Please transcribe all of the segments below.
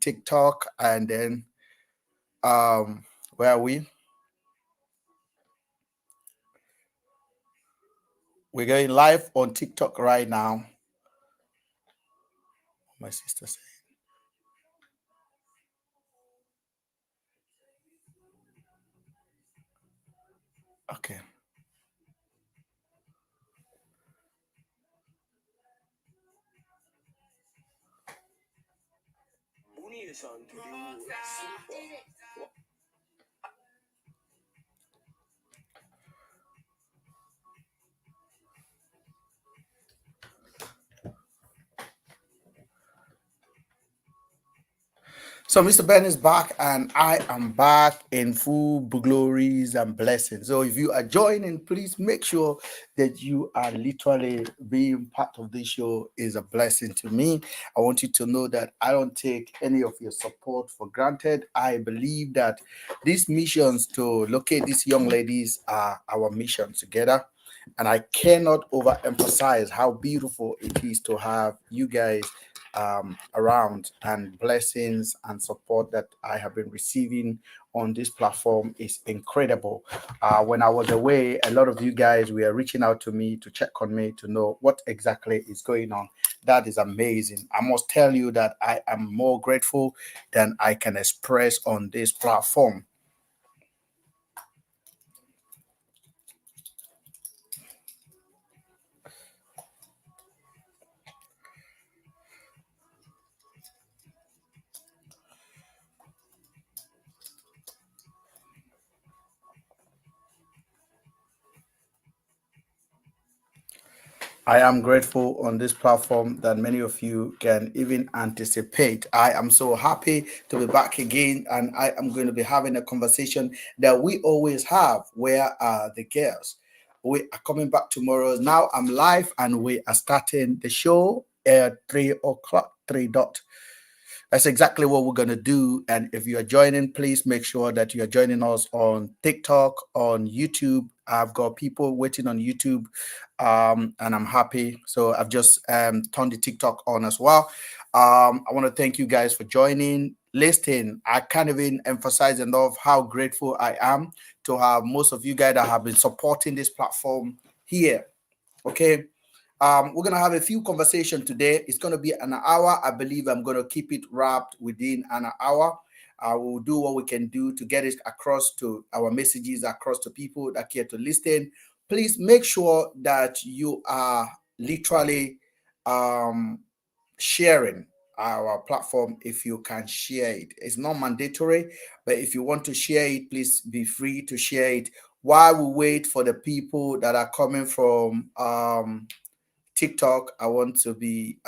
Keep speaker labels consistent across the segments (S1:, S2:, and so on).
S1: TikTok, and then where are we? We're going live on TikTok right now. My sister said. Okay. So Mr. Ben is back, and I am back in full glories and blessings. So if you are joining, please make sure that you are literally being part of this show is a blessing to me. I want you to know that I don't take any of your support for granted. I believe that these missions to locate these young ladies are our mission together. And I cannot overemphasize how beautiful it is to have you guys around, and blessings and support that I have been receiving on this platform is incredible. When I was away, a lot of you guys were reaching out to me to check on me to know what exactly is going on. That is amazing. I must tell you that I am more grateful than I can express on this platform. I am grateful on this platform that many of you can even anticipate. I am so happy to be back again, and I am going to be having a conversation that we always have. Where are the girls? We are coming back tomorrow. Now I'm live, and we are starting the show at 3 o'clock, 3 dot. That's exactly what we're going to do. And if you are joining, please make sure that you are joining us on TikTok, on YouTube. I've got people waiting on YouTube, and I'm happy. So I've just turned the TikTok on as well. I want to thank you guys for joining, listening. I can't even emphasize enough how grateful I am to have most of you guys that have been supporting this platform here. Okay. We're gonna have a few conversations today. It's gonna be an hour. I believe I'm gonna keep it wrapped within an hour. We'll do what we can do to get it across to our messages, across to people that care to listen. Please make sure that you are literally sharing our platform if you can share it. It's not mandatory, but if you want to share it, please be free to share it while we wait for the people that are coming from TikTok. I want to be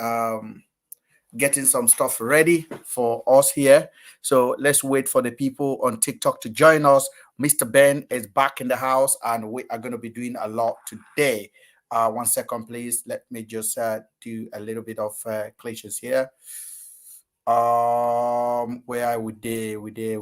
S1: getting some stuff ready for us here. So let's wait for the people on TikTok to join us. Mr. Ben is back in the house, and we are going to be doing a lot today. 1 second, please. Let me just do a little bit of clashes here. Where are we there? We there.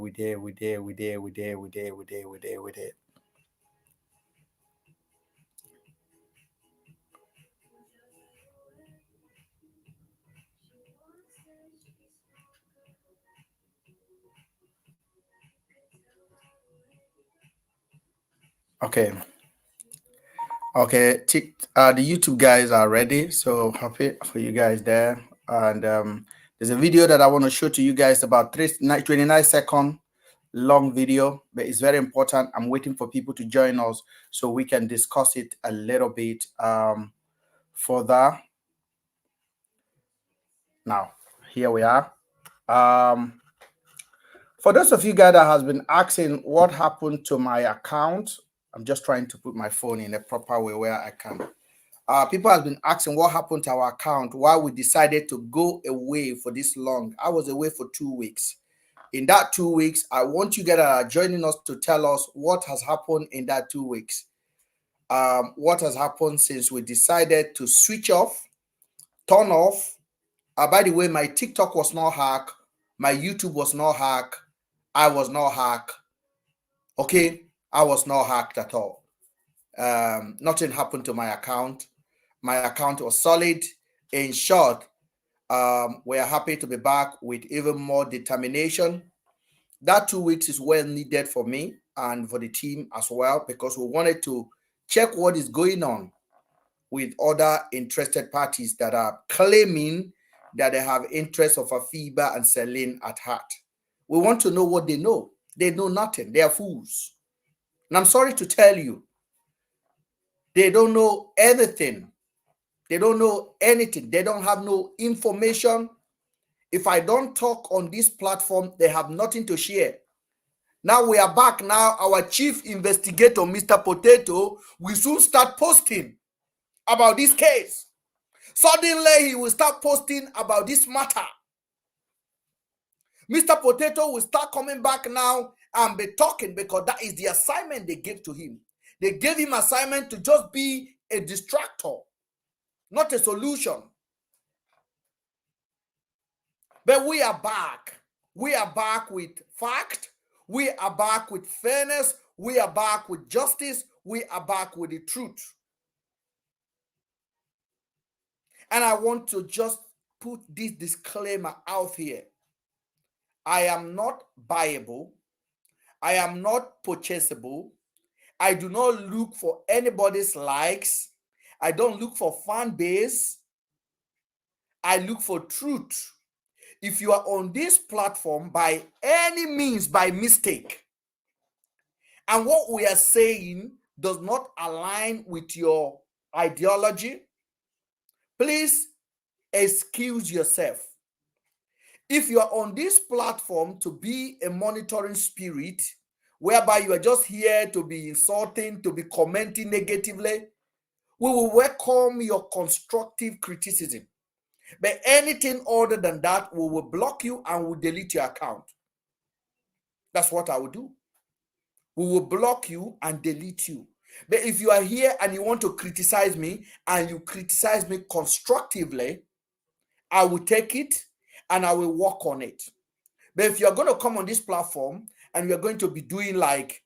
S1: Okay. Okay. The YouTube guys are ready. So happy for you guys there. And there's a video that I want to show to you guys, about 29-second long video, but it's very important. I'm waiting for people to join us so we can discuss it a little bit further. Now, here we are. For those of you guys that has been asking what happened to my account, I'm just trying to put my phone in a proper way where I can. People have been asking what happened to our account, why we decided to go away for this long. I was away for 2 weeks. In that 2 weeks, I want you guys that are joining us to tell us what has happened in that 2 weeks. What has happened since we decided to switch off, turn off. By the way, my TikTok was not hacked. My YouTube was not hacked. I was not hacked. Okay, I was not hacked at all. Nothing happened to my account. My account was solid. In short, We are happy to be back with even more determination. That 2 weeks is well needed for me and for the team as well, because we wanted to check what is going on with other interested parties that are claiming that they have interests of Afiba and Celine at heart. We want to know what they know. They know nothing. They are fools. And I'm sorry to tell you, they don't know anything. They don't know anything. They don't have no information. If I don't talk on this platform, they have nothing to share. Now we are back. Now our chief investigator, Mr. Potato, will soon start posting about this case. Suddenly he will start posting about this matter. Mr. Potato will start coming back now and be talking, because that is the assignment they gave to him. They gave him assignment to just be a distractor, not a solution. But we are back. We are back with fact. We are back with fairness. We are back with justice. We are back with the truth. And I want to just put this disclaimer out here. I am not buyable. I am not purchasable. I do not look for anybody's likes. I don't look for fan base. I look for truth. If you are on this platform by any means, by mistake, and what we are saying does not align with your ideology, please excuse yourself. If you are on this platform to be a monitoring spirit, whereby you are just here to be insulting, to be commenting negatively, we will welcome your constructive criticism. But anything other than that, we will block you and will delete your account. That's what I will do. We will block you and delete you. But if you are here and you want to criticize me, and you criticize me constructively, I will take it and I will work on it. But if you're going to come on this platform and you're going to be doing like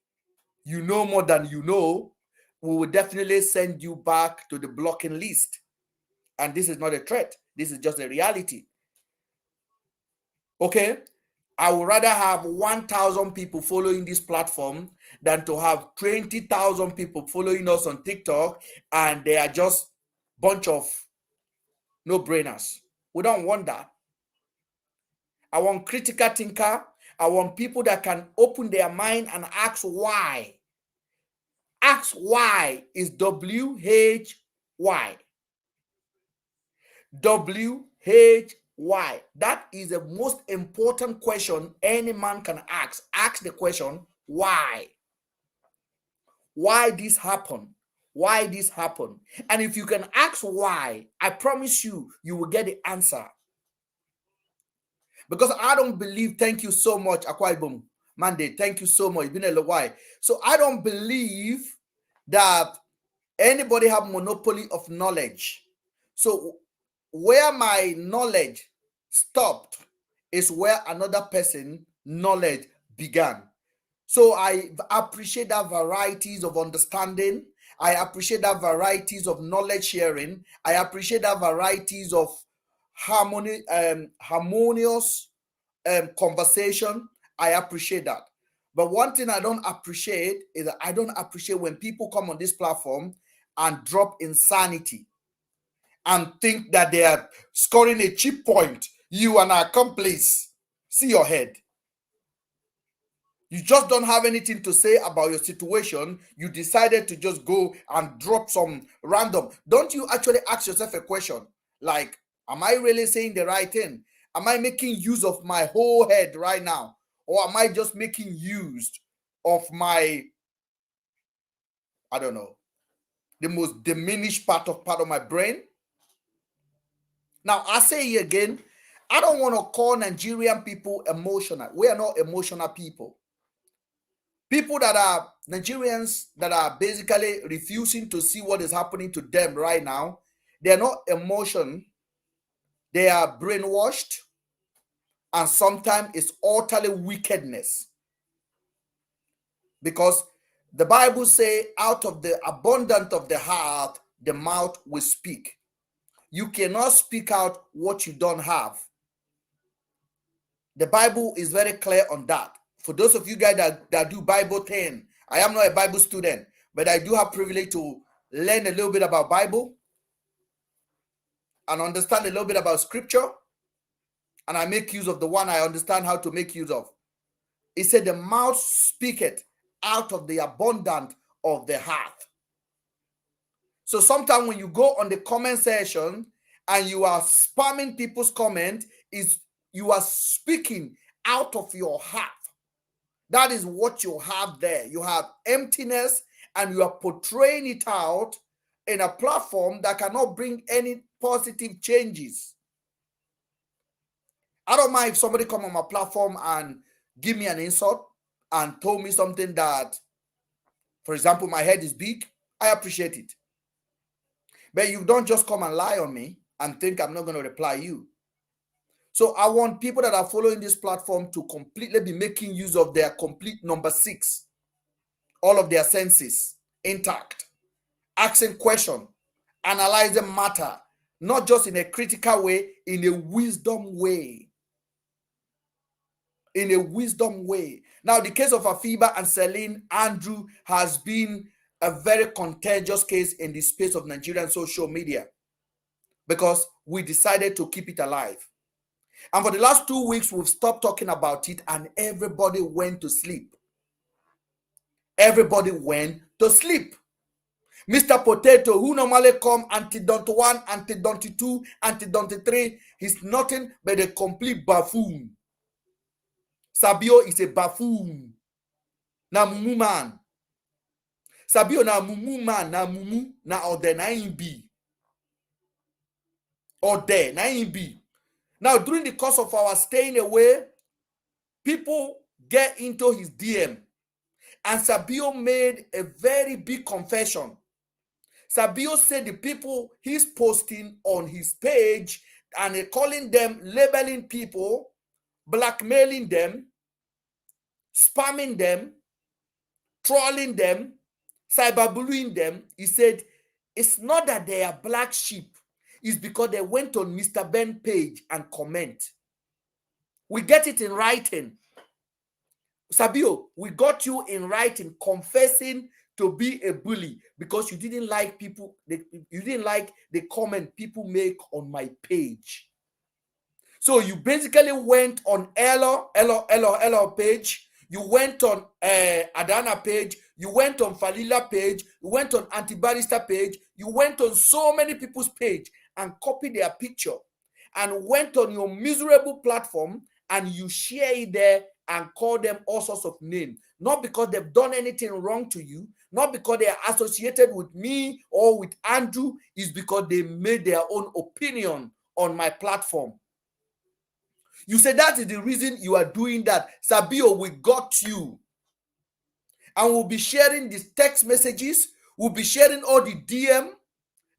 S1: you know more than you know, we will definitely send you back to the blocking list. And this is not a threat. This is just a reality. Okay? I would rather have 1,000 people following this platform than to have 20,000 people following us on TikTok and they are just bunch of no-brainers. We don't want that. I want critical thinker. I want people that can open their mind and ask why. Ask why is WHY. WHY. That is the most important question any man can ask. Ask the question, why? Why this happened? Why this happened? And if you can ask why, I promise you, you will get the answer. Because I don't believe, thank you so much, Akwaibom Monday, thank you so much. It's been a little while. So I don't believe that anybody have monopoly of knowledge. So where my knowledge stopped is where another person knowledge began. So I appreciate that varieties of understanding. I appreciate that varieties of knowledge sharing. I appreciate that varieties of harmonious conversation. I appreciate that. But one thing I don't appreciate is that I don't appreciate when people come on this platform and drop insanity and think that they are scoring a cheap point. You and accomplice. See your head. You just don't have anything to say about your situation. You decided to just go and drop some random. Don't you actually ask yourself a question like, am I really saying the right thing? Am I making use of my whole head right now? Or am I just making use of my, I don't know, the most diminished part of my brain? Now, I say it again, I don't want to call Nigerian people emotional. We are not emotional people. People that are Nigerians that are basically refusing to see what is happening to them right now, they're not emotion. They are brainwashed, and sometimes it's utterly wickedness. Because the Bible says, out of the abundance of the heart, the mouth will speak. You cannot speak out what you don't have. The Bible is very clear on that. For those of you guys that do Bible thing, I am not a Bible student, but I do have privilege to learn a little bit about Bible and understand a little bit about scripture. And I make use of the one I understand how to make use of. It said the mouth speaketh out of the abundance of the heart. So sometimes when you go on the comment section and you are spamming people's comment, is you are speaking out of your heart. That is what you have there. You have emptiness and you are portraying it out in a platform that cannot bring any positive changes. I don't mind if somebody come on my platform and give me an insult and told me something that, for example, my head is big. I appreciate it. But you don't just come and lie on me and think I'm not going to reply you. So I want people that are following this platform to completely be making use of their complete number 6, all of their senses intact, asking questions, analyzing matter, not just in a critical way, in a wisdom way. In a wisdom way. Now, the case of Afiba and Celine Andrew has been a very contentious case in the space of Nigerian social media because we decided to keep it alive. And for the last 2 weeks, we've stopped talking about it and everybody went to sleep. Everybody went to sleep. Mr. Potato, who normally come anti-dont 1, anti-dont 2, anti-dont 3, he's nothing but a complete buffoon. Sabio is a buffoon. Na mumu man. Sabio na mumu man, na mumu, na ode na imbi. Ode na imbi. Now, during the course of our staying away, people get into his DM. And Sabio made a very big confession. Sabio said the people he's posting on his page and calling them, labeling people, blackmailing them, spamming them, trolling them, cyberbullying them. He said, it's not that they are black sheep. It's because they went on Mrben page and comment. We get it in writing. Sabio, we got you in writing confessing to be a bully because you didn't like people, you didn't like the comment people make on my page. So you basically went on Elo page, you went on Adana page, you went on Falila page, you went on Anti-Barrister page, you went on so many people's page and copied their picture and went on your miserable platform and you share it there and call them all sorts of names. Not because they've done anything wrong to you, not because they are associated with me or with Andrew, is because they made their own opinion on my platform. You say that is the reason you are doing that. Sabio, we got you. And we'll be sharing these text messages. We'll be sharing all the DM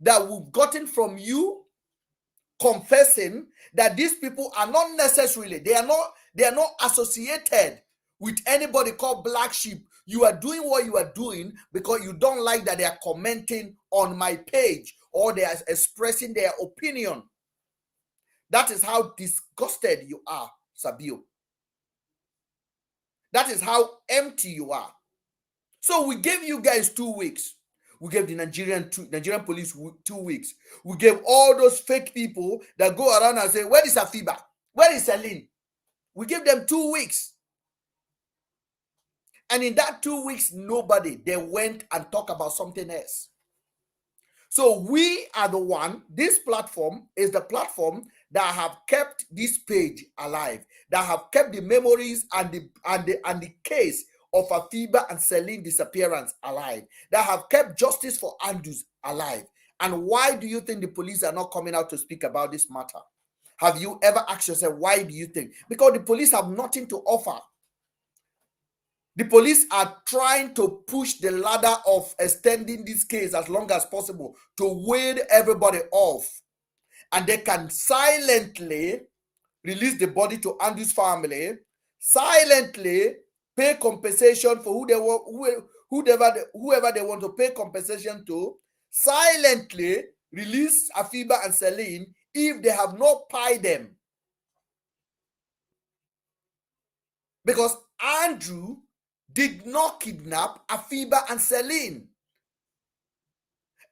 S1: that we've gotten from you, confessing that these people are not necessarily, they are not associated with anybody called black sheep. You are doing what you are doing because you don't like that they are commenting on my page or they are expressing their opinion. That is how disgusted you are, Sabio. That is how empty you are. So we gave you guys 2 weeks. We gave the Nigerian police 2 weeks. We gave all those fake people that go around and say, where is Afiba? Where is Celine? We gave them 2 weeks. And in that 2 weeks, nobody, they went and talked about something else. So we are the one, this platform is the platform that have kept this page alive, that have kept the memories and the case of Afiba and Celine disappearance alive, that have kept justice for Andrews alive. And why do you think the police are not coming out to speak about this matter? Have you ever asked yourself, why do you think? Because the police have nothing to offer. The police are trying to push the ladder of extending this case as long as possible to wade everybody off. And they can silently release the body to Andrew's family, silently pay compensation for whoever they want to pay compensation to, silently release Afiba and Celine if they have not paid them. Because Andrew did not kidnap Afiba and Celine.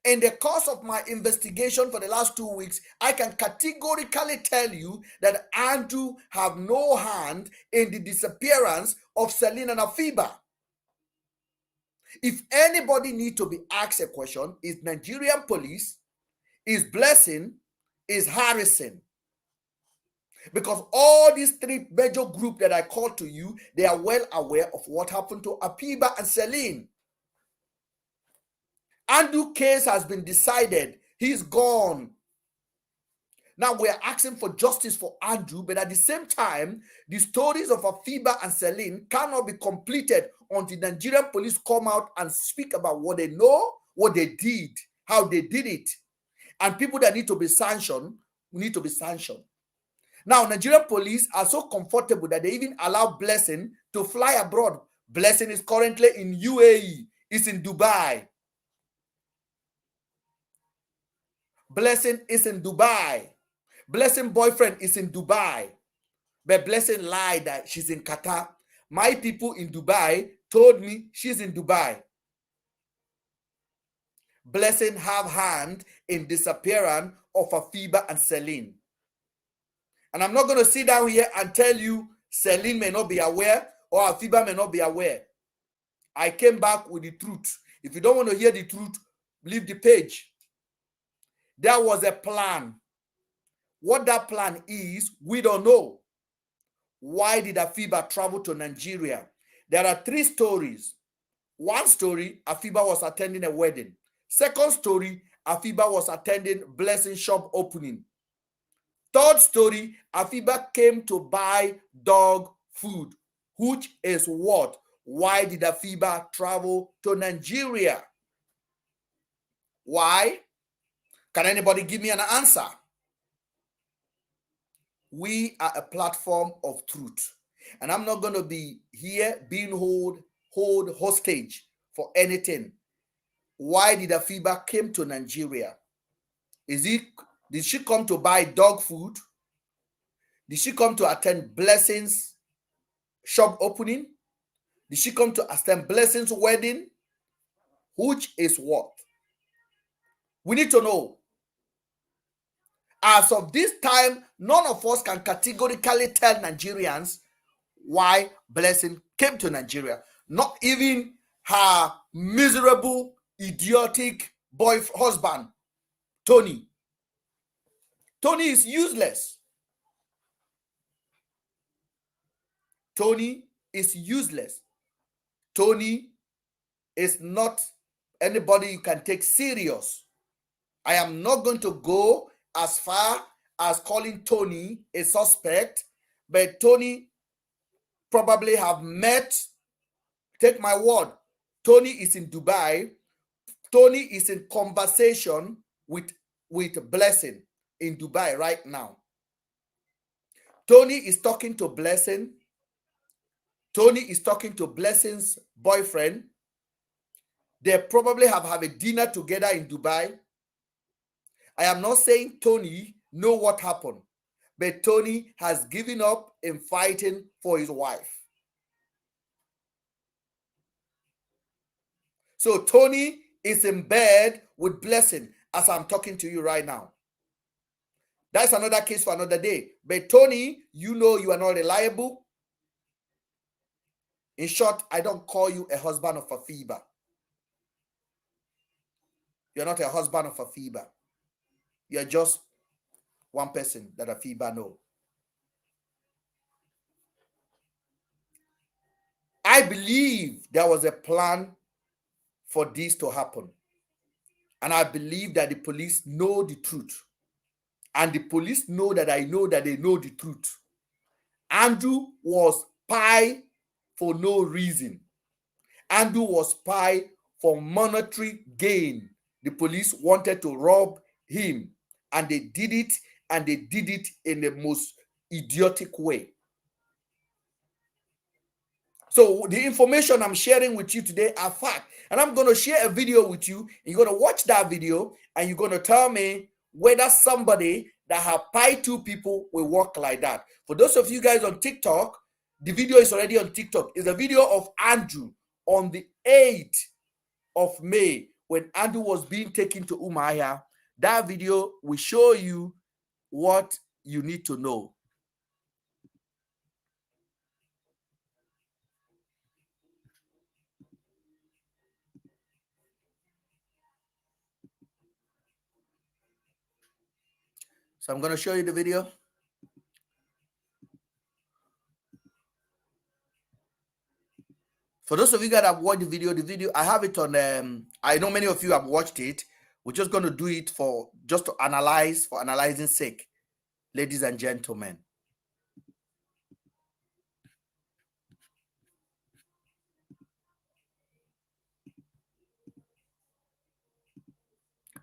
S1: In the course of my investigation for the last 2 weeks, I can categorically tell you that Andrew have no hand in the disappearance of Celine and Afiba. If anybody need to be asked a question, is Nigerian police, is Blessing, is Harrison. Because all these three major groups that I called to you, they are well aware of what happened to Afiba and Celine. Andrew case has been decided. He's gone. Now we are asking for justice for Andrew, but at the same time, the stories of Afiba and Celine cannot be completed until Nigerian police come out and speak about what they know, what they did, how they did it. And people that need to be sanctioned need to be sanctioned. Now, Nigerian police are so comfortable that they even allow Blessing to fly abroad. Blessing is currently in UAE. It's in Dubai. Blessing is in Dubai. Blessing boyfriend is in Dubai. But Blessing lied that she's in Qatar. My people in Dubai told me she's in Dubai. Blessing have hand in disappearance of Afiba and Celine. And I'm not going to sit down here and tell you Celine may not be aware or Afiba may not be aware. I came back with the truth. If you don't want to hear the truth, leave the page. There was a plan. What that plan is, we don't know. Why did Afiba travel to Nigeria? There are three stories. One story, Afiba was attending a wedding. Second story, Afiba was attending Blessing shop opening. Third story, Afiba came to buy dog food, which is what? Why did Afiba travel to Nigeria? Why? Can anybody give me an answer? We are a platform of truth. And I'm not going to be here being hold hostage for anything. Why did Afiba came to Nigeria? Did she come to buy dog food? Did she come to attend Blessing's shop opening? Did she come to attend Blessing's wedding? Which is what? We need to know. As of this time, none of us can categorically tell Nigerians why Blessing came to Nigeria. Not even her miserable, idiotic husband, Tony. Tony is useless. Tony is useless. Tony is not anybody you can take serious. I am not going to go as far as calling Tony a suspect, but Tony probably have met, take my word, Tony is in Dubai. Tony is in conversation with Blessing in Dubai right now. Tony is talking to Blessing. Tony is talking to Blessing's boyfriend. They probably have a dinner together in Dubai. I am not saying Tony know what happened, but Tony has given up in fighting for his wife. So Tony is in bed with Blessing as I'm talking to you right now. That's another case for another day. But Tony, you know you are not reliable. In short, I don't call you a husband of Afiba. You're not a husband of Afiba. You're just one person that Afiba know. I believe there was a plan for this to happen. And I believe that the police know the truth. And the police know that I know that they know the truth. Andrew was spy for no reason. Andrew was spy for monetary gain. The police wanted to rob him, and they did it, and they did it in the most idiotic way. So the information I'm sharing with you today are fact. And I'm going to share a video with you. You're going to watch that video and you're going to tell me whether somebody that have pied two people will work like that. For those of you guys on TikTok, the video is already on TikTok. It's a video of Andrew on the 8th of May when Andrew was being taken to Umuahia. That video will show you what you need to know. So I'm going to show you the video. For those of you that have watched the video, I have it on, I know many of you have watched it. We're just going to do it for just to analyze, for analyzing sake, ladies and gentlemen.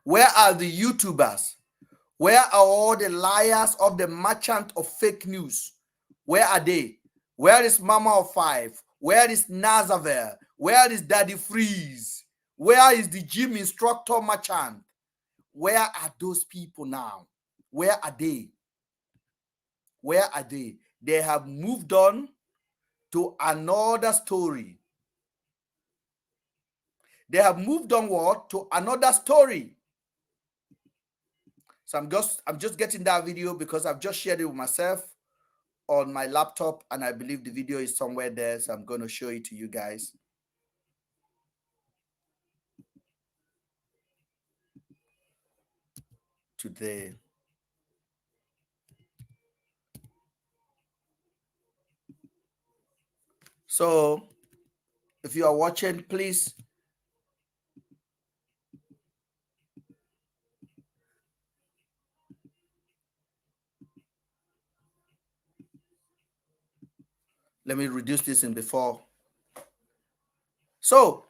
S1: Where are the YouTubers? Where are all the liars of the merchant of fake news? Where are they? Where is Mama of Five? Where is Nazareth? Where is Daddy Freeze? Where is the gym instructor merchant? Where are those people now? Where are they? Where are they? They have moved on to another story. They have moved on what? To another story. So I'm just getting that video because I've just shared it with myself on my laptop, and I believe the video is somewhere there. So I'm going to show it to you guys today. So if you are watching, please let me reduce this in before. So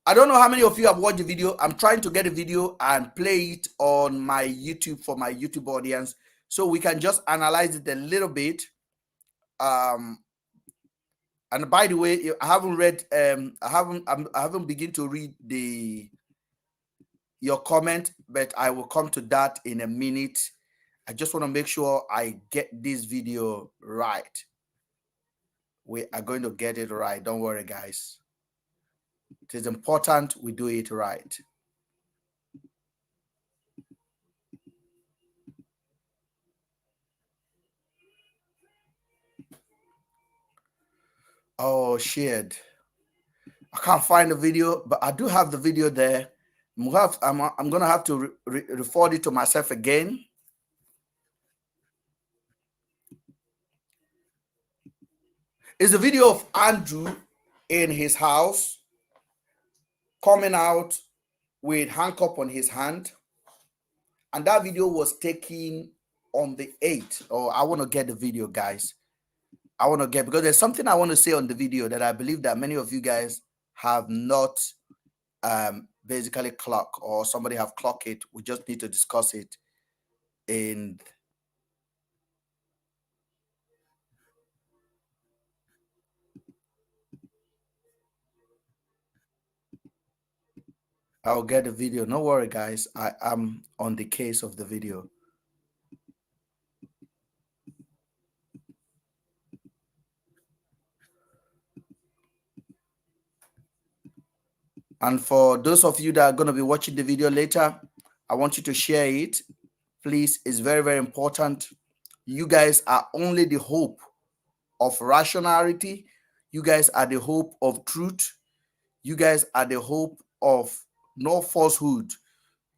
S1: I don't know how many of you have watched the video. I'm trying to get a video and play it on my YouTube for my YouTube audience, so we can just analyze it a little bit. And by the way, I haven't read, I haven't begun to read your comment, but I will come to that in a minute. I just want to make sure I get this video right. We are going to get it right. Don't worry, guys. It is important we do it right. Oh, shit. I can't find the video, but I do have the video there. I'm going to have to record it to myself again. It's a video of Andrew in his house coming out with handcuff on his hand. And that video was taken on the 8th. Oh, I want to get the video, guys. I want to get, because there's something I want to say on the video that I believe that many of you guys have not basically clock, or somebody have clocked it. We just need to discuss it. And I'll get the video. No worry, guys. I am on the case of the video. And for those of you that are going to be watching the video later, I want you to share it. Please, it's very, very important. You guys are only the hope of rationality. You guys are the hope of truth. You guys are the hope of no falsehood.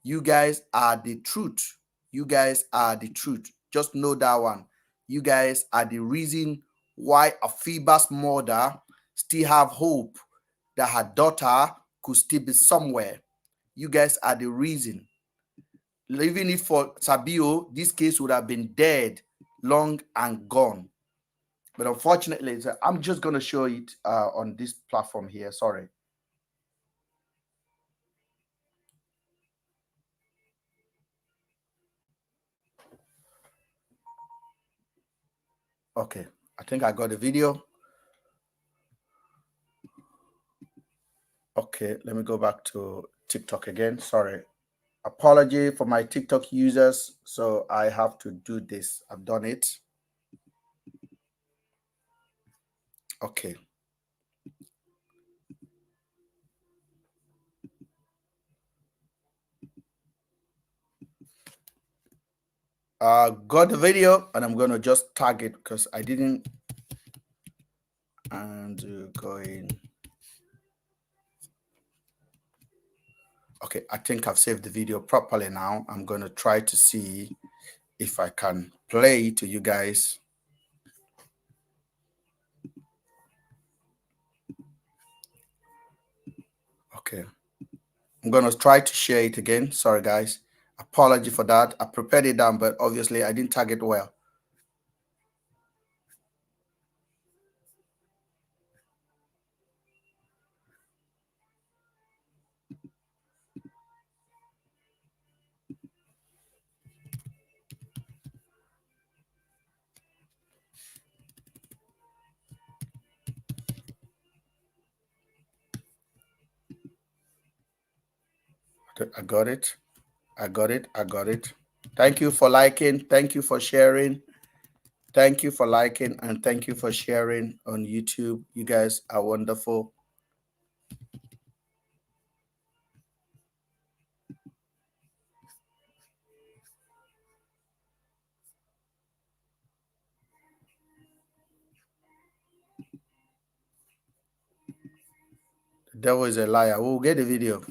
S1: You guys are the truth. You guys are the truth. Just know that one. You guys are the reason why Afiba's mother still have hope that her daughter could still be somewhere. You guys are the reason. Leaving it for Sabio, this case would have been dead, long and gone. But unfortunately, I'm just going to show it on this platform here. Sorry. Okay, I think I got the video. Okay, let me go back to TikTok again. Sorry. Apology for my TikTok users. So I have to do this. I've done it. Okay. Got the video and I'm going to just tag it because I didn't. And going. Okay, I think I've saved the video properly now. I'm going to try to see if I can play to you guys. Okay. I'm going to try to share it again. Sorry, guys. Apology for that. I prepared it down, but obviously I didn't tag it well. I got it. I got it. I got it. Thank you for liking. Thank you for sharing. Thank you for liking and thank you for sharing on YouTube. You guys are wonderful. The devil is a liar. We'll get the video.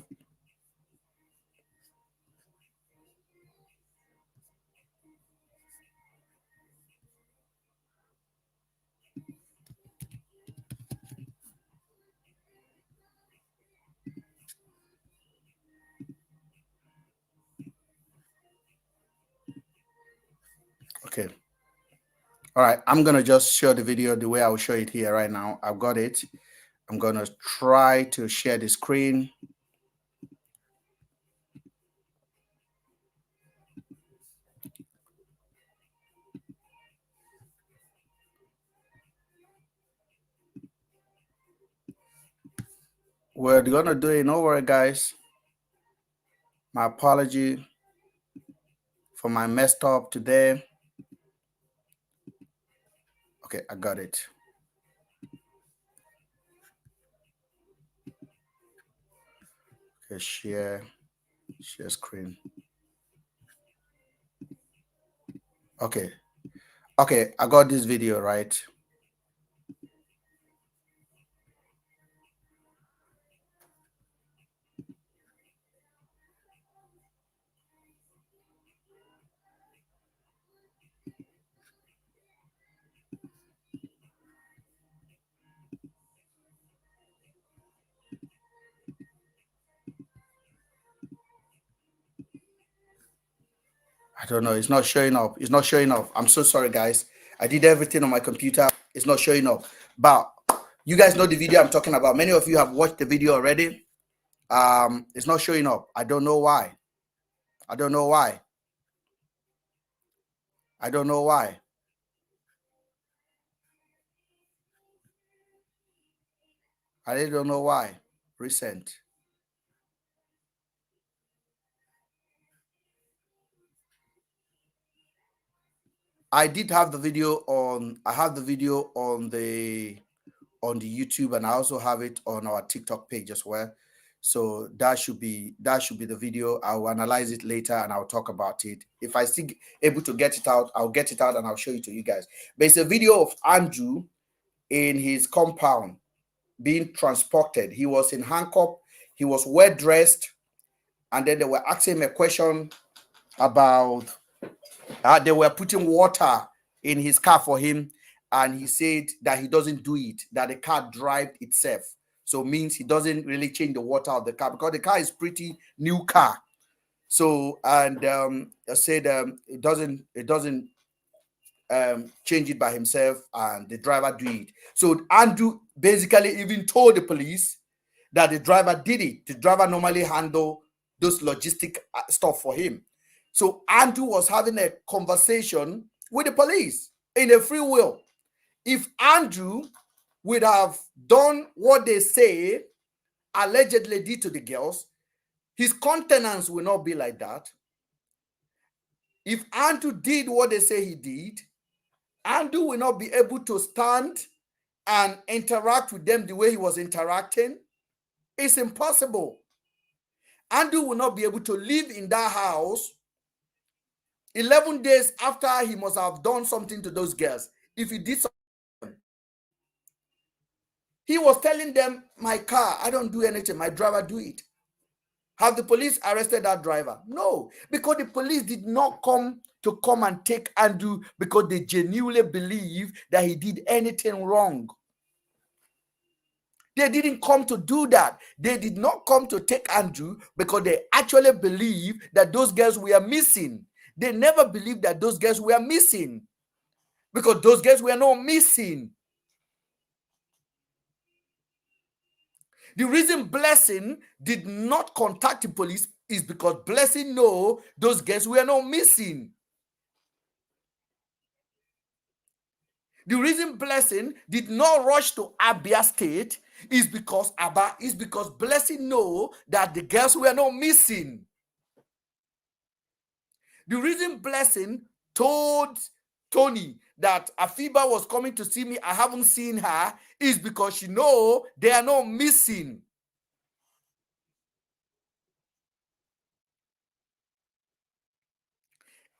S1: Okay. All right. I'm going to just show the video the way I will show it here right now. I've got it. I'm going to try to share the screen. We're going to do it. No worry, guys. My apology for my messed up today. Okay, I got it. Okay, share screen. Okay. Okay, I got this video, right? I don't know. It's not showing up. It's not showing up. I'm so sorry, guys. I did everything on my computer. It's not showing up. But you guys know the video I'm talking about. Many of you have watched the video already. It's not showing up. I don't know why. I don't know why. I don't know why. I really don't know why. Recent. I did have the video on. I have the video on the YouTube, and I also have it on our TikTok page as well. So that should be the video. I'll analyze it later and I'll talk about it. If I still able to get it out, I'll get it out and I'll show it to you guys. But it's a video of Andrew in his compound being transported. He was in handcuff, he was well dressed, and then they were asking him a question about they were putting water in his car for him, and he said that he doesn't do it, that the car drives itself. So means he doesn't really change the water of the car because the car is pretty new car. So and I said it doesn't change it by himself, and the driver do it. So Andrew basically even told the police that the driver did it. The driver normally handle those logistic stuff for him. So Andrew was having a conversation with the police in a free will. If Andrew would have done what they say allegedly did to the girls, his countenance will not be like that. If Andrew did what they say he did, Andrew will not be able to stand and interact with them the way he was interacting. It's impossible. Andrew will not be able to live in that house 11 days after he must have done something to those girls. If he did something, he was telling them, my car, I don't do anything, my driver do it. Have the police arrested that driver? No, because the police did not come and take Andrew because they genuinely believe that he did anything wrong. They didn't come to do that. They did not come to take Andrew because they actually believe that those girls were missing. They never believed that those girls were missing because those girls were not missing. The reason Blessing did not contact the police is because Blessing know those girls were not missing. The reason Blessing did not rush to Abia State is because Blessing know that the girls were not missing. The reason Blessing told Tony that Afiba was coming to see me, I haven't seen her, is because she know they are not missing.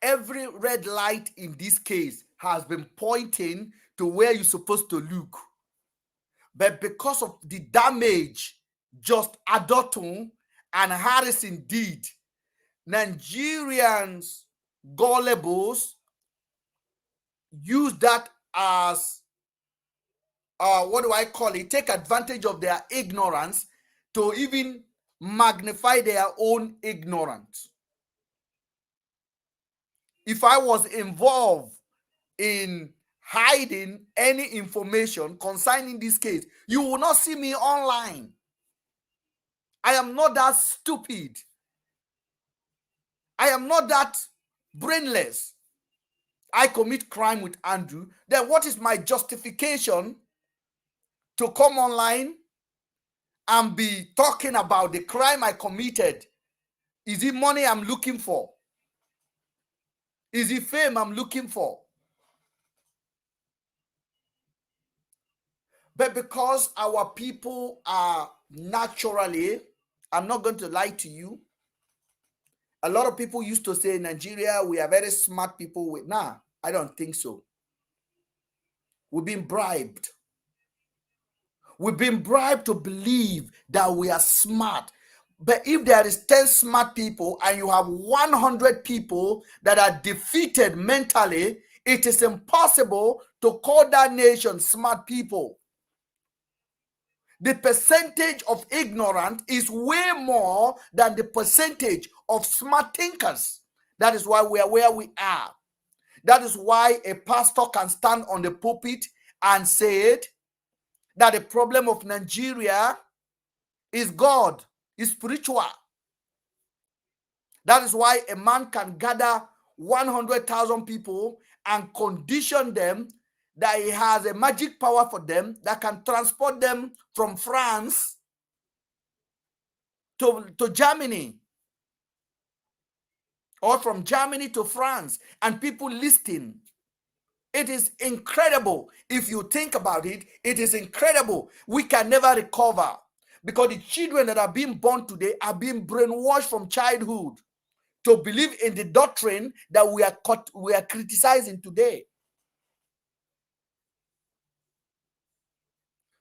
S1: Every red light in this case has been pointing to where you're supposed to look. But because of the damage just Adotun and Harrison did, Nigerians, gullibles, use that as, what do I call it? Take advantage of their ignorance to even magnify their own ignorance. If I was involved in hiding any information concerning this case, you will not see me online. I am not that stupid. I am not that brainless. I commit crime with Andrew. Then what is my justification to come online and be talking about the crime I committed? Is it money I'm looking for? Is it fame I'm looking for? But because our people are naturally, I'm not going to lie to you, a lot of people used to say in Nigeria, we are very smart people. Nah, I don't think so. We've been bribed. We've been bribed to believe that we are smart. But if there is 10 smart people and you have 100 people that are defeated mentally, it is impossible to call that nation smart people. The percentage of ignorant is way more than the percentage of smart thinkers. That is why we are where we are. That is why a pastor can stand on the pulpit and say that the problem of Nigeria is God, is spiritual. That is why a man can gather 100,000 people and condition them that he has a magic power for them that can transport them from France to Germany, or from Germany to France, and people listening. It is incredible. If you think about it, it is incredible. We can never recover because the children that are being born today are being brainwashed from childhood to believe in the doctrine that we are criticizing today.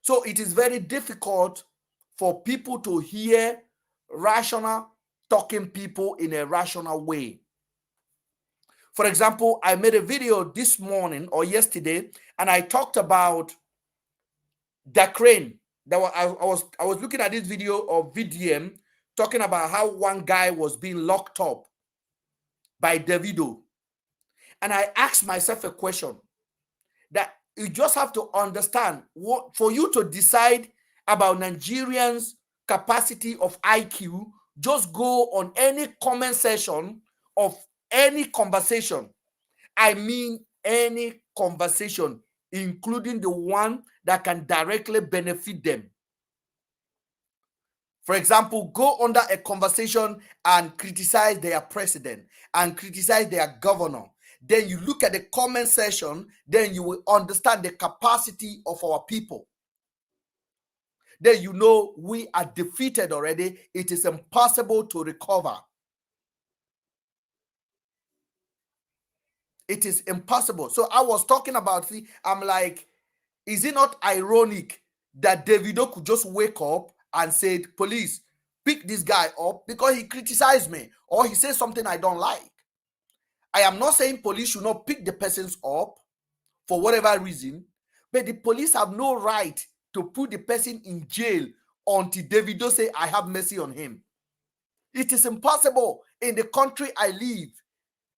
S1: So it is very difficult for people to hear rational talking people in a rational way. For example, I made a video this morning or yesterday, and I talked about the crane. I was looking at this video of VDM talking about how one guy was being locked up by Davido. And I asked myself a question that you just have to understand what for you to decide about Nigerians' capacity of IQ. Just go on any comment section of any conversation. I mean any conversation, including the one that can directly benefit them. For example, go under a conversation and criticize their president and criticize their governor. Then you look at the comment section, then you will understand the capacity of our people. Then you know we are defeated already. It is impossible to recover. It is impossible. So I was talking about, see, I'm like, is it not ironic that Davido could just wake up and say, police, pick this guy up because he criticized me or he says something I don't like? I am not saying police should not pick the persons up for whatever reason, but the police have no right to put the person in jail until Davido say, I have mercy on him. It is impossible in the country I live.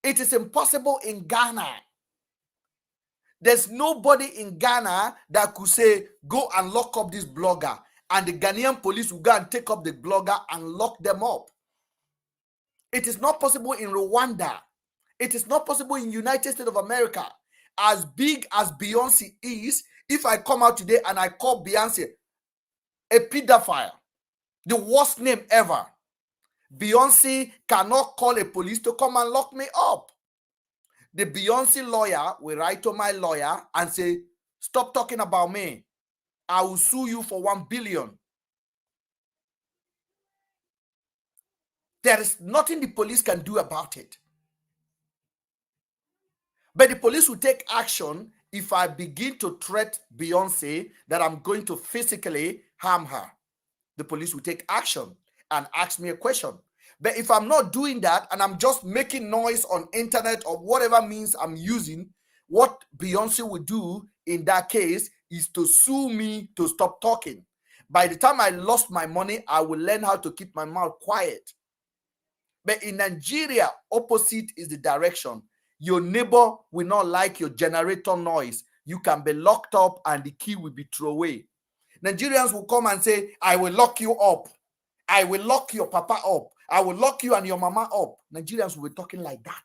S1: It is impossible in Ghana. There's nobody in Ghana that could say, go and lock up this blogger, and the Ghanaian police will go and take up the blogger and lock them up. It is not possible in Rwanda. It is not possible in United States of America. As big as Beyonce is, if I come out today and I call Beyonce a pedophile, the worst name ever, Beyonce cannot call a police to come and lock me up. The Beyonce lawyer will write to my lawyer and say, stop talking about me. I will sue you for 1 billion. There is nothing the police can do about it. But the police will take action if I begin to threat Beyonce that I'm going to physically harm her. The police will take action and ask me a question. But if I'm not doing that and I'm just making noise on internet or whatever means I'm using, what Beyonce will do in that case is to sue me to stop talking. By the time I lost my money, I will learn how to keep my mouth quiet. But in Nigeria, opposite is the direction. Your neighbor will not like your generator noise. You can be locked up and the key will be thrown away. Nigerians will come and say, I will lock you up. I will lock your papa up. I will lock you and your mama up. Nigerians will be talking like that.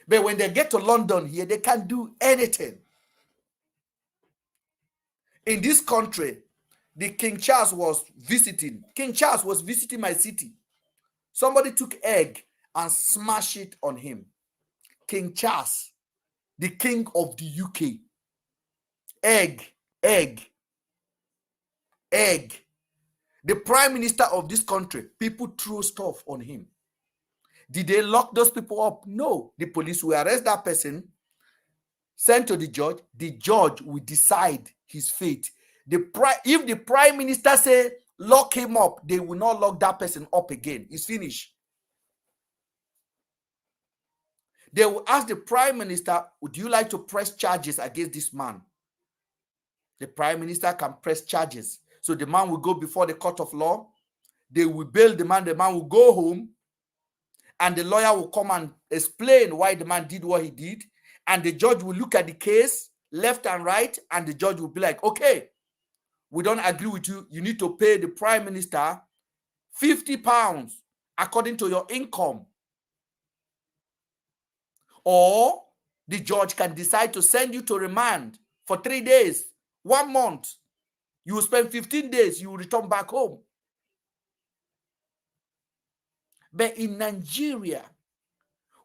S1: But when they get to London here, they can't do anything. In this country, the King Charles was visiting. King Charles was visiting my city. Somebody took egg and smashed it on him. King Charles, the king of the UK. Egg. The prime minister of this country, people threw stuff on him. Did they lock those people up? No. The police will arrest that person, send to the judge. The judge will decide his fate. If the prime minister say lock him up, they will not lock that person up again. It's finished. They will ask the prime minister, would you like to press charges against this man? The prime minister can press charges. So the man will go before the court of law. They will bail the man will go home. And the lawyer will come and explain why the man did what he did. And the judge will look at the case left and right. And the judge will be like, okay, we don't agree with you. You need to pay the prime minister 50 pounds according to your income. Or the judge can decide to send you to remand for 3 days, 1 month. You will spend 15 days, you will return back home. But in Nigeria,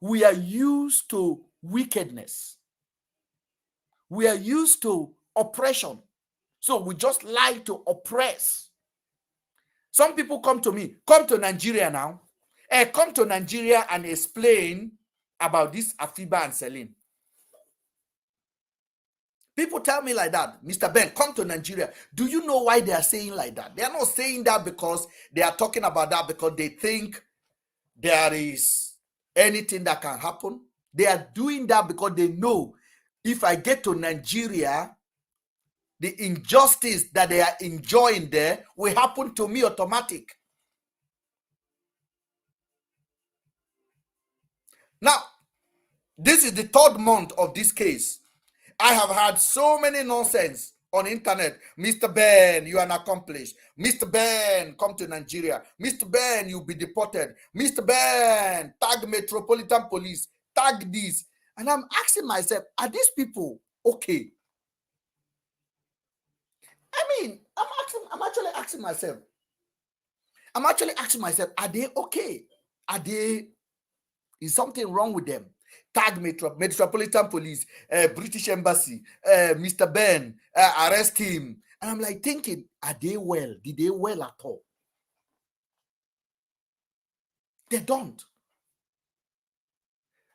S1: we are used to wickedness. We are used to oppression. So we just like to oppress. Some people come to me, come to Nigeria now. Come to Nigeria and explain about this Afiba and Celine. People tell me like that, Mr. Ben, come to Nigeria. Do you know why they are saying like that? They are not saying that because they are talking about that because they think there is anything that can happen. They are doing that because they know if I get to Nigeria, the injustice that they are enjoying there will happen to me automatic. Now, this is the 3rd month of this case. I have had so many nonsense on internet. Mr. Ben, you are an accomplice. Mr. Ben, come to Nigeria. Mr. Ben, you'll be deported. Mr. Ben, tag Metropolitan Police. Tag this. And I'm asking myself, are these people okay? I mean, I'm actually asking myself. I'm actually asking myself, are they okay? Are they, is something wrong with them? Tag Metropolitan Police, British Embassy, Mr. Ben, arrest him. And I'm like thinking, are they well? Did they well at all? They don't.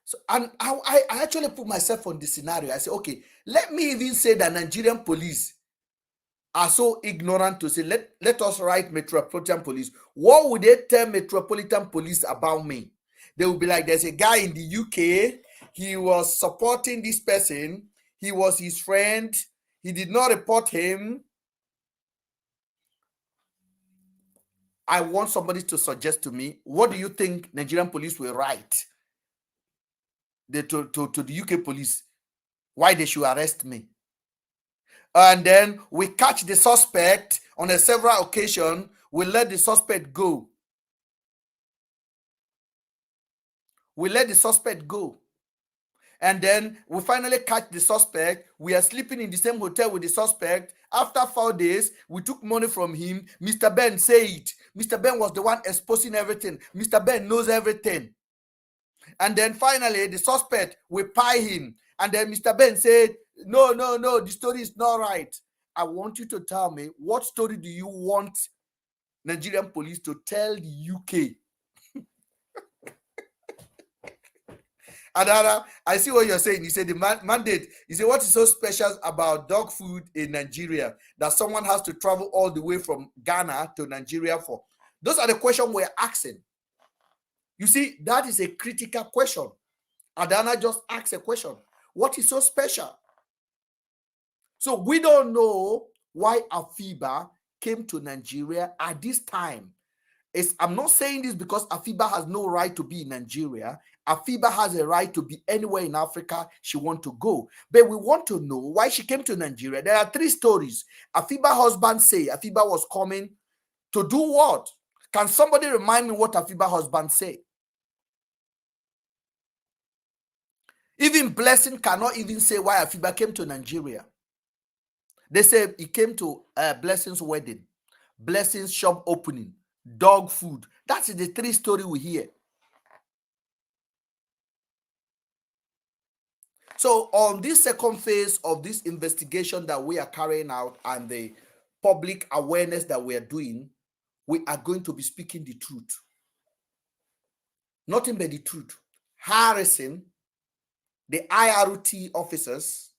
S1: So, and I actually put myself on the scenario. I say, okay, let me even say that Nigerian police are so ignorant to say, let us write Metropolitan Police. What would they tell Metropolitan Police about me? They will be like, there's a guy in the UK, he was supporting this person, he was his friend, he did not report him. I want somebody to suggest to me, what do you think Nigerian police will write to the UK police? Why they should arrest me? And then we catch the suspect on a several occasions, we let the suspect go. We let the suspect go. And then we finally catch the suspect. We are sleeping in the same hotel with the suspect. After 4 days, we took money from him. Mr. Ben said it. Mr. Ben was the one exposing everything. Mr. Ben knows everything. And then finally, the suspect, we pie him. And then Mr. Ben said, no, the story is not right. I want you to tell me, what story do you want Nigerian police to tell the UK? Adara, I see what you're saying. You said the mandate. You say, what is so special about dog food in Nigeria that someone has to travel all the way from Ghana to Nigeria for? Those are the questions we're asking. You see, that is a critical question. Adana just asked a question. What is so special? So we don't know why Afiba came to Nigeria at this time. I'm not saying this because Afiba has no right to be in Nigeria. Afiba has a right to be anywhere in Africa she wants to go. But we want to know why she came to Nigeria. There are 3 stories. Afiba's husband say Afiba was coming to do what? Can somebody remind me what Afiba's husband say? Even Blessing cannot even say why Afiba came to Nigeria. They say he came to Blessing's wedding, Blessing's shop opening, dog food. That's the 3 story we hear. So on this second phase of this investigation that we are carrying out and the public awareness that we are doing, we are going to be speaking the truth. Nothing but the truth. Harrison, the IRT officers,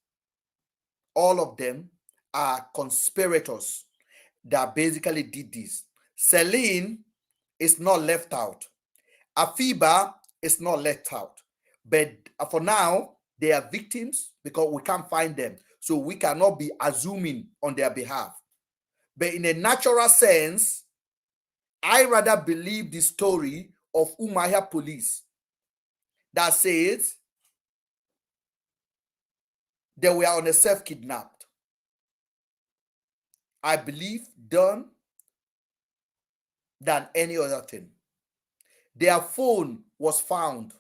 S1: all of them are conspirators that basically did this. Celine is not left out. Afiba is not left out. But for now, they are victims because we can't find them. So we cannot be assuming on their behalf. But in a natural sense, I rather believe the story of Umahia police that says they were on a self-kidnapped. I believe done than any other thing. Their phone was found.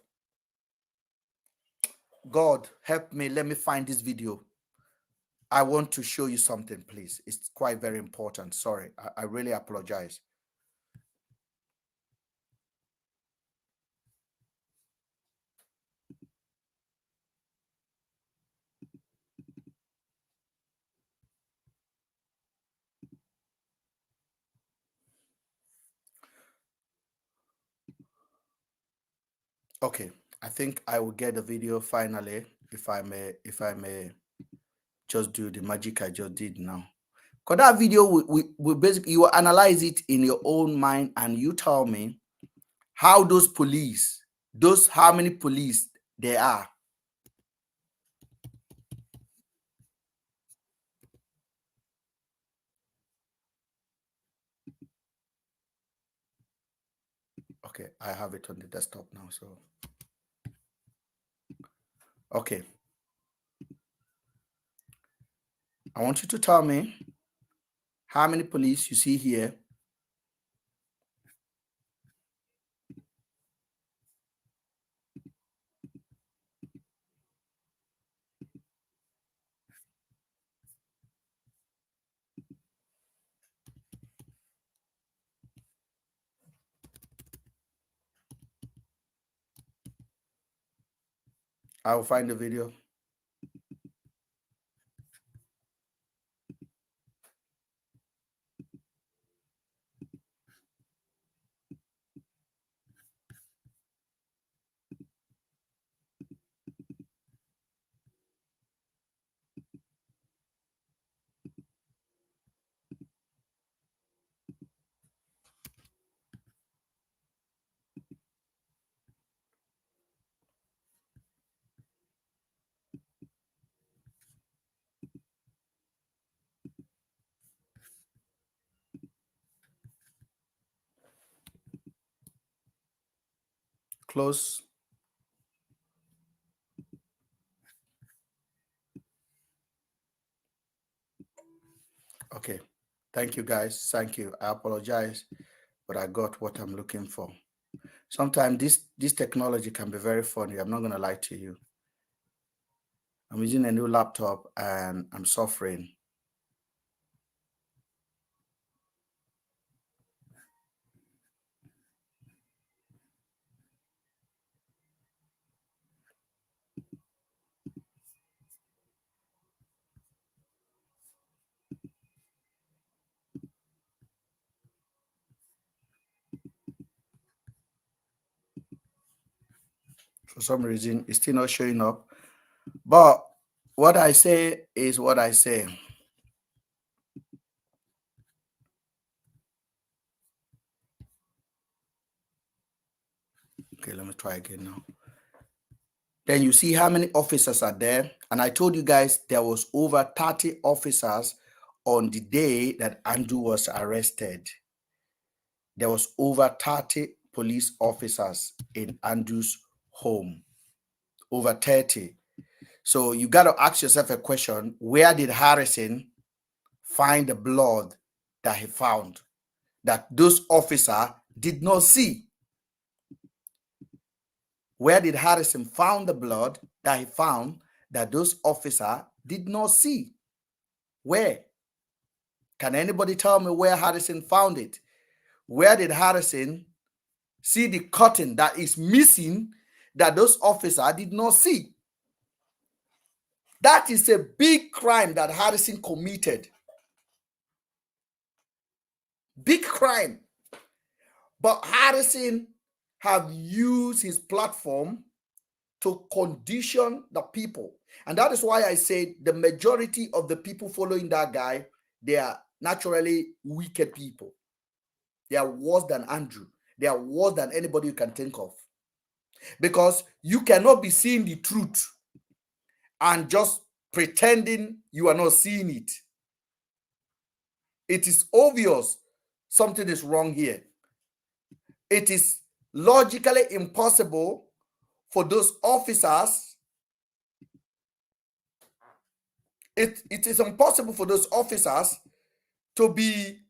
S1: God help me. Let me find this video. I want to show you something, please. It's quite very important. Sorry, I really apologize. Okay, I think I will get the video finally, if I may just do the magic I just did now. Because that video, we basically, you analyze it in your own mind and you tell me how those police, how many police there are. Okay, I have it on the desktop now, so. Okay. I want you to tell me how many police you see here. I will find the video. Close. Okay. Thank you, guys. Thank you. I apologize, but I got what I'm looking for. Sometimes this technology can be very funny. I'm not going to lie to you. I'm using a new laptop and I'm suffering. For some reason, it's still not showing up. But what I say is what I say. Okay, let me try again now. Then you see how many officers are there. And I told you guys there was over 30 officers on the day that Andrew was arrested. There was over 30 police officers in Andrew's home. Over 30. So you got to ask yourself a question. Where did Harrison find the blood that he found that those officers did not see? Where did Harrison found the blood that he found that those officers did not see? Where? Can anybody tell me where Harrison found it? Where did Harrison see the cotton that is missing that those officers did not see? That is a big crime that Harrison committed. Big crime. But Harrison have used his platform to condition the people. And that is why I say the majority of the people following that guy, they are naturally wicked people. They are worse than Andrew. They are worse than anybody you can think of. Because you cannot be seeing the truth and just pretending you are not seeing it. It is obvious something is wrong here. It is logically impossible for those officers. It is impossible for those officers to be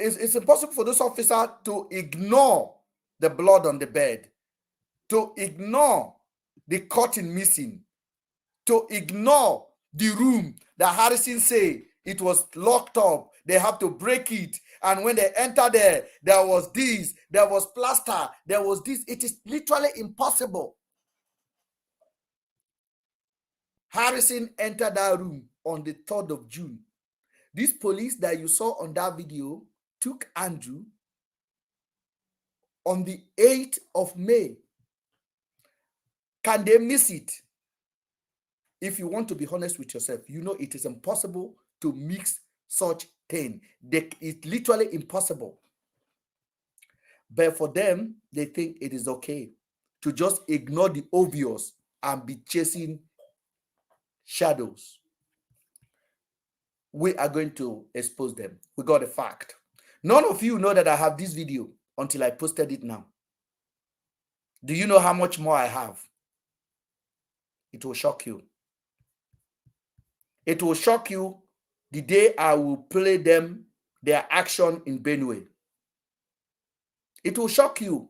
S1: it's impossible for those officers to ignore the blood on the bed, to ignore the curtain missing, to ignore the room that Harrison say it was locked up. They have to break it. And when they enter there, there was this, there was plaster, there was this. It is literally impossible. Harrison entered that room on the 3rd of June. This police that you saw on that video took Andrew on the 8th of May. Can they miss it? If you want to be honest with yourself, you know it is impossible to mix such thing. It's literally impossible. But for them, they think it is okay to just ignore the obvious and be chasing shadows. We are going to expose them. We got a fact. None of you know that I have this video until I posted it now. Do you know how much more I have? It will shock you. It will shock you the day I will play them their action in Benue. It will shock you.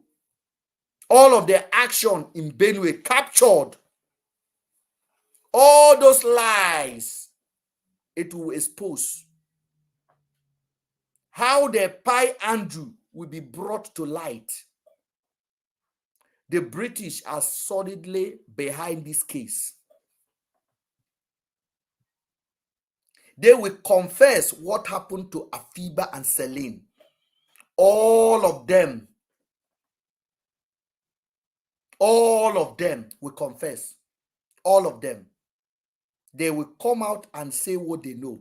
S1: All of their action in Benue captured. All those lies. It will expose. How the pie Andrew will be brought to light. The British are solidly behind this case. They will confess what happened to Afiba and Celine. All of them will confess. All of them. They will come out and say what they know.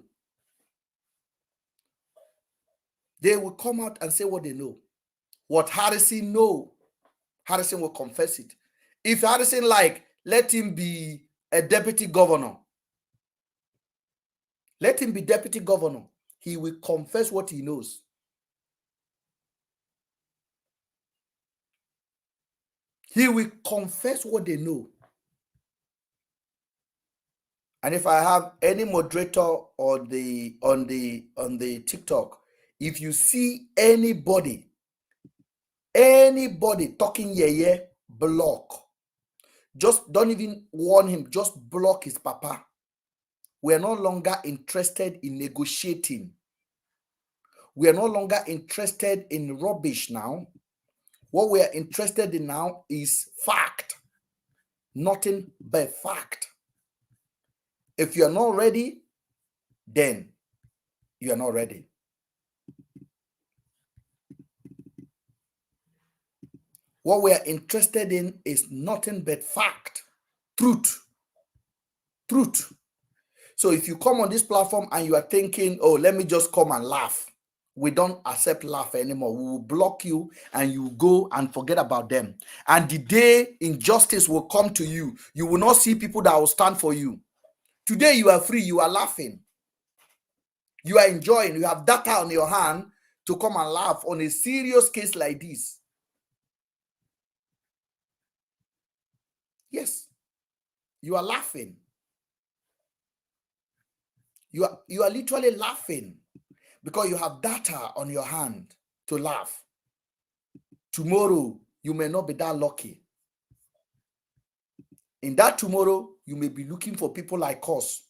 S1: They will come out and say what they know. What Harrison know, Harrison will confess it. If Harrison let him be a deputy governor. Let him be deputy governor. He will confess what he knows. He will confess what they know. And if I have any moderator on the TikTok, if you see anybody talking yeah, block. Just don't even warn him, just block his papa. We are no longer interested in negotiating. We are no longer interested in rubbish now. What we are interested in now is fact. Nothing but fact. If you are not ready, then you are not ready. What we are interested in is nothing but fact. Truth. Truth. So if you come on this platform and you are thinking, oh, let me just come and laugh. We don't accept laugh anymore. We will block you and you go and forget about them. And the day injustice will come to you, you will not see people that will stand for you. Today you are free, you are laughing. You are enjoying, you have data on your hand to come and laugh on a serious case like this. Yes, you are laughing. You are literally laughing because you have data on your hand to laugh. Tomorrow, you may not be that lucky. In that tomorrow, you may be looking for people like us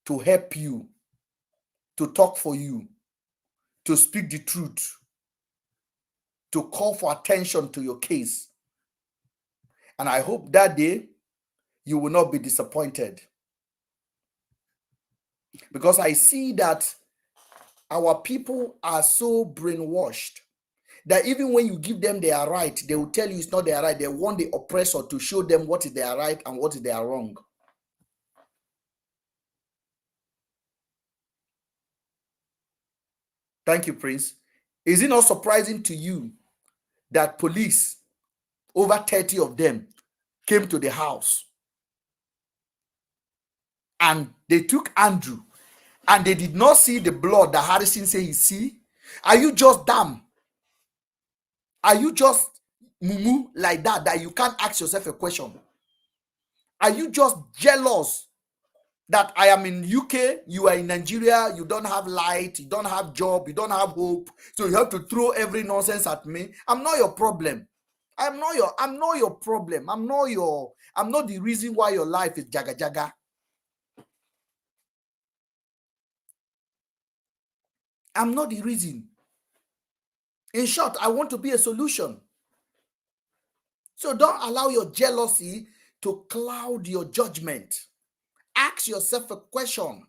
S1: to help you, to talk for you, to speak the truth, to call for attention to your case. And I hope that day you will not be disappointed. Because I see that our people are so brainwashed that even when you give them their right, they will tell you it's not their right. They want the oppressor to show them what is their right and what is their wrong. Thank you, Prince. Is it not surprising to you that police, over 30 of them, came to the house and they took Andrew and they did not see the blood that Harrison said he see? Are you just dumb? Are you just mumu like that you can't ask yourself a question? Are you just jealous that I am in UK, you are in Nigeria, you don't have light, you don't have job, you don't have hope, so you have to throw every nonsense at me? I'm not your problem. I'm not your problem. I'm not the reason why your life is jaga jaga. I'm not the reason. In short, I want to be a solution. So don't allow your jealousy to cloud your judgment. Ask yourself a question.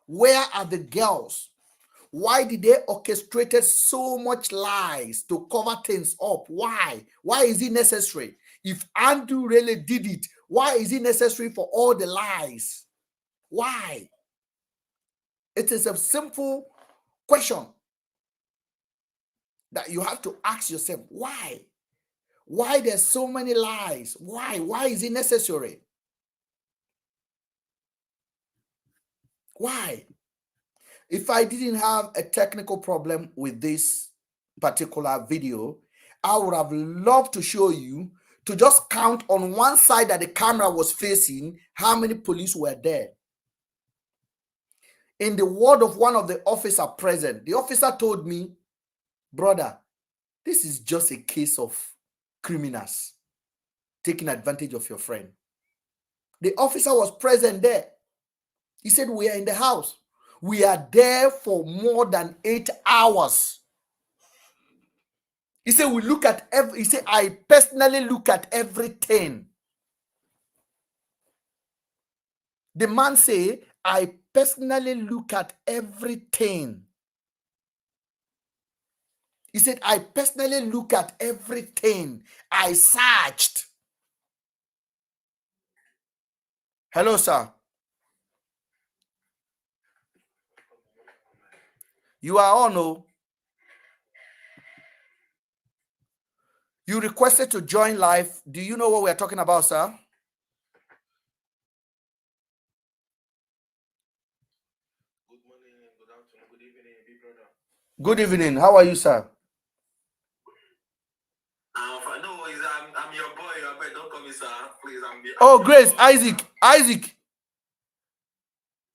S1: Where are the girls? Why did they orchestrate so much lies to cover things up? Why? Why is it necessary? If Andrew really did it, why is it necessary for all the lies? Why? It is a simple question that you have to ask yourself. Why? Why there's so many lies? Why? Why is it necessary? Why? If I didn't have a technical problem with this particular video, I would have loved to show you, to just count on one side that the camera was facing, how many police were there. In the word of one of the officers present, the officer told me, brother, this is just a case of criminals taking advantage of your friend. The officer was present there. He said, we are in the house. We are there for more than 8 hours. He said, we look at every, he said, I personally look at everything. The man say, I personally look at everything. He said, I personally look at everything. I searched. Hello, sir. You are on, oh. You requested to join live. Do you know what we're talking about, sir?
S2: Good morning, good afternoon, good evening, big brother.
S1: Good evening. How are you, sir?
S2: No worries, I'm your boy. I bet don't call me sir. Please,
S1: Oh, Grace, Isaac.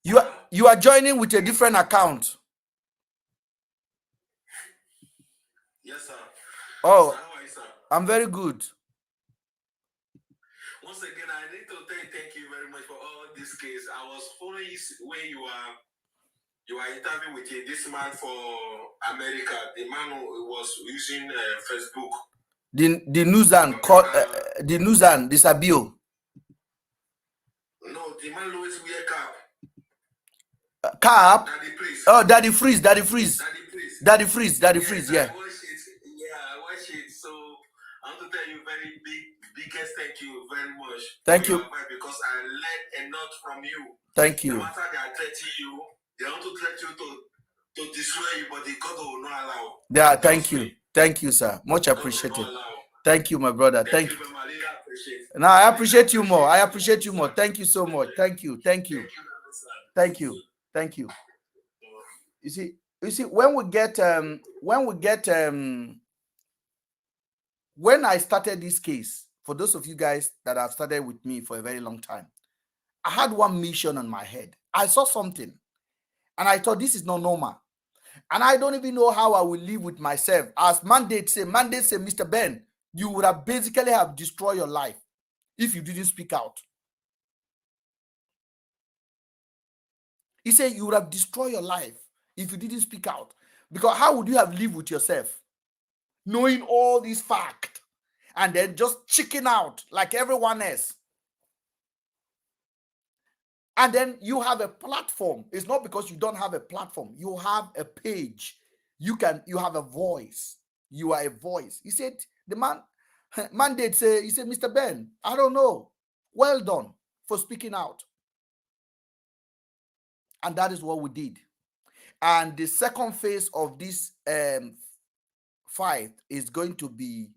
S1: You are joining with a different account.
S2: Yes, sir.
S1: Oh,
S2: Sir, how are you, sir?
S1: I'm very good.
S2: Once again, I need to thank you very much for all this case. I was following where you are interviewing with this man for America. The man who was using Facebook.
S1: The Nuzan called the Nuzan, the Sabio.
S2: No, the man always wear cap.
S1: Cap.
S2: Daddy Freeze.
S1: Oh, Daddy Freeze.
S2: Daddy Freeze.
S1: Yeah.
S2: I watch it. So I want to tell you biggest thank you very much.
S1: Thank you.
S2: Because I learned a lot from you.
S1: Thank you.
S2: No matter they are threatening you, they want to threaten you to destroy you, but the God will not allow.
S1: Yeah, thank you. Thank you, sir. Much appreciated. Thank you, my brother. Thank you. No, I appreciate you more. Thank you so much. Thank you. You see, when I started this case, for those of you guys that have started with me for a very long time, I had one mission on my head. I saw something and I thought this is not normal. And I don't even know how I will live with myself. As mandate say, Mr. Ben, you would have basically have destroyed your life if you didn't speak out. He said you would have destroyed your life if you didn't speak out. Because how would you have lived with yourself? Knowing all these facts and then just chicken out like everyone else. And then you have a platform. It's not because you don't have a platform. You have a page. You have a voice. You are a voice. He said, the mandate say, he said, Mr. Ben, I don't know. Well done for speaking out. And that is what we did. And the second phase of this fight is going to be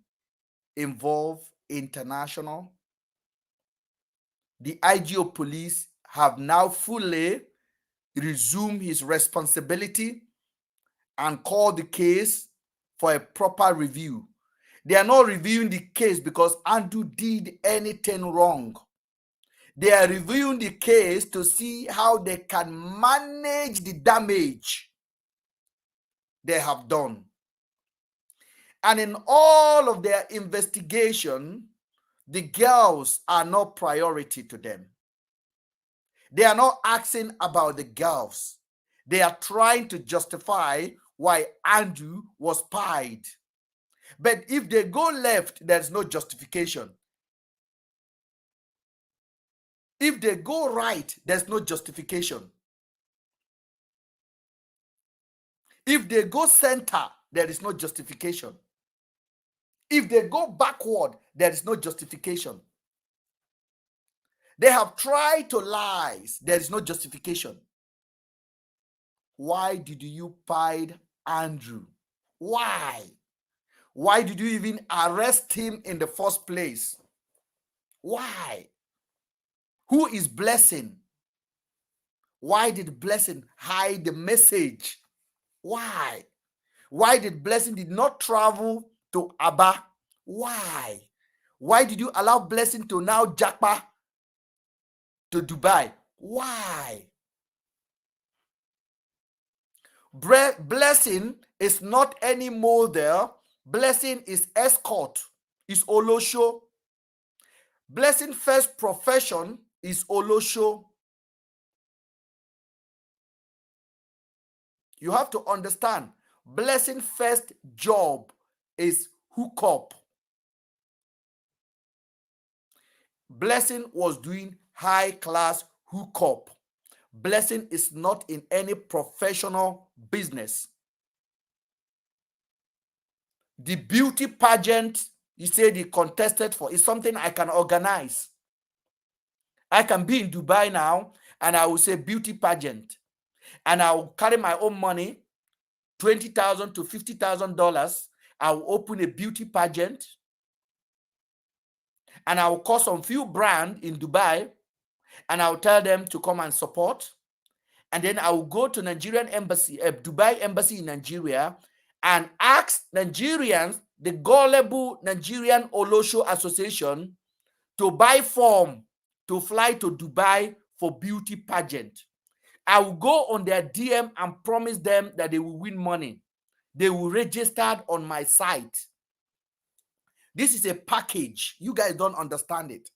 S1: involve international. The IGO police have now fully resumed his responsibility and called the case for a proper review. They are not reviewing the case because Andrew did anything wrong. They are reviewing the case to see how they can manage the damage they have done. And in all of their investigation, the girls are not priority to them. They are not asking about the girls. They are trying to justify why Andrew was pied. But if they go left, there's no justification. If they go right, there's no justification. If they go center, there is no justification. If they go backward, there is no justification. They have tried to lie. There is no justification. Why did you pied Andrew? Why? Why did you even arrest him in the first place? Why? Who is Blessing? Why did Blessing hide the message? Why? Why did Blessing did not travel to Aba? Why? Why did you allow Blessing to now japa to Dubai? Why? Blessing is not any model. Blessing is escort, is Olosho. Blessing first profession is Olosho. You have to understand, Blessing first job is hookup. Blessing was doing high class hookup. Blessing is not in any professional business. The beauty pageant you said he contested for is something I can organize. I can be in Dubai now and I will say beauty pageant, and I will carry my own money, $20,000 to $50,000. I will open a beauty pageant and I will call some few brands in Dubai and I will tell them to come and support. And then I will go to Nigerian embassy, Dubai embassy in Nigeria, and ask Nigerians, the gullible Nigerian Olosho Association, to buy form to fly to Dubai for beauty pageant. I will go on their DM and promise them that they will win money. They will register on my site. This is a package. You guys don't understand it.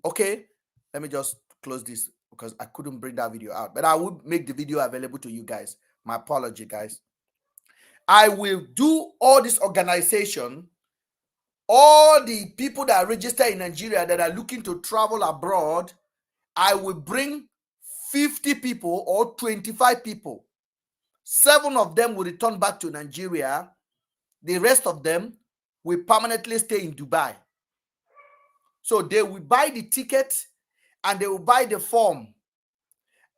S1: Okay, let me just close this because I couldn't bring that video out, but I will make the video available to you guys. My apology, guys. I will do all this organization, all the people that are registered in Nigeria that are looking to travel abroad. I will bring 50 people or 25 people. 7 of them will return back to Nigeria. The rest of them will permanently stay in Dubai. So they will buy the ticket and they will buy the form,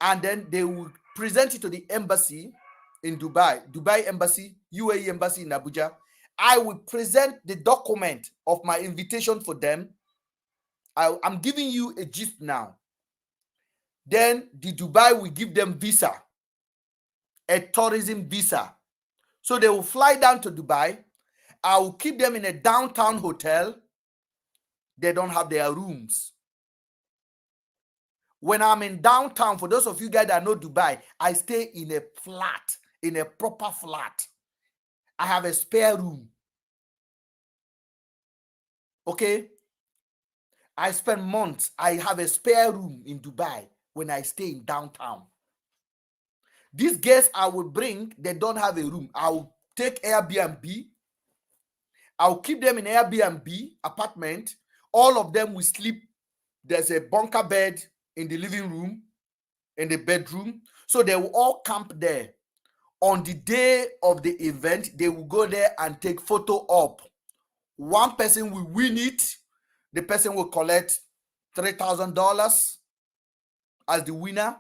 S1: and then they will present it to the embassy in Dubai embassy, UAE embassy in Abuja. I will present the document of my invitation for them. I'm giving you a gist now. Then the Dubai will give them visa, a tourism visa. So they will fly down to Dubai. I will keep them in a downtown hotel. They don't have their rooms. When I'm in downtown, for those of you guys that know Dubai, I stay in a flat, in a proper flat. I have a spare room. Okay? I spend months. I have a spare room in Dubai when I stay in downtown. These guests I will bring, they don't have a room. I'll take Airbnb. I'll keep them in Airbnb apartment. All of them will sleep. There's a bunker bed in the living room, in the bedroom. So they will all camp there. On the day of the event, they will go there and take photo up. One person will win it. The person will collect $3,000 as the winner.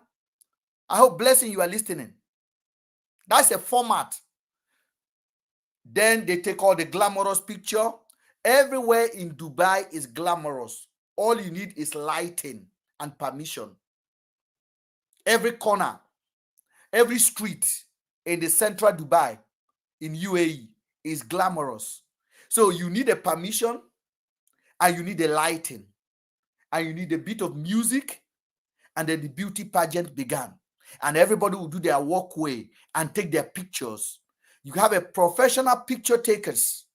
S1: I hope, Blessing, you are listening. That's a format. Then they take all the glamorous picture. Everywhere in Dubai is glamorous. All you need is lighting and permission. Every corner, every street in the central Dubai in UAE is glamorous. So you need a permission, and you need a lighting, and you need a bit of music, and then the beauty pageant began. And everybody will do their walkway and take their pictures. You have a professional picture takers.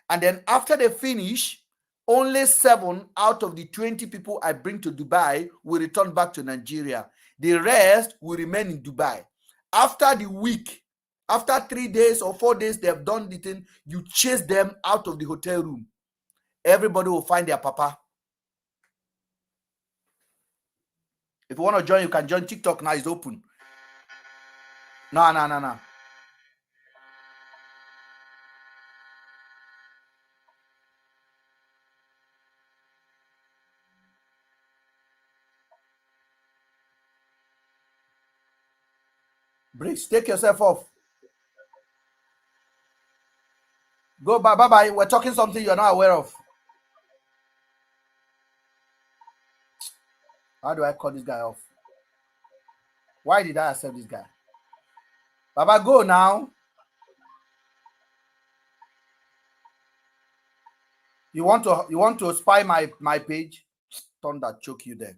S1: And then after they finish, only 7 out of the 20 people I bring to Dubai will return back to Nigeria. The rest will remain in Dubai. After the week, after 3 days or 4 days, they have done the thing, you chase them out of the hotel room. Everybody will find their papa. If you want to join, you can join. TikTok now is open. No. Breeze, take yourself off. Go bye. We're talking something you're not aware of. How do I call this guy off? Why did I accept this guy? Baba, go now. You want to spy my page? Thunder choke you there.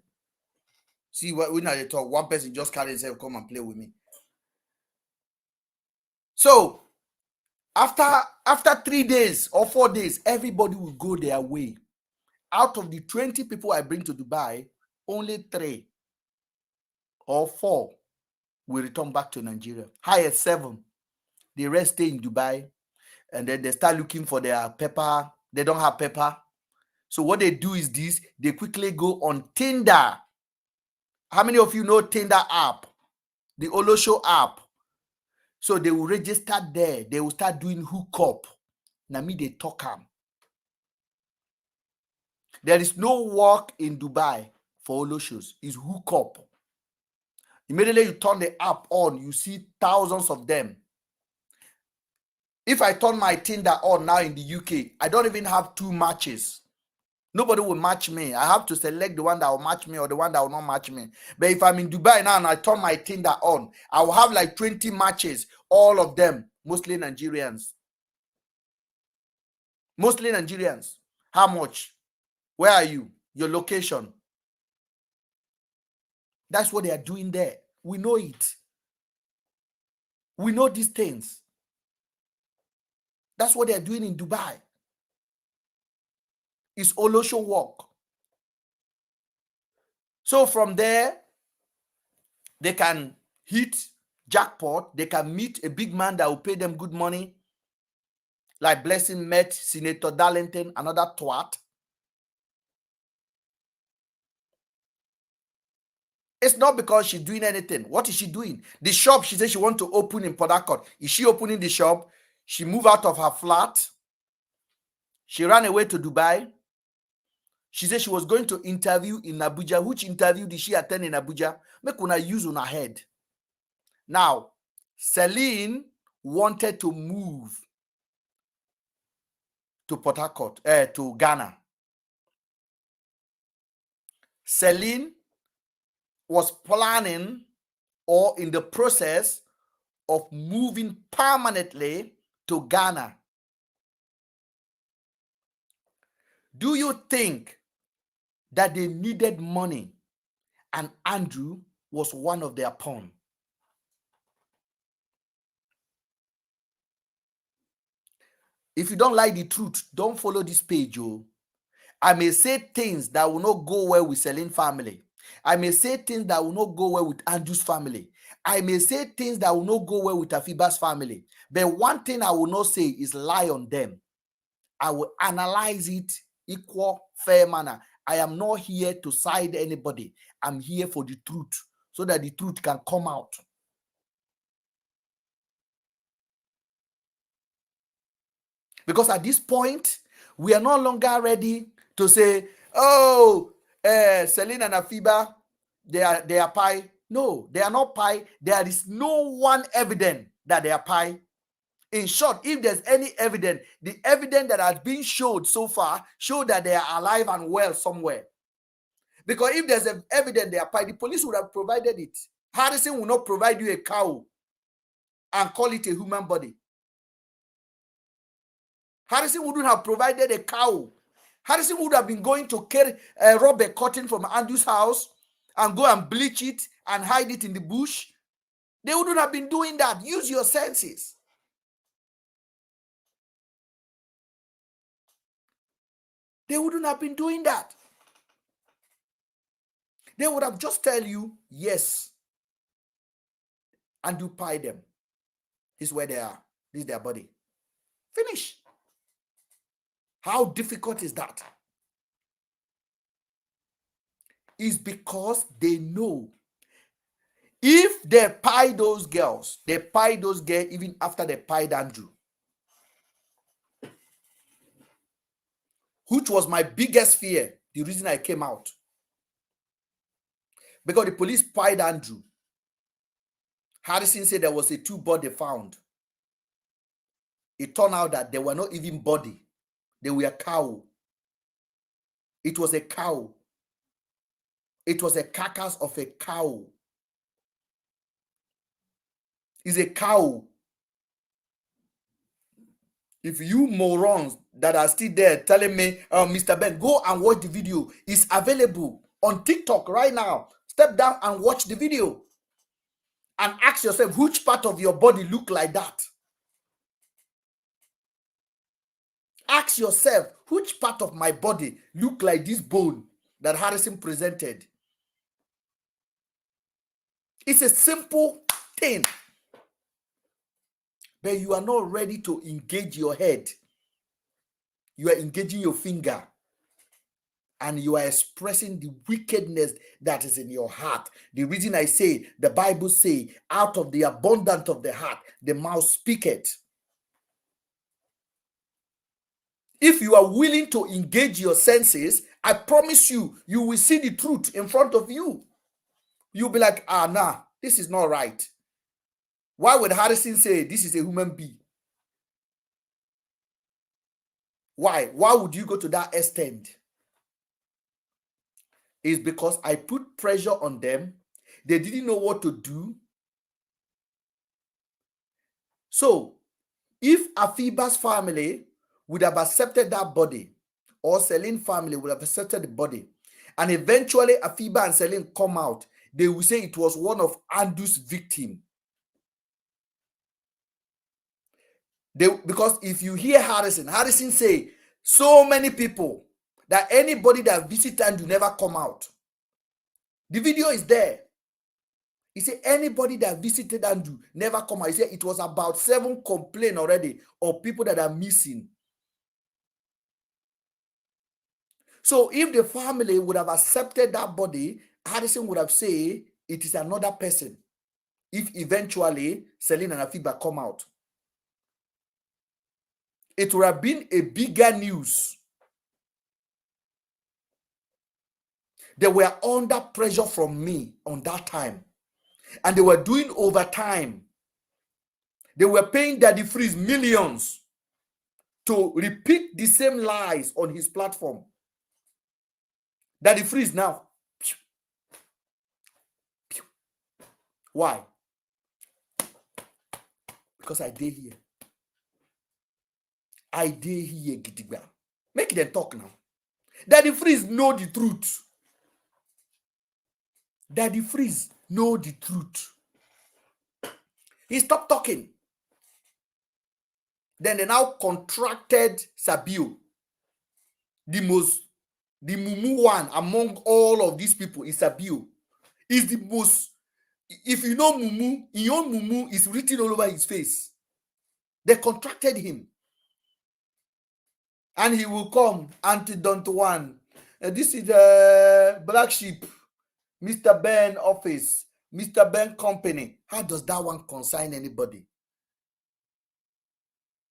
S1: See, when I talk, one person just carry himself, come and play with me. So after 3 days or 4 days, everybody will go their way. Out of the 20 people I bring to Dubai, only 3 or 4 will return back to Nigeria. Highest 7. The rest stay in Dubai. and then they start looking for their pepper. They don't have pepper. So what they do is this, they quickly go on Tinder. How many of you know Tinder app? The Olosho app. So they will register there. They will start doing hookup. Now me, they talk am. There is no work in Dubai for Oloshos. It's hookup. Immediately you turn the app on, you see thousands of them. If I turn my Tinder on now in the UK, I don't even have 2 matches. Nobody will match me. I have to select the one that will match me or the one that will not match me. But if I'm in Dubai now and I turn my Tinder on, I will have like 20 matches, all of them mostly Nigerians. Mostly Nigerians. How much? Where are you? Your location. That's what they are doing there. We know it. We know these things. That's what they are doing in Dubai. It's Olosho work. So from there, they can hit jackpot. They can meet a big man that will pay them good money. Like Blessing met Senator Darlington, another twat. It's not because she's doing anything. What is she doing? The shop she said she wants to open in Port Harcourt. Is she opening the shop? She moved out of her flat. She ran away to Dubai. She said she was going to interview in Abuja. Which interview did she attend in Abuja? Make una use on her head. Now, Celine wanted to move to Port Harcourt, to Ghana. Celine was planning or in the process of moving permanently to Ghana. Do you think that they needed money and Andrew was one of their pawn? If you don't like the truth, don't follow this page. Oh. I may say things that will not go well with Celine family. I may say things that will not go well with Andrew's family. I may say things that will not go well with Afiba's family. But one thing I will not say is lie on them. I will analyze it equal, fair manner. I am not here to side anybody. I'm here for the truth so that the truth can come out. Because at this point, we are no longer ready to say, oh, Celine and Afiba, they are pie. No, they are not pie. There is no one evidence that they are pie. In short, if there's any evidence, the evidence that has been showed so far show that they are alive and well somewhere. Because if there's evidence they are pie, the police would have provided it. Harrison will not provide you a cow and call it a human body. Harrison wouldn't have provided a cow. Harrison would have been going to rob a cotton from Andrew's house and go and bleach it and hide it in the bush. They wouldn't have been doing that. Use your senses. They wouldn't have been doing that. They would have just tell you, yes, and you pie them. This is where they are. This is their body. Finish. How difficult is that? It's because they know if they pie those girls, they pie those girls even after they pied Andrew. Which was my biggest fear, the reason I came out. Because the police pied Andrew. Harrison said there was a 2 body found. It turned out that they were not even body. They were a cow. It was a cow. It was a carcass of a cow. It's a cow. If you morons that are still there telling me, Mr. Ben, go and watch the video. It's available on TikTok right now. Step down and watch the video. And ask yourself, which part of your body look like that? Ask yourself, which part of my body look like this bone that Harrison presented? It's a simple thing. but you are not ready to engage your head. You are engaging your finger, and you are expressing the wickedness that is in your heart. The reason I say, the Bible say, out of the abundance of the heart, the mouth speaketh. If you are willing to engage your senses, I promise you, you will see the truth in front of you. You'll be like, nah, this is not right. Why would Harrison say this is a human being? Why? Why would you go to that extent? It's because I put pressure on them. They didn't know what to do. So, if Afiba's family would have accepted that body, or Celine family would have accepted the body, and eventually Afiba and Celine come out, they will say it was one of Andrew's victim. Because if you hear Harrison say so many people that anybody that visit Andrew never come out. The video is there. He said anybody that visited Andrew never come out. He said it was about 7 complaints already of people that are missing. So if the family would have accepted that body, Harrison would have said it is another person. If eventually Celine and Afiba come out, it would have been a bigger news. They were under pressure from me on that time, and they were doing overtime. They were paying Daddy Freeze millions to repeat the same lies on his platform. Daddy Freeze now. Why? Because I did here. I did here, Gidigba. Make them talk now. Daddy Freeze know the truth. Daddy Freeze know the truth. He stopped talking. Then they now contracted Sabio. The mumu one among all of these people is Sabio. Is the most, if you know mumu, your mumu is written all over his face. They contracted him. And he will come, anti-don't one. This is the black sheep, Mr. Ben office, Mr. Ben company. How does that one consign anybody?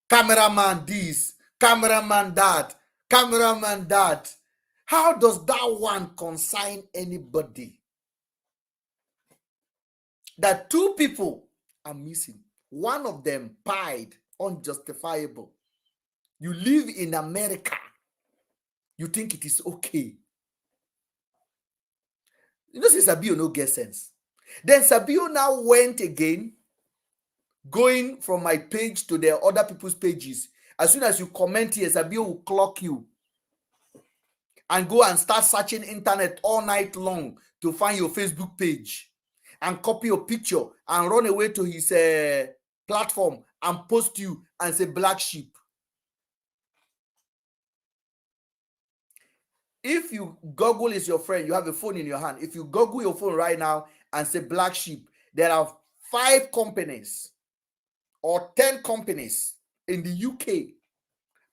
S1: Cameraman this, cameraman that, cameraman that. How does that one consign anybody? That 2 people are missing. One of them pied, unjustifiable. You live in America. You think it is okay. You know, since Sabio no get sense. Then Sabio now went again, going from my page to the other people's pages. As soon as you comment here, Sabio will clock you and go and start searching internet all night long to find your Facebook page and copy your picture and run away to his platform and post you and say black sheep. If you Google is your friend, you have a phone in your hand. If you Google your phone right now and say black sheep, there are 5 companies or 10 companies in the UK.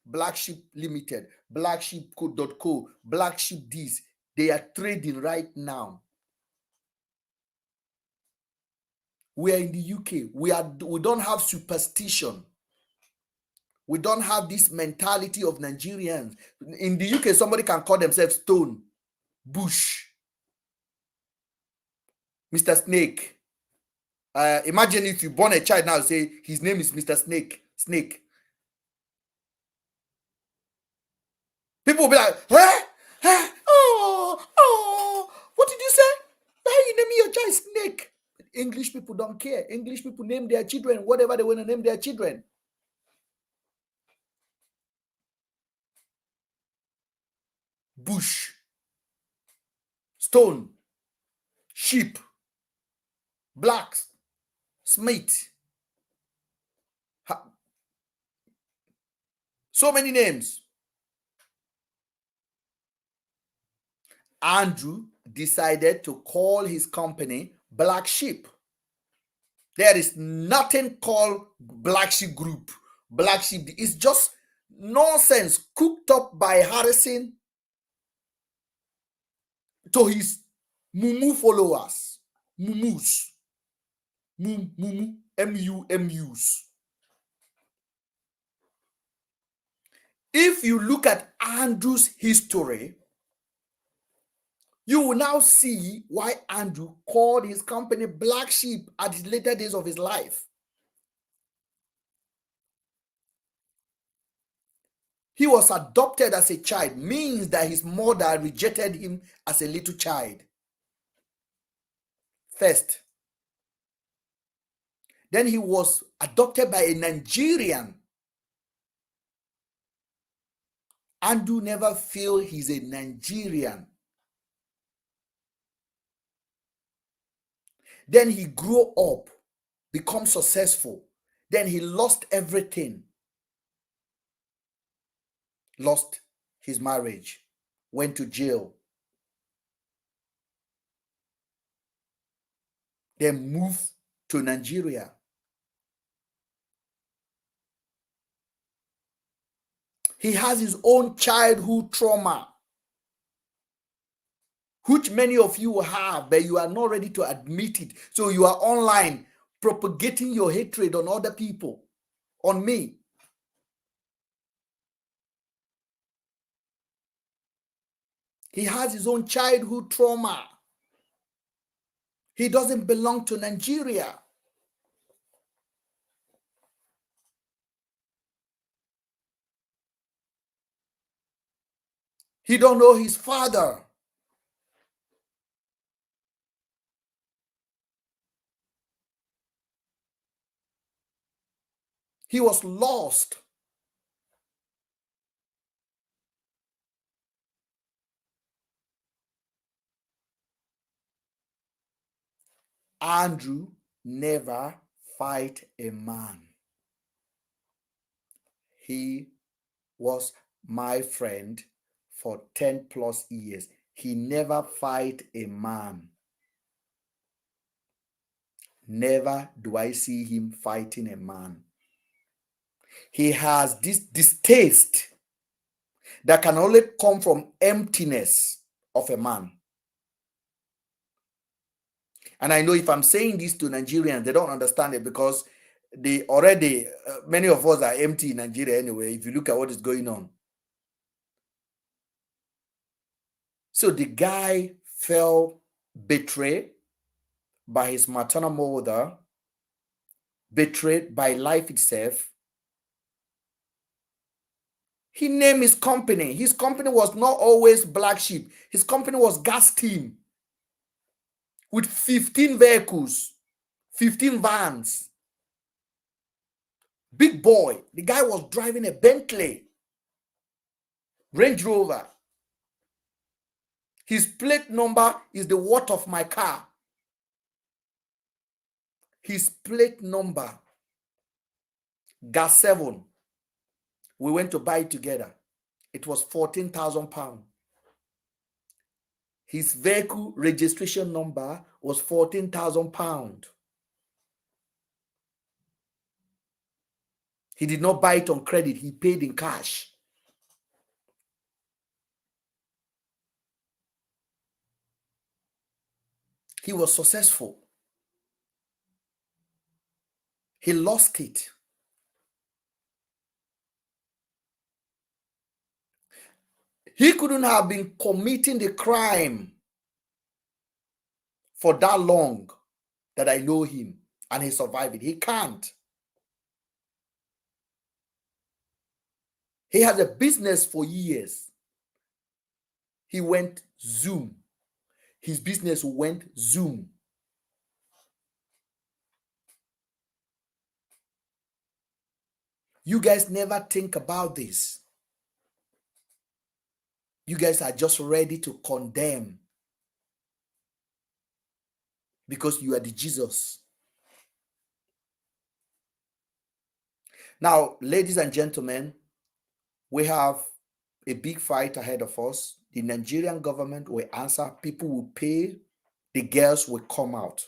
S1: Black Sheep Limited, Black Sheep Co, Black Sheep this. They are trading right now. We are in the UK. We don't have superstition. We don't have this mentality of Nigerians. In the UK, somebody can call themselves Stone, Bush, Mr. Snake. Imagine if you born a child now, say his name is Mr. Snake. People will be like, oh, what did you say? Why you name your child Snake? English people don't care. English people name their children whatever they want to name their children. Bush, Stone, Sheep, Blacks, Smith. So many names. Andrew decided to call his company Black Sheep. There is nothing called Black Sheep Group. Black Sheep, it's just nonsense cooked up by Harrison to his Mumu followers. Mumus. Mumu. M-U-M-U's. If you look at Andrew's history, you will now see why Andrew called his company Black Sheep at the later days of his life. He was adopted as a child, means that his mother rejected him as a little child. First. Then he was adopted by a Nigerian. Andrew never feel he's a Nigerian. Then he grew up, become successful. Then he lost everything. Lost his marriage, went to jail. Then moved to Nigeria. He has his own childhood trauma, which many of you have, but you are not ready to admit it. So you are online propagating your hatred on other people, on me. He has his own childhood trauma. He doesn't belong to Nigeria. He don't know his father. He was lost. Andrew never fight a man. He was my friend for 10 plus years. He never fight a man. Never do I see him fighting a man. He has this distaste that can only come from emptiness of a man. And I know if I'm saying this to Nigerians, they don't understand it because they already, many of us are empty in Nigeria anyway, if you look at what is going on. So the guy felt betrayed by his maternal mother, betrayed by life itself. He named his company. His company was not always Black Sheep. His company was Gas Team with 15 vehicles, 15 vans. Big boy. The guy was driving a Bentley, Range Rover. His plate number is the worth of my car. His plate number, Gas 7. We went to buy it together. It was 14,000 pounds. His vehicle registration number was 14,000 pounds. He did not buy it on credit. He paid in cash. He was successful. He lost it. He couldn't have been committing the crime for that long that I know him and he survived it. He can't. He had a business for years. He went Zoom. His business went Zoom. You guys never think about this. You guys are just ready to condemn because you are the Jesus. Now, ladies and gentlemen, we have a big fight ahead of us. The Nigerian government will answer. People will pay. The girls will come out.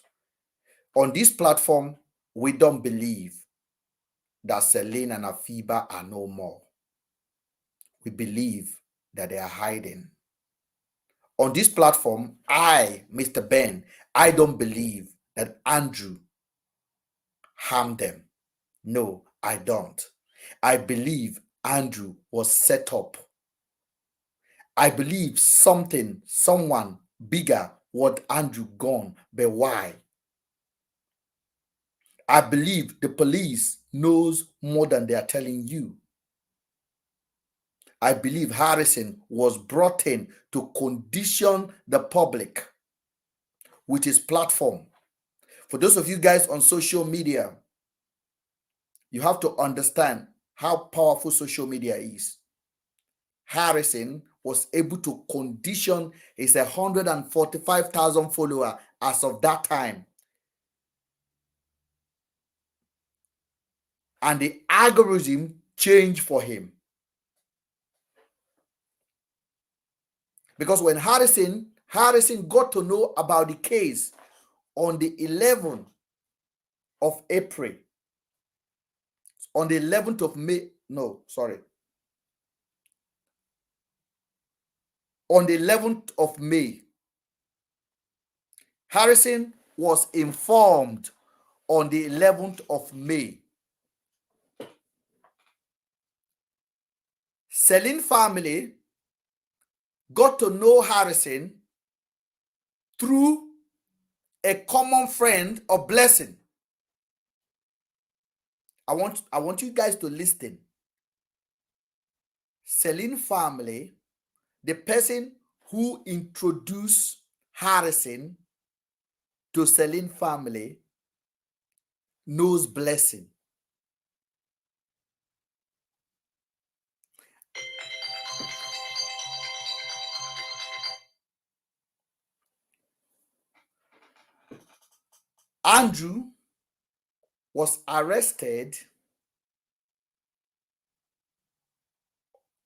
S1: On this platform, We don't believe that Celine and Afiba are no more. We believe that they are hiding. On this platform, I, Mr. Ben, I don't believe that Andrew harmed them. No, I don't. I believe Andrew was set up. I believe someone bigger what Andrew gone, but why? I believe the police knows more than they are telling you. I believe Harrison was brought in to condition the public with his platform. For those of you guys on social media, you have to understand how powerful social media is. Harrison was able to condition his 145,000 follower as of that time. And the algorithm changed for him. Because when Harrison got to know about the case on the 11th of April, on the 11th of May, on the 11th of May, Harrison was informed on the 11th of May. Celine family got to know Harrison through a common friend of Blessing. I want you guys to listen. Celine family, the person who introduced Harrison to Celine family, knows Blessing. Andrew was arrested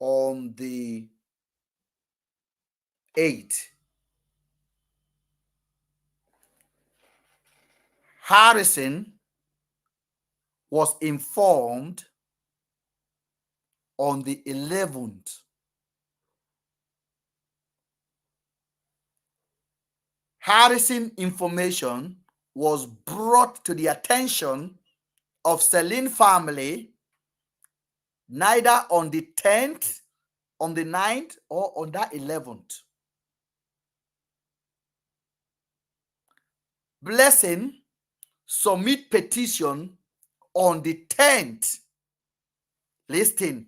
S1: on the 8th. Harrison was informed on the 11th. Harrison information was brought to the attention of Celine family neither on the 10th, on the 9th, or on that 11th. Blessing submit petition on the 10th. Listen.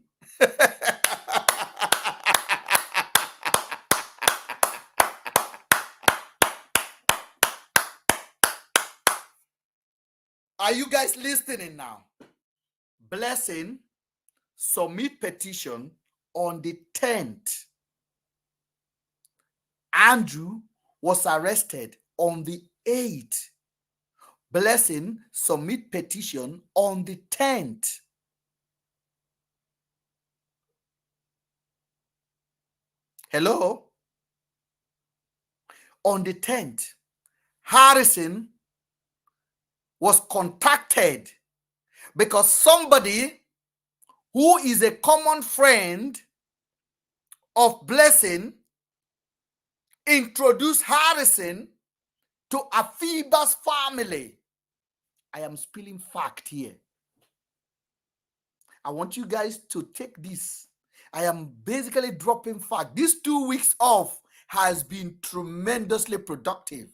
S1: Are you guys listening now? Blessing submit petition on the 10th. Andrew was arrested on the 8th. Blessing submit petition on the 10th. Hello? On the 10th, Harrison was contacted because somebody who is a common friend of Blessing introduced Harrison to Afiba's family. I am spilling fact here. I want you guys to take this. I am basically dropping fact. These 2 weeks off has been tremendously productive.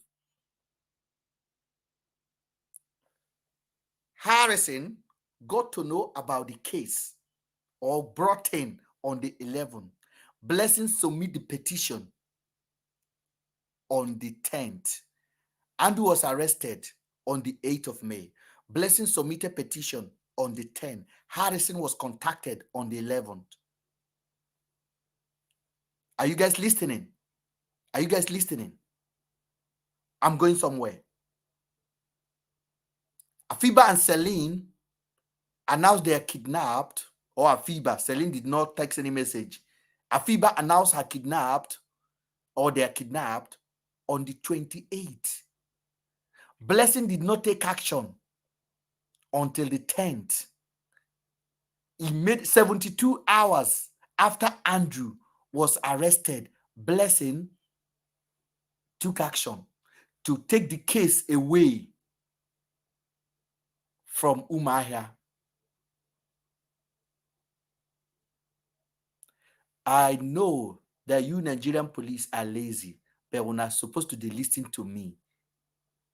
S1: Harrison got to know about the case or brought in on the 11th. Blessing submit the petition on the 10th. Andrew was arrested on the 8th of May. Blessing submitted petition on the 10th. Harrison was contacted on the 11th. Are you guys listening? Are you guys listening? I'm going somewhere. Afiba and Celine announced they are kidnapped, or Afiba, Celine did not text any message. Afiba announced her kidnapped, or they are kidnapped on the 28th. Blessing did not take action. Blessing did not take action. Blessing did not take action on the 29th. until the 10th. He made 72 hours after Andrew was arrested. Blessing took action to take the case away from Umuahia. I know that you Nigerian police are lazy, but when are supposed to listen to me,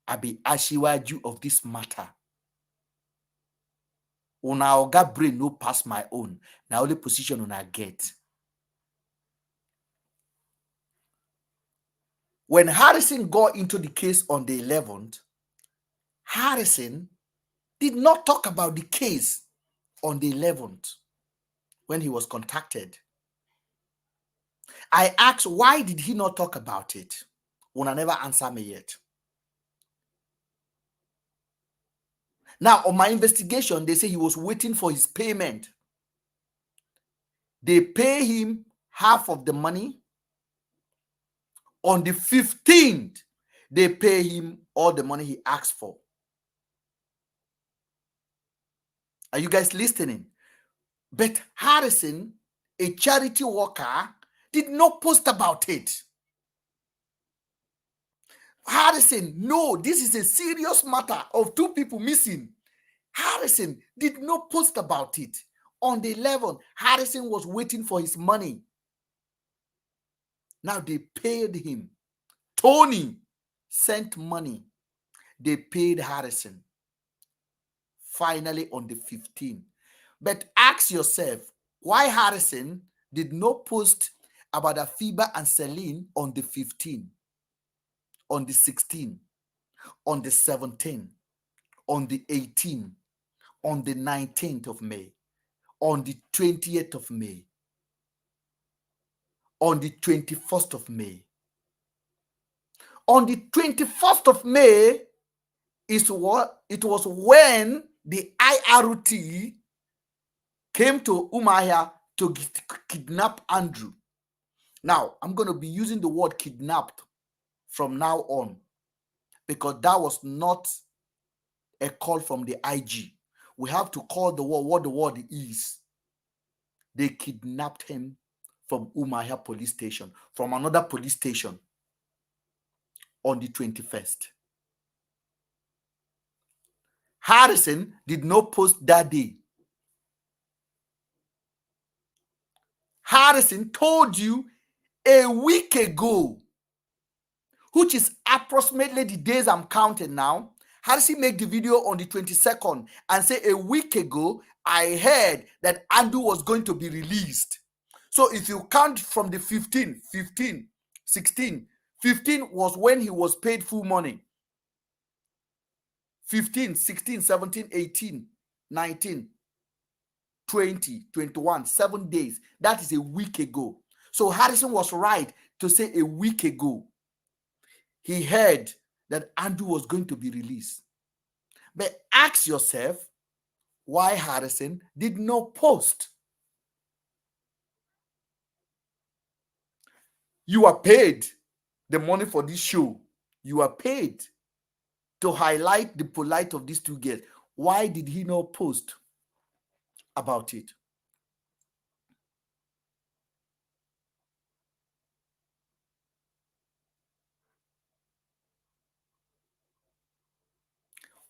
S1: I be ashiwaju of this matter. Una oga brain no pass my own. Now only position una get. When Harrison got into the case on the 11th, Harrison did not talk about the case on the 11th when he was contacted. I asked, why did he not talk about it? Una never answer me yet. Now, on my investigation, they say he was waiting for his payment. They pay him half of the money. On the 15th, they pay him all the money he asked for. Are you guys listening? But Harrison, a charity worker, did not post about it. Harrison, no, this is a serious matter of two people missing. Harrison did not post about it. On the 11th, Harrison was waiting for his money. Now they paid him. Tony sent money. They paid Harrison. Finally on the 15th. But ask yourself, why Harrison did not post about Afiba and Celine on the 15th, on the 16th, on the 17th, on the 18th, on the 19th of May, on the 20th of May, on the 21st of May. On the 21st of May is what it was when the IRT came to Umuahia to kidnap Andrew. Now, I'm going to be using the word kidnapped from now on because that was not a call from the IG. We have to call the word what the word is. They kidnapped him from Umuahia police station, from another police station on the 21st. Harrison did not post that day. Harrison told you a week ago, which is approximately the days I'm counting now. Harrison made the video on the 22nd and say a week ago, I heard that Andrew was going to be released. So if you count from the 15, 16, 15 was when he was paid full money. 15, 16, 17, 18, 19, 20, 21, 7 days. That is a week ago. So Harrison was right to say a week ago he heard that Andrew was going to be released. But ask yourself why Harrison did not post. You are paid the money for this show. You are paid to highlight the polite of these two girls. Why did he not post about it?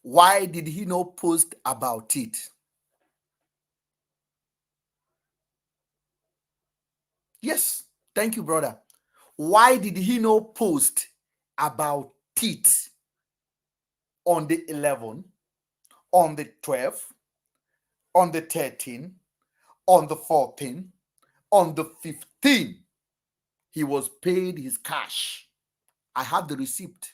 S1: Why did he not post about it? Yes, thank you, brother. Why did he not post about it on the 11th, on the 12th, on the 13th, on the 14th, on the 15th? He was paid his cash. I have the receipt.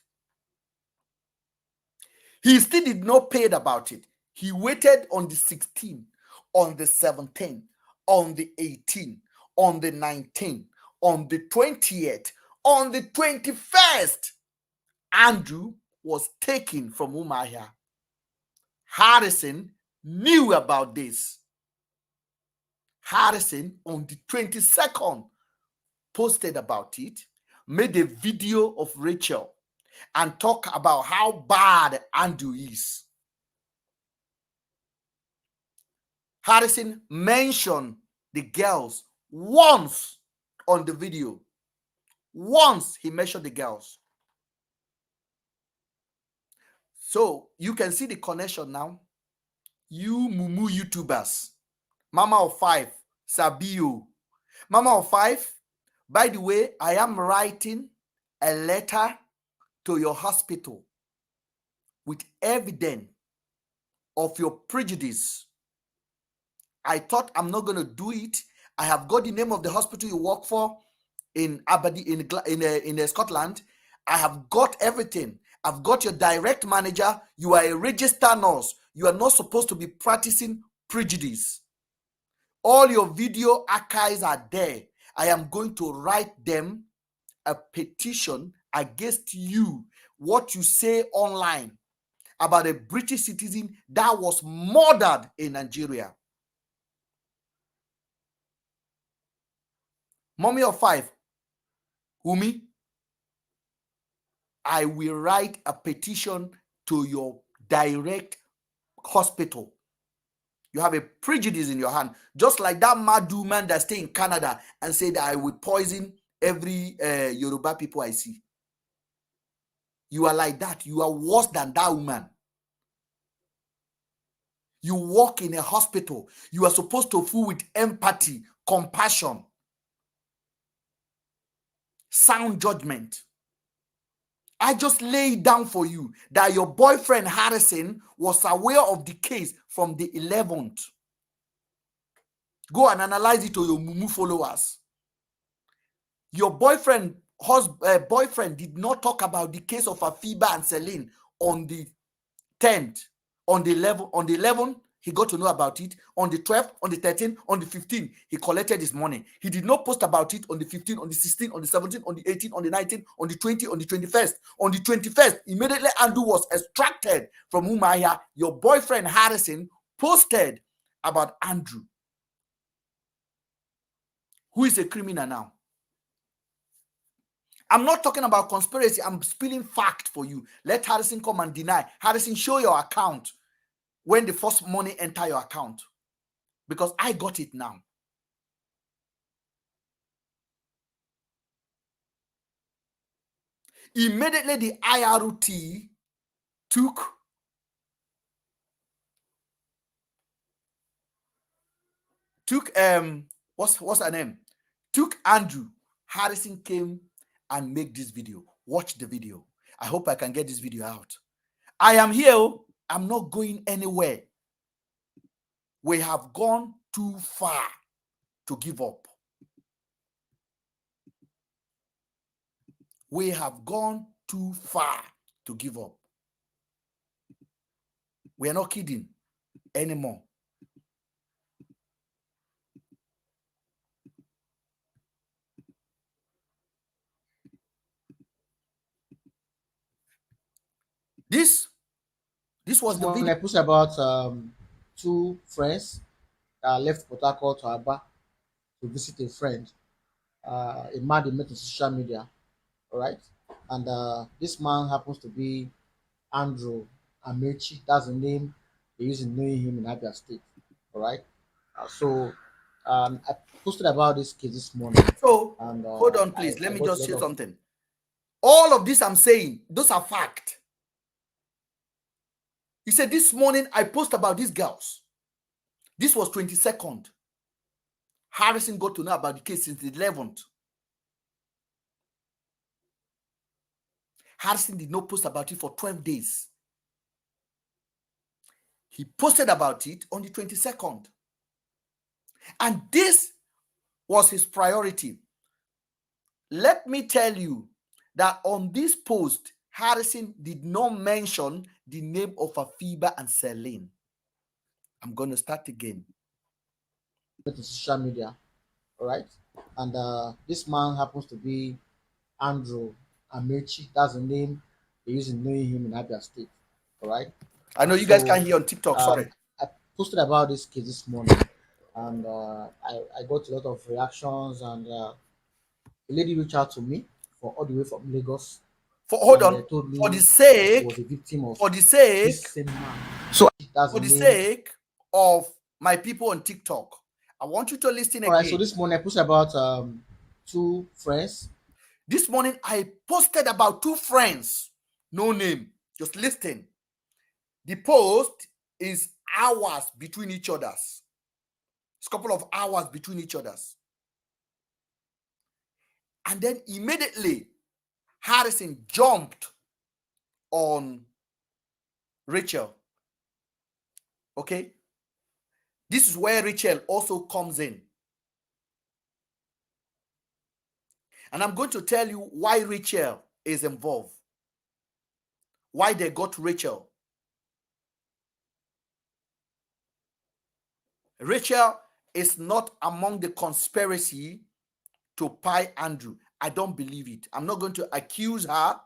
S1: He still did not pay about it. He waited on the 16th, on the 17th, on the 18th, on the 19th, on the 20th, on the 21st. Andrew was taken from Umuahia. Harrison knew about this. Harrison on the 22nd posted about it, made a video of Rachel and talk about how bad Andrew is. Harrison mentioned the girls once on the video. Once he mentioned the girls. So you can see the connection now. You mumu YouTubers, Mama of Five, Sabio, Mama of Five. By the way, I am writing a letter to your hospital with evidence of your prejudice. I thought I'm not going to do it. I have got the name of the hospital you work for in Aberdeen, in Scotland. I have got everything. I've got your direct manager. You are a registered nurse. You are not supposed to be practicing prejudice. All your video archives are there. I am going to write them a petition against you. What you say online about a British citizen that was murdered in Nigeria. Mommy of Five, Umi, I will write a petition to your direct hospital. You have a prejudice in your hand, just like that mad man that stay in Canada and say that I will poison every Yoruba people I see. You are like that. You are worse than that woman. You work in a hospital. You are supposed to feel with empathy, compassion, sound judgment. I just lay it down for you that your boyfriend Harrison was aware of the case from the 11th. Go and analyze it to your mumu followers. Your boyfriend did not talk about the case of Afiba and Celine on the 10th, on the 11th, he got to know about it. On the 12th, on the 13th, on the 15th, he collected his money. He did not post about it on the 15th, on the 16th, on the 17th, on the 18th, on the 19th, on the 20th, on the 21st. On the 21st, immediately Andrew was extracted from Umaya. Your boyfriend Harrison posted about Andrew, who is a criminal now. I'm not talking about conspiracy. I'm spilling fact for you. Let Harrison come and deny. Harrison, show your account when the first money enter your account, because I got it now. Immediately the IRT took what's her name? Took Andrew. Harrison came and made this video. Watch the video. I hope I can get this video out. I am here. I'm not going anywhere. We have gone too far to give up. We have gone too far to give up. We are not kidding anymore. This was the video.
S3: I post about two friends that left Port Harcourt to Aba to visit a friend. A man they met on social media, all right? And this man happens to be Andrew Amechi. That's the name they use in knowing him in Abia State, all right? I posted about this case this morning.
S1: So, hold on, please. Let me just say something. All of this I'm saying, those are facts. He said, this morning I post about these girls. This was 22nd. Harrison got to know about the case since the 11th. Harrison did not post about it for 12 days. He posted about it on the 22nd. And this was his priority. Let me tell you that on this post, Harrison did not mention the name of Afiba and Celine. I'm going to start again.
S3: Social media, all right? And this man happens to be Andrew Amechi. That's the name they use in knowing him in Abia State, all right?
S1: I know you guys can't hear on TikTok, sorry.
S3: I posted about this case this morning, and I got a lot of reactions, and a lady reached out to me for all the way from Lagos.
S1: Hold on, for the sake,
S3: was a victim of
S1: for the sake,
S3: this same man. So that's
S1: for the sake of my people on TikTok. I want you to listen
S3: All right. So
S1: again.
S3: this morning I posted about two friends.
S1: This morning, I posted about two friends, no name, just listen. The post is hours between each others. It's a couple of hours between each others. And then immediately, Harrison jumped on Rachel. Okay? This is where Rachel also comes in. And I'm going to tell you why Rachel is involved. Why they got Rachel. Rachel is not among the conspiracy to pie Andrew. I don't believe it. I'm not going to accuse her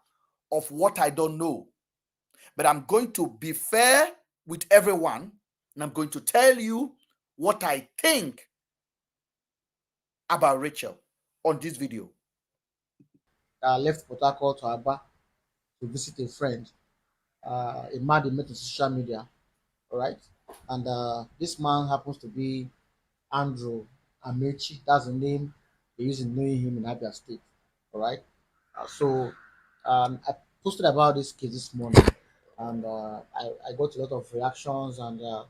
S1: of what I don't know. But I'm going to be fair with everyone. And I'm going to tell you what I think about Rachel on this video.
S3: Left Port Harcourt to Aba to visit a friend. A man they met on social media. All right. And this man happens to be Andrew Amechi. That's the name they use in knowing him in Abia State. All right. I posted about this case this morning, and I got a lot of reactions, and a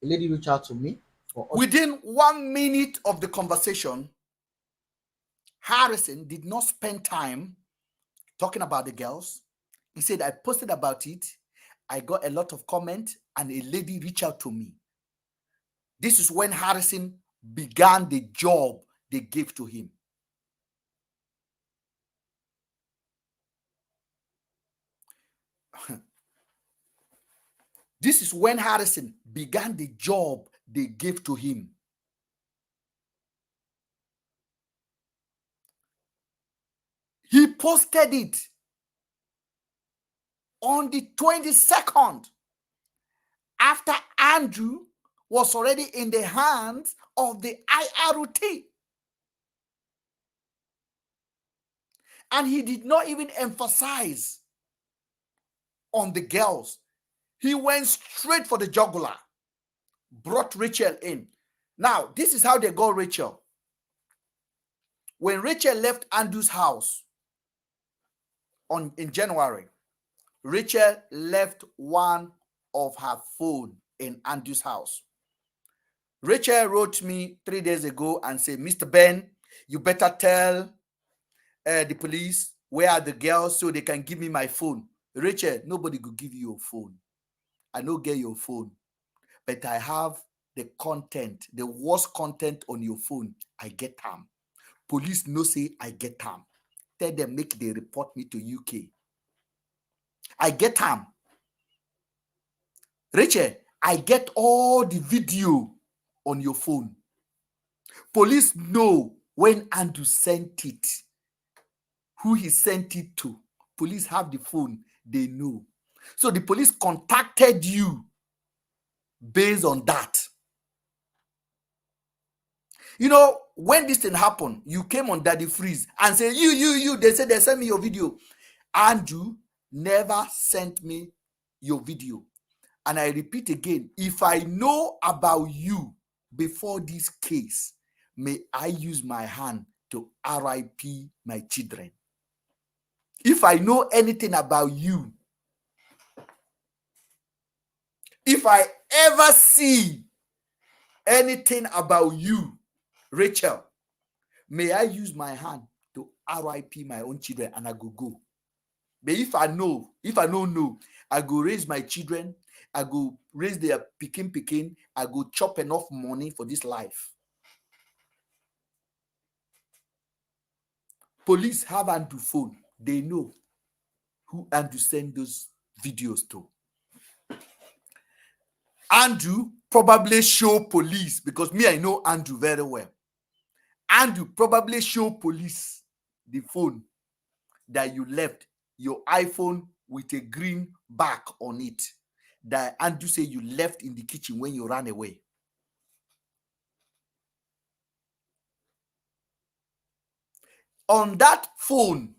S3: lady reached out to me for
S1: Within 1 minute of the conversation, Harrison did not spend time talking about the girls. He said, I posted about it. I got a lot of comments, and a lady reached out to me. This is when Harrison began the job they gave to him. This is when Harrison began the job they gave to him. He posted it on the 22nd after Andrew was already in the hands of the IRT. And he did not even emphasize on the girls. He went straight for the jugular, brought Rachel in. Now, this is how they got Rachel. When Rachel left Andrew's house in January, Rachel left one of her phone in Andrew's house. Rachel wrote me 3 days ago and said, Mr. Ben, you better tell the police where are the girls so they can give me my phone. Rachel, nobody could give you your phone. I don't get your phone, but I have the content, the worst content on your phone. I get them. Police no say I get them. Tell them make they report me to UK. I get them. Rachel, I get all the video on your phone. Police know when Andrew sent it, who he sent it to. Police have the phone, they know. So the police contacted you based on that. You know, when this thing happened, you came on Daddy Freeze and said, you, they said they sent me your video. Andrew never sent me your video. And I repeat again, if I know about you before this case, may I use my hand to RIP my children. If I know anything about you, if I ever see anything about you, Rachel, may I use my hand to RIP my own children and I go. But if I don't know, I go raise my children, I go raise their pikin, I go chop enough money for this life. Police have Andrew phone. They know who Andrew send those videos to. Andrew probably show police, because me, I know Andrew very well. Andrew probably show police the phone that you left, your iPhone with a green back on it, that Andrew say you left in the kitchen when you ran away. On that phone,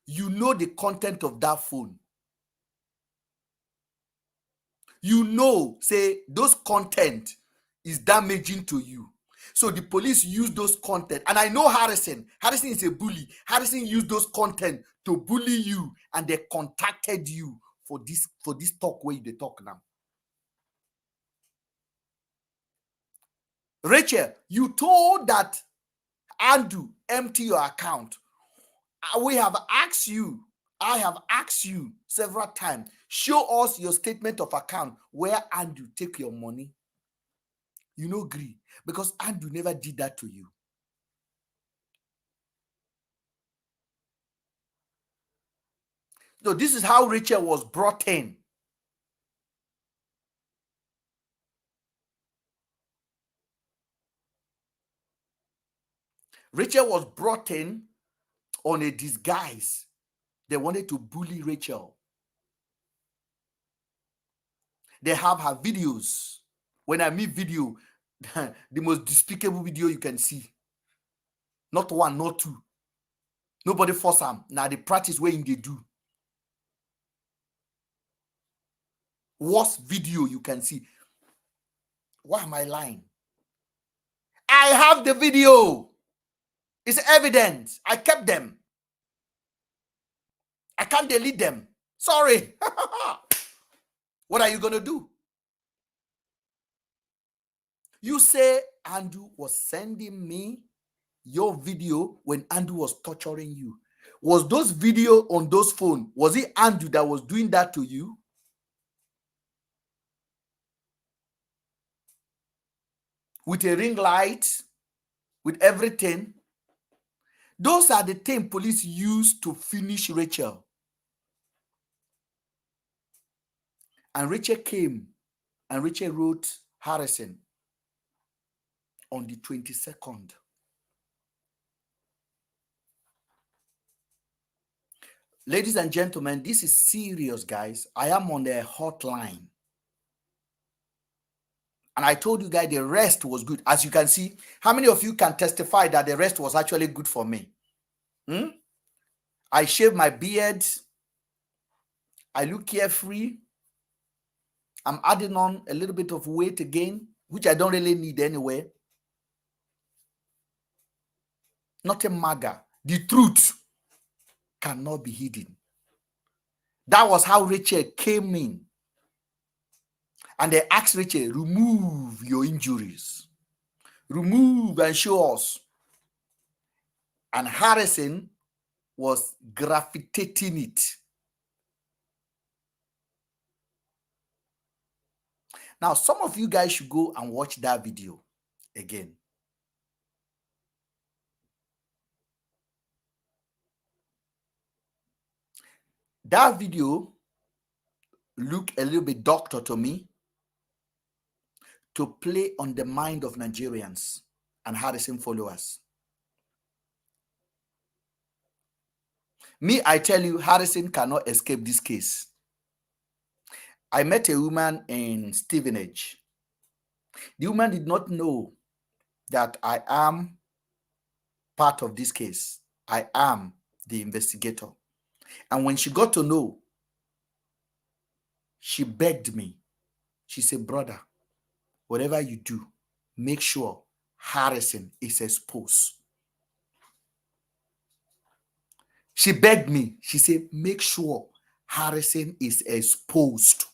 S1: you know the content of that phone. you know, say those content is damaging to you. So the police use those content, and I know Harrison. Harrison is a bully. Harrison used those content to bully you, and they contacted you for this talk where they talk now. Rachel, you told that Andrew empty your account. We have asked you. I have asked you several times. Show us your statement of account where Andrew take your money. You no agree because Andrew never did that to you. So this is how Rachel was brought in. Rachel was brought in on a disguise. They wanted to bully Rachel. They have her videos. When I mean video, the most despicable video you can see. Not one, not two. Nobody force them. Now the practice where they do. Worst video you can see. Why am I lying? I have the video. It's evidence. I kept them. I can't delete them. Sorry. What are you going to do? You say Andrew was sending me your video when Andrew was torturing you. Was those video on those phones? Was it Andrew that was doing that to you? With a ring light, with everything. Those are the things police used to finish Rachel. And Rachel came and Rachel wrote Harrison on the 22nd. Ladies and gentlemen, this is serious, guys. I am on the hotline. And I told you guys the rest was good. As you can see, how many of you can testify that the rest was actually good for me? I shaved my beard. I look carefree. I'm adding on a little bit of weight again, which I don't really need anyway. Nothing maga. The truth cannot be hidden. That was how Rachel came in. And they asked Rachel, remove your injuries. Remove and show us. And Harrison was gravitating it. Now, some of you guys should go and watch that video again. That video looked a little bit doctor to me to play on the mind of Nigerians and Harrison followers. Me, I tell you, Harrison cannot escape this case. I met a woman in Stevenage. The woman did not know that I am part of this case. I am the investigator. And when she got to know, she begged me. She said, brother, whatever you do, make sure Harrison is exposed. She begged me. She said, make sure Harrison is exposed.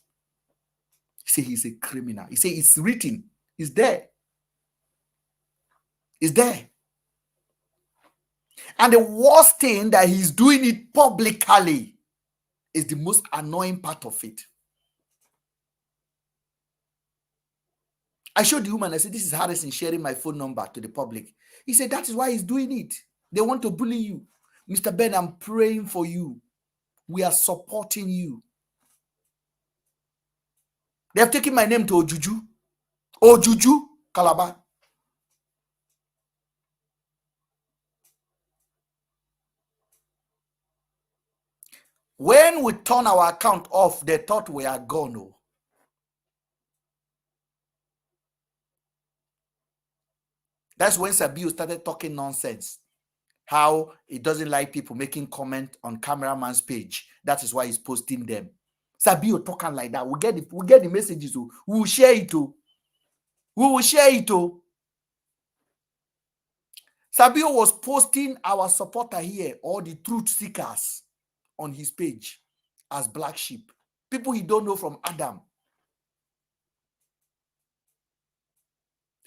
S1: He said he's a criminal. He said it's written. It's there. It's there. And the worst thing that he's doing it publicly is the most annoying part of it. I showed the woman, I said, this is Harrison sharing my phone number to the public. He said, that is why he's doing it. They want to bully you. Mr. Ben, I'm praying for you. We are supporting you. They have taken my name to Ojuju. Ojuju, Calabar. When we turn our account off, they thought we are gone. Oh. That's when Sabiu started talking nonsense. How he doesn't like people making comment on cameraman's page. That is why he's posting them. Sabio talking like that. We get the messages. We will share it. We will share it. Sabio was posting our supporter here, all the truth seekers, on his page as black sheep. People he don't know from Adam.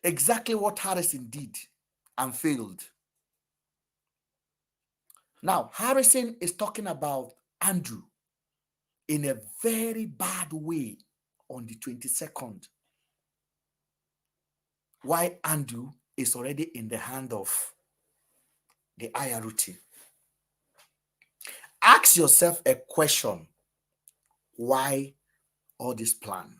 S1: Exactly what Harrison did and failed. Now, Harrison is talking about Andrew in a very bad way on the 22nd. Why Andrew is already in the hand of the IRT. Ask yourself a question. Why all this plan?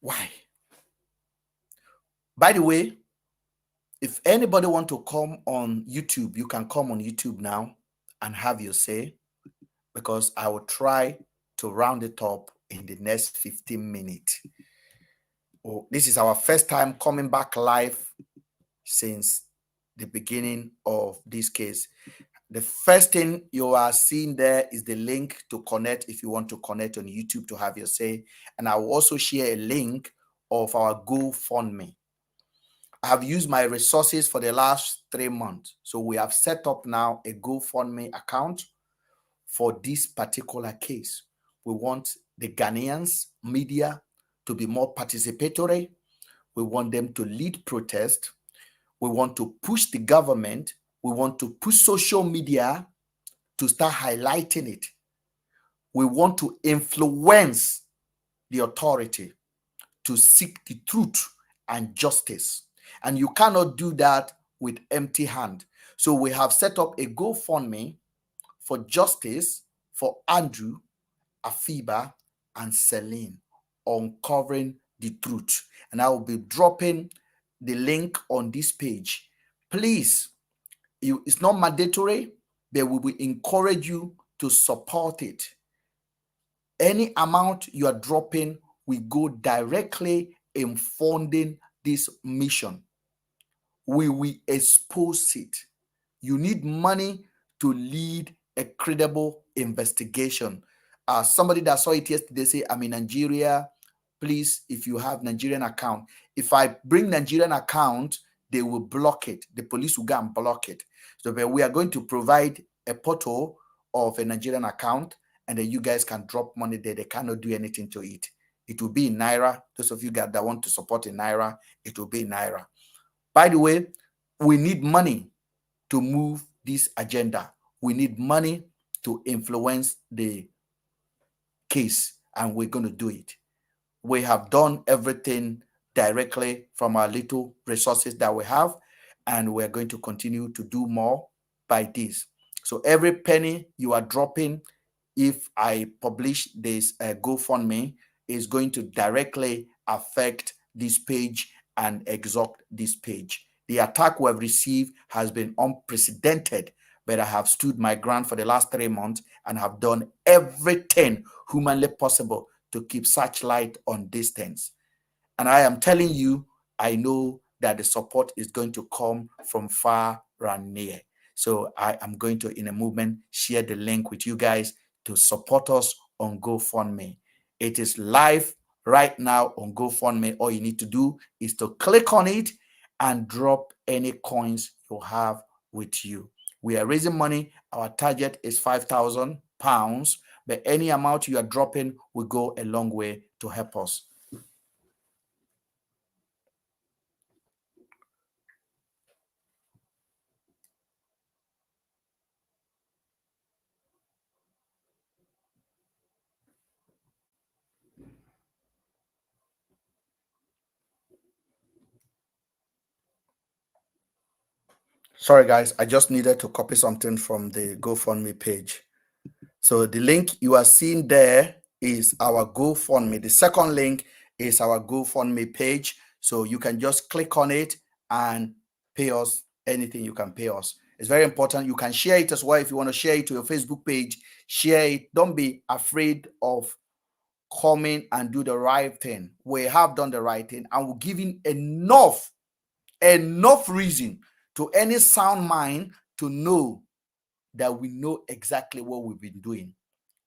S1: Why? By the way, if anybody want to come on YouTube, you can come on YouTube now and have your say, because I will try to round it up in the next 15 minutes. Oh, this is our first time coming back live since the beginning of this case. The first thing you are seeing there is the link to connect if you want to connect on YouTube to have your say. And I will also share a link of our GoFundMe. I have used my resources for the last 3 months. So we have set up now a GoFundMe account for this particular case. We want the Ghanaians media to be more participatory. We want them to lead protest. We want to push the government. We want to push social media to start highlighting it. We want to influence the authority to seek the truth and justice. And you cannot do that with empty hand. So we have set up a GoFundMe for justice for Andrew, Afiba, and Celine, uncovering the truth. And I will be dropping the link on this page. Please, it's not mandatory, but we will encourage you to support it. Any amount you are dropping will go directly in funding this mission. We will expose it. You need money to lead a credible investigation. Somebody that saw it yesterday say, I'm in Nigeria. Please, if you have Nigerian account, if I bring Nigerian account, they will block it. The police will go and block it. So we are going to provide a portal of a Nigerian account, and then you guys can drop money there. They cannot do anything to it. It will be in Naira. Those of you guys that want to support in Naira, it will be in Naira. By the way, we need money to move this agenda. We need money to influence the case, and we're going to do it. We have done everything directly from our little resources that we have, and we're going to continue to do more by this. So every penny you are dropping, if I publish this GoFundMe, is going to directly affect this page and exhaust this page. The attack we have received has been unprecedented, but I have stood my ground for the last 3 months and have done everything humanly possible to keep such light on these things. And I am telling you, I know that the support is going to come from far and near. So I am going to, in a moment, share the link with you guys to support us on GoFundMe. It is live right now on GoFundMe. All you need to do is to click on it and drop any coins you have with you. We are raising money. Our target is £5,000, but any amount you are dropping will go a long way to help us. Sorry, guys, I just needed to copy something from the GoFundMe page. So the link you are seeing there is our GoFundMe. The second link is our GoFundMe page. So you can just click on it and pay us anything you can pay us. It's very important. You can share it as well. If you want to share it to your Facebook page, share it. Don't be afraid of coming and do the right thing. We have done the right thing, and we're giving enough reason to any sound mind to know that we know exactly what we've been doing.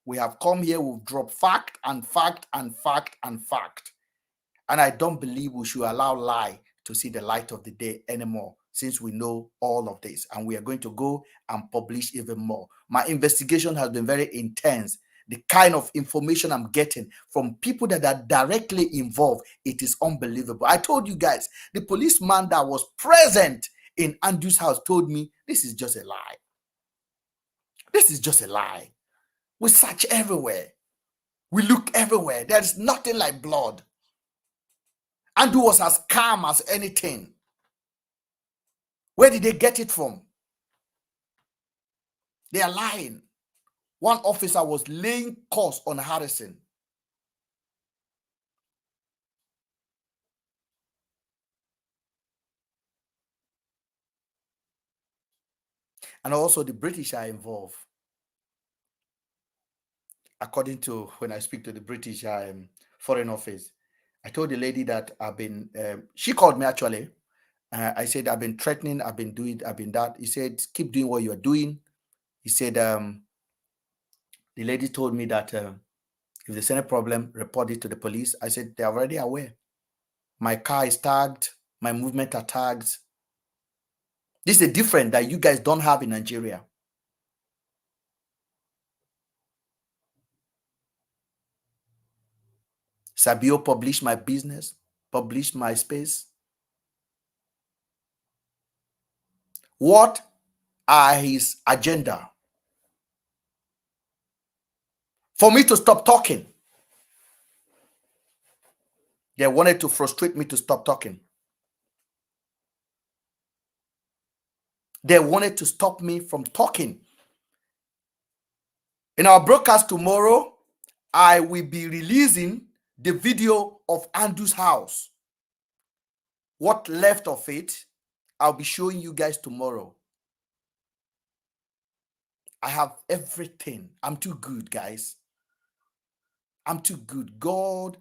S1: We have come here, we've dropped fact and fact and fact and fact. And I don't believe we should allow lie to see the light of the day anymore, since we know all of this. And we are going to go and publish even more. My investigation has been very intense. The kind of information I'm getting from people that are directly involved, it is unbelievable. I told you guys, the policeman that was present in Andrew's house told me, this is just a lie. This is just a lie. We search everywhere. We look everywhere. There's nothing like blood. Andrew was as calm as anything. Where did they get it from? They are lying. One officer was laying curse on Harrison. And also the British are involved. According to when I speak to the British Foreign Office, I told the lady that I've been, she called me actually. I said, I've been threatening, I've been doing, I've been that. He said, keep doing what you're doing. He said, the lady told me that if there's any problem, report it to the police. I said, they're already aware. My car is tagged, my movement are tagged. This is a different that you guys don't have in Nigeria. Sabio published my business, published my space. What are his agenda? For me to stop talking. They wanted to frustrate me to stop talking. They wanted to stop me from talking. In our broadcast tomorrow, I will be releasing the video of Andrew's house. What left of it, I'll be showing you guys tomorrow. I have everything. I'm too good, guys. I'm too good. God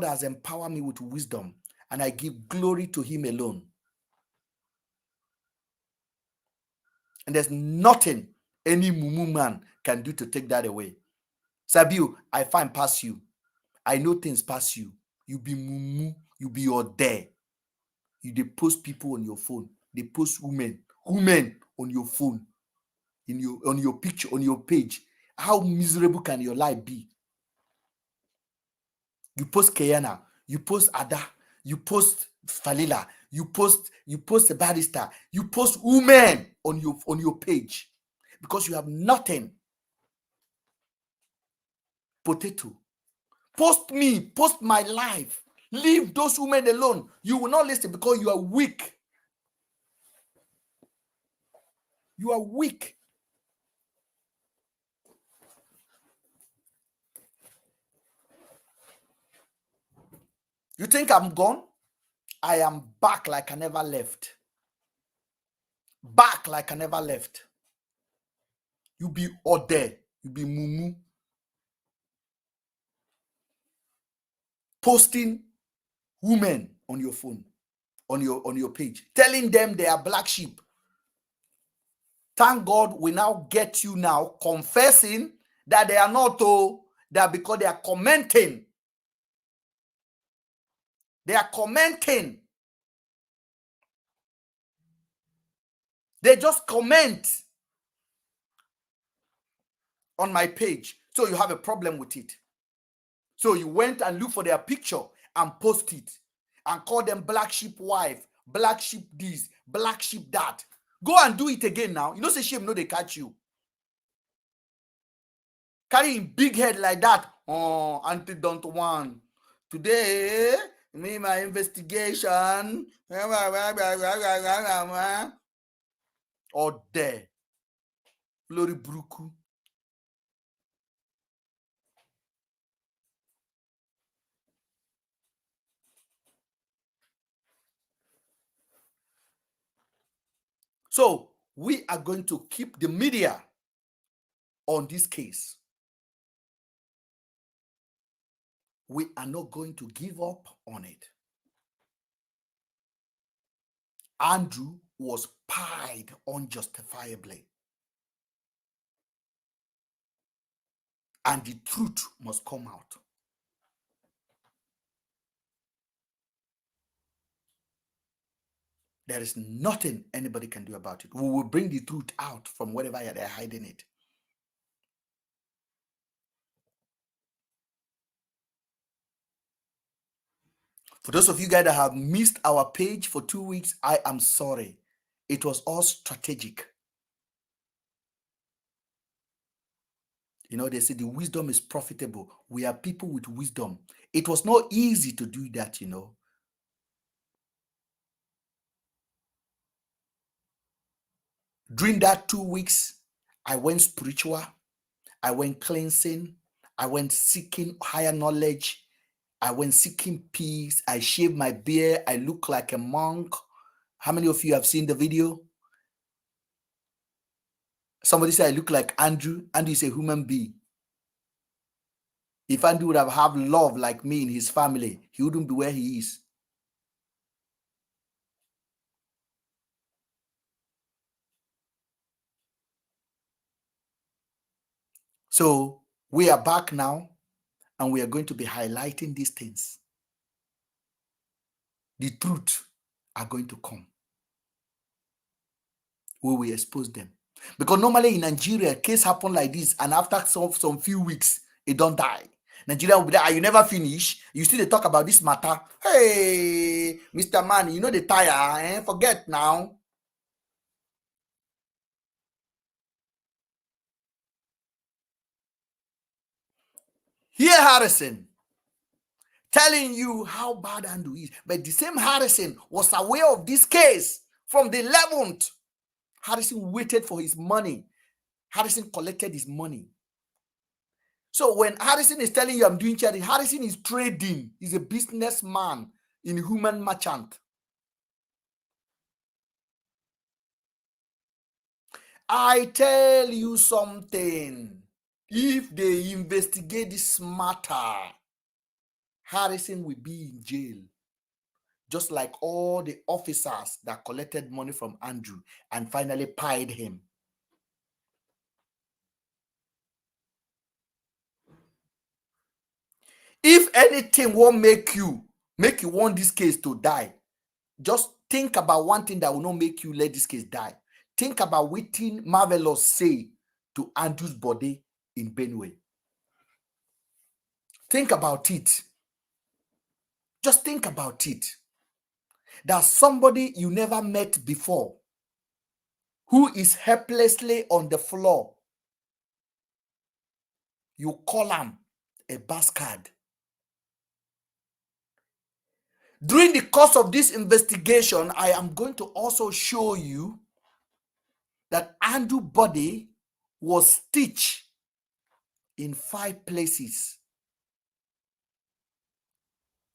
S1: has empowered me with wisdom, and I give glory to him alone. And there's nothing any mumu man can do to take that away. Sabiu, I find past you. I know things past you. You be mumu, you be your there. You they post people on your phone. They post women on your phone, on your picture, on your page. How miserable can your life be? You post Kayana, you post Ada, you post Falila, you post a barrister, you post women on your page because you have nothing. Potato. Post me, post my life. Leave those women alone. You will not listen because you are weak. You are weak. You think I'm gone? I am back like I never left. Back like I never left. You be Ode. You be Mumu. Posting women on your phone, on your page, telling them they are black sheep. Thank God we now get you now confessing that they are not, that because they are commenting. They are commenting. They just comment on my page. So you have a problem with it. So you went and looked for their picture and post it and call them black sheep wife, black sheep this, black sheep that. Go and do it again now. You know, say shame, no, they catch you. Carrying big head like that. Oh, Auntie don't want. Today, me, my investigation. Or there. Glory Bruku. So we are going to keep the media on this case. We are not going to give up on it. Andrew was pied unjustifiably. And the truth must come out. There is nothing anybody can do about it. We will bring the truth out from wherever they're hiding it. For those of you guys that have missed our page for 2 weeks, I am sorry. It was all strategic. You know, they say the wisdom is profitable. We are people with wisdom. It was not easy to do that, you know. During that 2 weeks, I went spiritual. I went cleansing. I went seeking higher knowledge. I went seeking peace. I shaved my beard. I look like a monk. How many of you have seen the video? Somebody said I look like Andrew. Andrew is a human being. If Andrew would have love like me in his family, he wouldn't be where he is. So we are back now, and we are going to be highlighting these things. The truth are going to come. We will expose them. Because normally in Nigeria, case happen like this, and after some few weeks, it don't die. Nigeria will be there. You never finish. You still talk about this matter. Hey, Mr. Man, you know the tire, eh? Forget now. Here, Harrison, telling you how bad Andrew is. But the same Harrison was aware of this case from the 11th. Harrison waited for his money. Harrison collected his money. So when Harrison is telling you I'm doing charity, Harrison is trading. He's a businessman in human merchant. I tell you something. If they investigate this matter, Harrison will be in jail. Just like all the officers that collected money from Andrew and finally paid him. If anything won't make you want this case to die, just think about one thing that will not make you let this case die. Think about what Marvelous say to Andrew's body in Benue. Think about it. Just think about it. There's somebody you never met before who is helplessly on the floor. You call him a bastard. During the course of this investigation, I am going to also show you that Andrew's body was stitched in 5 places.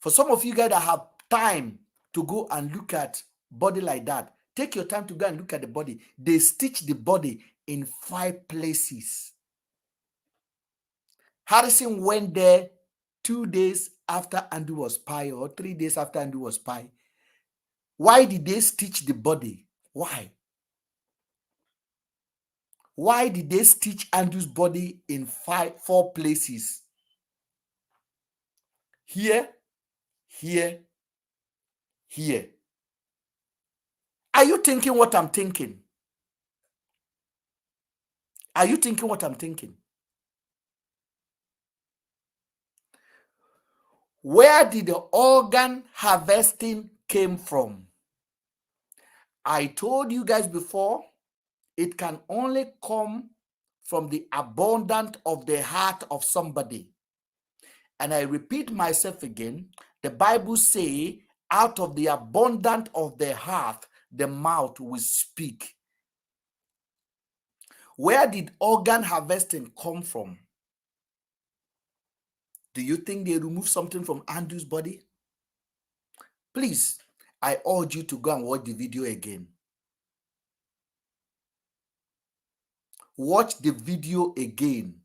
S1: For some of you guys that have time to go and look at body like that, take your time to go and look at the body. They stitch the body in 5 places. Harrison went there 2 days after Andrew was spy, or 3 days after Andrew was spy. Why did they stitch the body? Why? Why did they stitch Andrew's body in 4 places? Here, here, here. Are you thinking what I'm thinking? Are you thinking what I'm thinking? Where did the organ harvesting came from? I told you guys before, it can only come from the abundance of the heart of somebody. And I repeat myself again, the Bible says, out of the abundance of the heart, the mouth will speak. Where did organ harvesting come from? Do you think they removed something from Andrew's body? Please, I urge you to go and watch the video again. Watch the video again.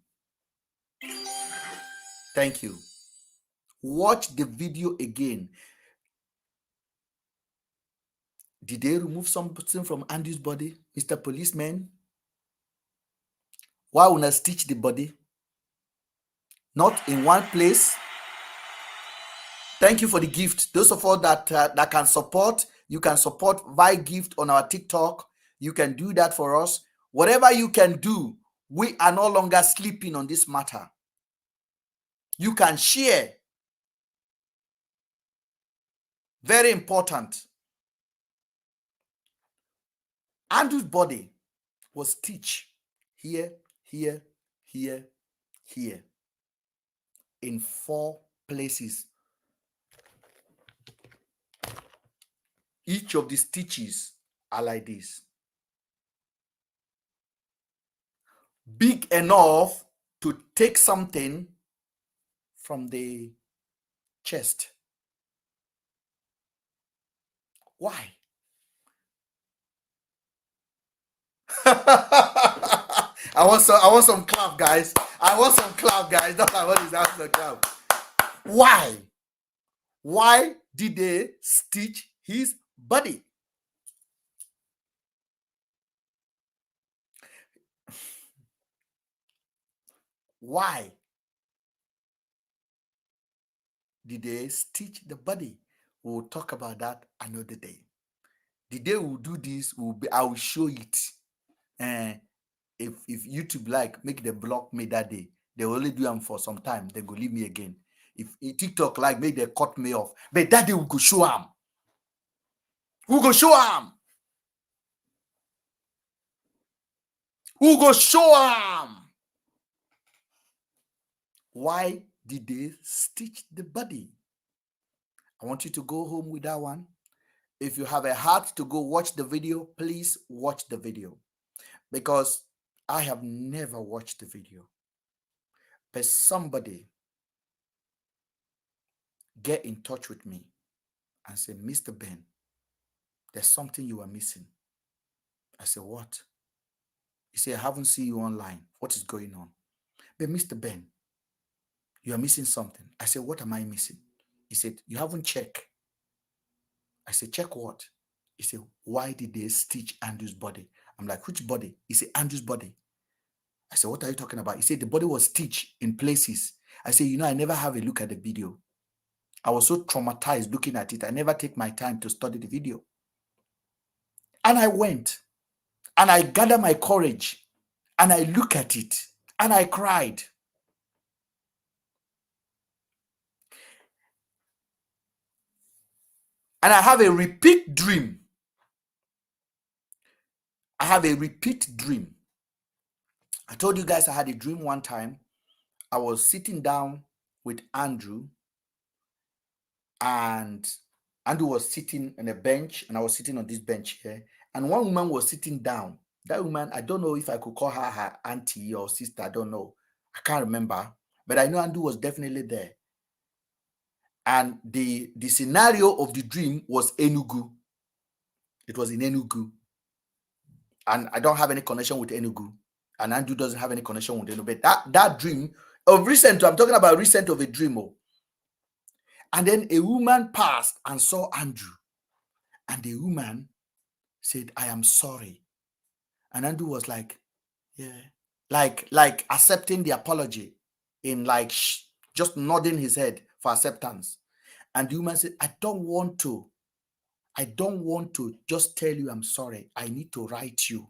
S1: Thank you. Watch the video again. Did they remove something from Andrew's body, Mr. Policeman? Why would I stitch the body? Not in one place. Thank you for the gift. Those of us that can support, you can support via gift on our TikTok. You can do that for us. Whatever you can do, we are no longer sleeping on this matter. You can share. Very important. Andrew's body was stitched here, here, here, here, in 4 places. Each of the stitches are like this. Big enough to take something from the chest. Why? I want some clap, guys. I want some clap, guys. That's what is after clap. Why? Why did they stitch his body? Why did they stitch the body? We'll talk about that another day. The day we'll do this, I will show it. If YouTube like make the block me that day, they only do them for some time. They go leave me again. If TikTok like make they cut me off, but that day we go show them. We go show them. We go show them. Why did they stitch the body? I want you to go home with that one. If you have a heart to go watch the video, please watch the video, because I have never watched the video. But somebody get in touch with me and say, Mr. Ben, there's something you are missing. I said, what? He said, I haven't seen you online. What is going on? But Mr. Ben, you are missing something. I said, what am I missing? He said, you haven't checked. I said, check what? He said, why did they stitch Andrew's body? I'm like, which body? He said, Andrew's body. I said, what are you talking about? He said, the body was stitched in places. I said, I never have a look at the video. I was so traumatized looking at it. I never take my time to study the video. And I went and I gathered my courage and I looked at it and I cried. And I have a repeat dream. I have a repeat dream. I told you guys I had a dream one time. I was sitting down with Andrew, and Andrew was sitting on a bench, and I was sitting on this bench here. And one woman was sitting down. That woman, I don't know if I could call her auntie or sister. I don't know. I can't remember. But I know Andrew was definitely there. And the scenario of the dream was Enugu. It was in Enugu. And I don't have any connection with Enugu. And Andrew doesn't have any connection with Enugu. But that dream of recent, I'm talking about recent of a dream. And then a woman passed and saw Andrew. And the woman said, I am sorry. And Andrew was like, yeah. Like accepting the apology in like just nodding his head for acceptance. And the woman said, I don't want to just tell you I'm sorry. I need to write you.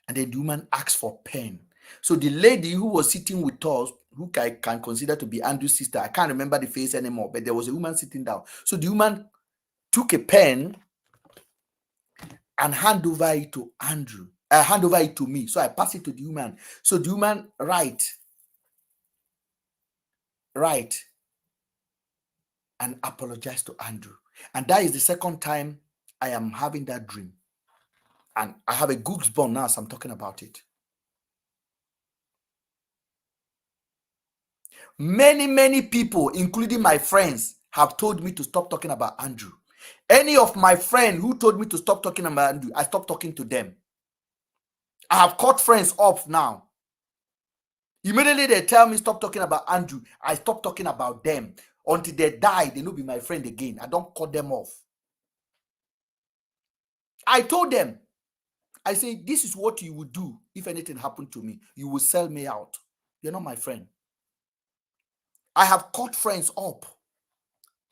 S1: And then the woman asked for pen. So the lady who was sitting with us, who I can consider to be Andrew's sister, I can't remember the face anymore, but there was a woman sitting down. So the woman took a pen and hand over it to Andrew. Hand over it to me. So I pass it to the woman. So the woman write, and apologize to Andrew. And that is the second time I am having that dream. And I have a goosebump now as I'm talking about it. Many people, including my friends, have told me to stop talking about Andrew. Any of my friends who told me to stop talking about Andrew, I stopped talking to them. I have cut friends off now. Immediately they tell me stop talking about Andrew, I stop talking about them. Until they die, they will be my friend again. I don't cut them off. I told them, I say, this is what you would do if anything happened to me. You will sell me out. You're not my friend. I have caught friends up.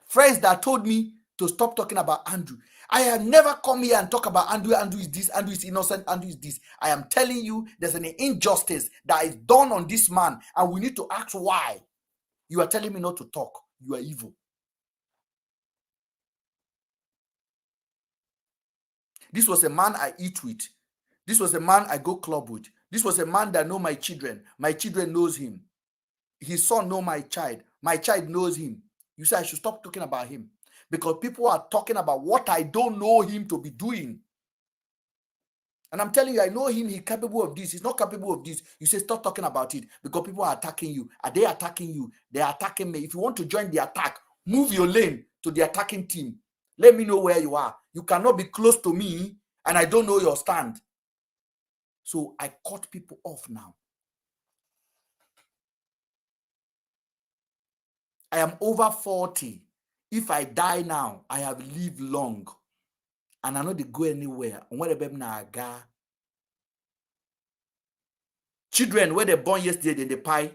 S1: Friends that told me to stop talking about Andrew. I have never come here and talk about Andrew. Andrew is this, Andrew is innocent, Andrew is this. I am telling you, there's an injustice that is done on this man, and we need to ask why. You are telling me not to talk. You are evil. This was a man I eat with. This was a man I go club with. This was a man that know my children. My children knows him. His son know my child. My child knows him. You say I should stop talking about him because people are talking about what I don't know him to be doing. And I'm telling you, I know him. He's capable of this. He's not capable of this. You say stop talking about it because people are attacking you. Are they attacking you? They are attacking me. If you want to join the attack, move your lane to the attacking team. Let me know where you are. You cannot be close to me and I don't know your stand. So I cut people off now. I am over 40. If I die now, I have lived long. And I know they go anywhere. Children, where they born yesterday, they pie.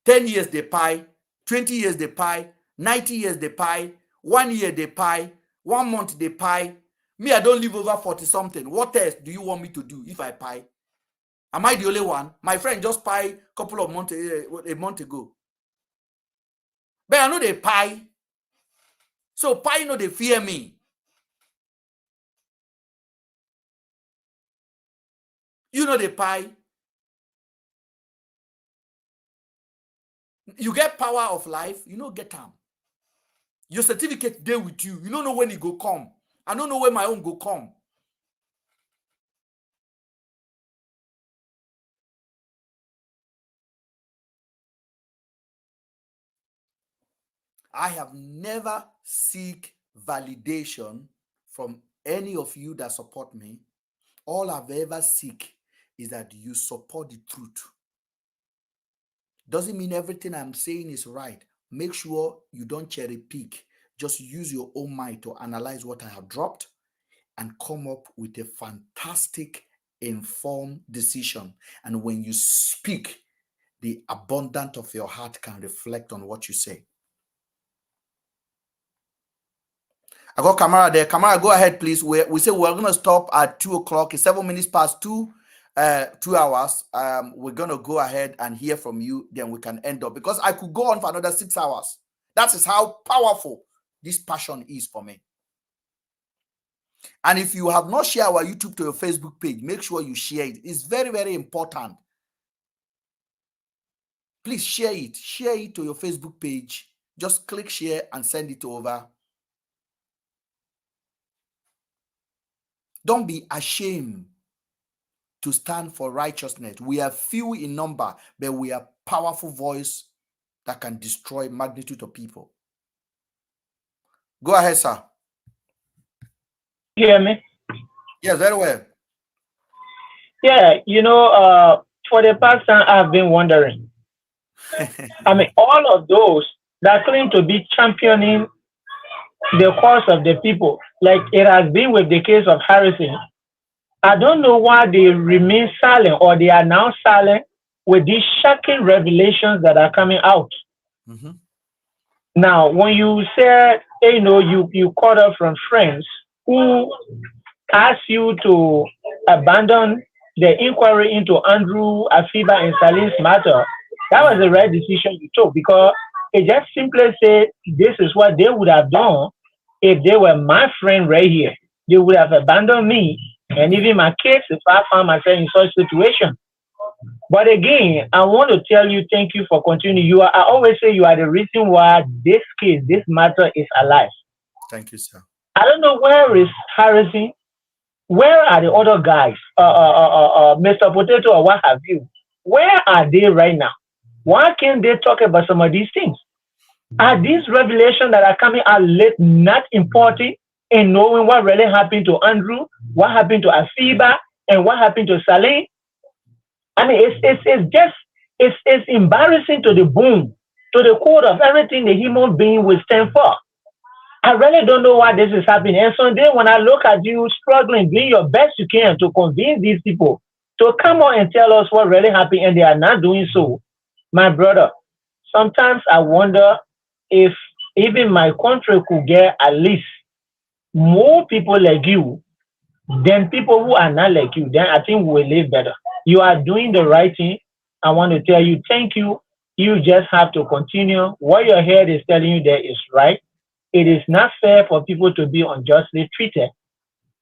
S1: 10 years they pie. 20 years they pie. 90 years they pie. 1 year they pie. 1 month they pie. Me, I don't live over 40 something. What else do you want me to do if I pie? Am I the only one? My friend just pie a couple of months, a month ago. But I know they pie. So pie know they fear me. You know they pie. You get power of life, you know get them. Your certificate there with you. You don't know when it go come. I don't know when my own go come. I have never seek validation from any of you that support me. All I've ever seek is that you support the truth. Doesn't mean everything I'm saying is right. Make sure you don't cherry pick. Just use your own mind to analyze what I have dropped and come up with a fantastic, informed decision. And when you speak, the abundance of your heart can reflect on what you say. I got Kamara there. Kamara, go ahead, please. We say we're going to stop at 2 o'clock. It's 7 minutes past 2, 2 hours. We're going to go ahead and hear from you. Then we can end up because I could go on for another 6 hours. That is how powerful this passion is for me. And if you have not shared our YouTube to your Facebook page, make sure you share it. It's very, very important. Please share it. Share it to your Facebook page. Just click share and send it over. Don't be ashamed to stand for righteousness. We are few in number, but we are powerful voice that can destroy magnitude of people. Go ahead, sir.
S4: You hear me?
S1: Yes, very well.
S4: Yeah, for the past time, I've been wondering. I mean, all of those that claim to be championing the cause of the people, like it has been with the case of Harrison, I don't know why they remain silent or they are now silent with these shocking revelations that are coming out.
S1: Mm-hmm.
S4: Now, when you said, you caught up from friends who asked you to abandon the inquiry into Andrew, Afiba, and Celine's matter, that was the right decision you took because it just simply said this is what they would have done if they were my friend right here. They would have abandoned me and even my kids if I found myself in such a situation. But again, I want to tell you, thank you for continuing. I always say you are the reason why this case, this matter is alive.
S1: Thank you, sir.
S4: I don't know where is Harrison. Where are the other guys, Mr. Potato or what have you? Where are they right now? Why can't they talk about some of these things? Are these revelations that are coming out late not important in knowing what really happened to Andrew, what happened to Afiba, and what happened to Celine? I mean, it's embarrassing to the bone, to the core of everything the human being will stand for. I really don't know why this is happening. And so then when I look at you struggling, doing your best you can to convince these people to come on and tell us what really happened, and they are not doing so, my brother, sometimes I wonder if even my country could get at least more people like you than people who are not like you. Then I think we will live better. You are doing the right thing. I want to tell you thank you. You just have to continue. What your head is telling you there is right. It is not fair for people to be unjustly treated,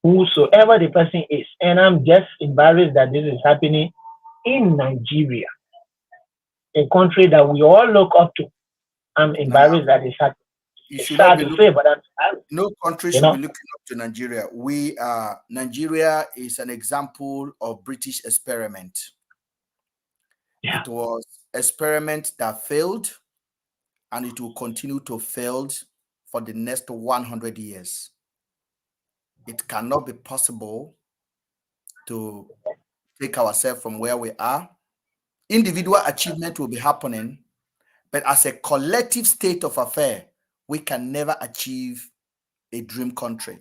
S4: whosoever the person is. And I'm just embarrassed that this is happening in Nigeria, a country that we all look up to. I'm
S1: Now,
S4: embarrassed that it's happening.
S1: you
S4: It's
S1: should not
S4: sad
S1: be
S4: to
S1: looking.
S4: say, but I'm embarrassed,
S1: No country
S4: you
S1: should be
S4: know.
S1: looking up to Nigeria. Nigeria is an example of British experiment.
S4: Yeah.
S1: It was experiment that failed, and it will continue to fail for the next 100 years. It cannot be possible to take ourselves from where we are. Individual achievement will be happening, but as a collective state of affair, we can never achieve a dream country.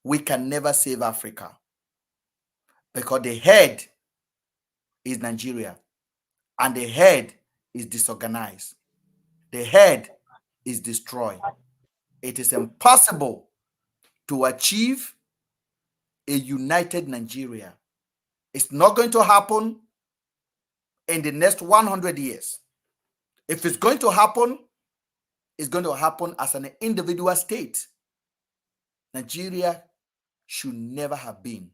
S1: We can never save Africa because the head is Nigeria and the head is disorganized. The head is destroyed. It is impossible to achieve a united Nigeria. It's not going to happen in the next 100 years. If it's going to happen, it's going to happen as an individual state. Nigeria should never have been.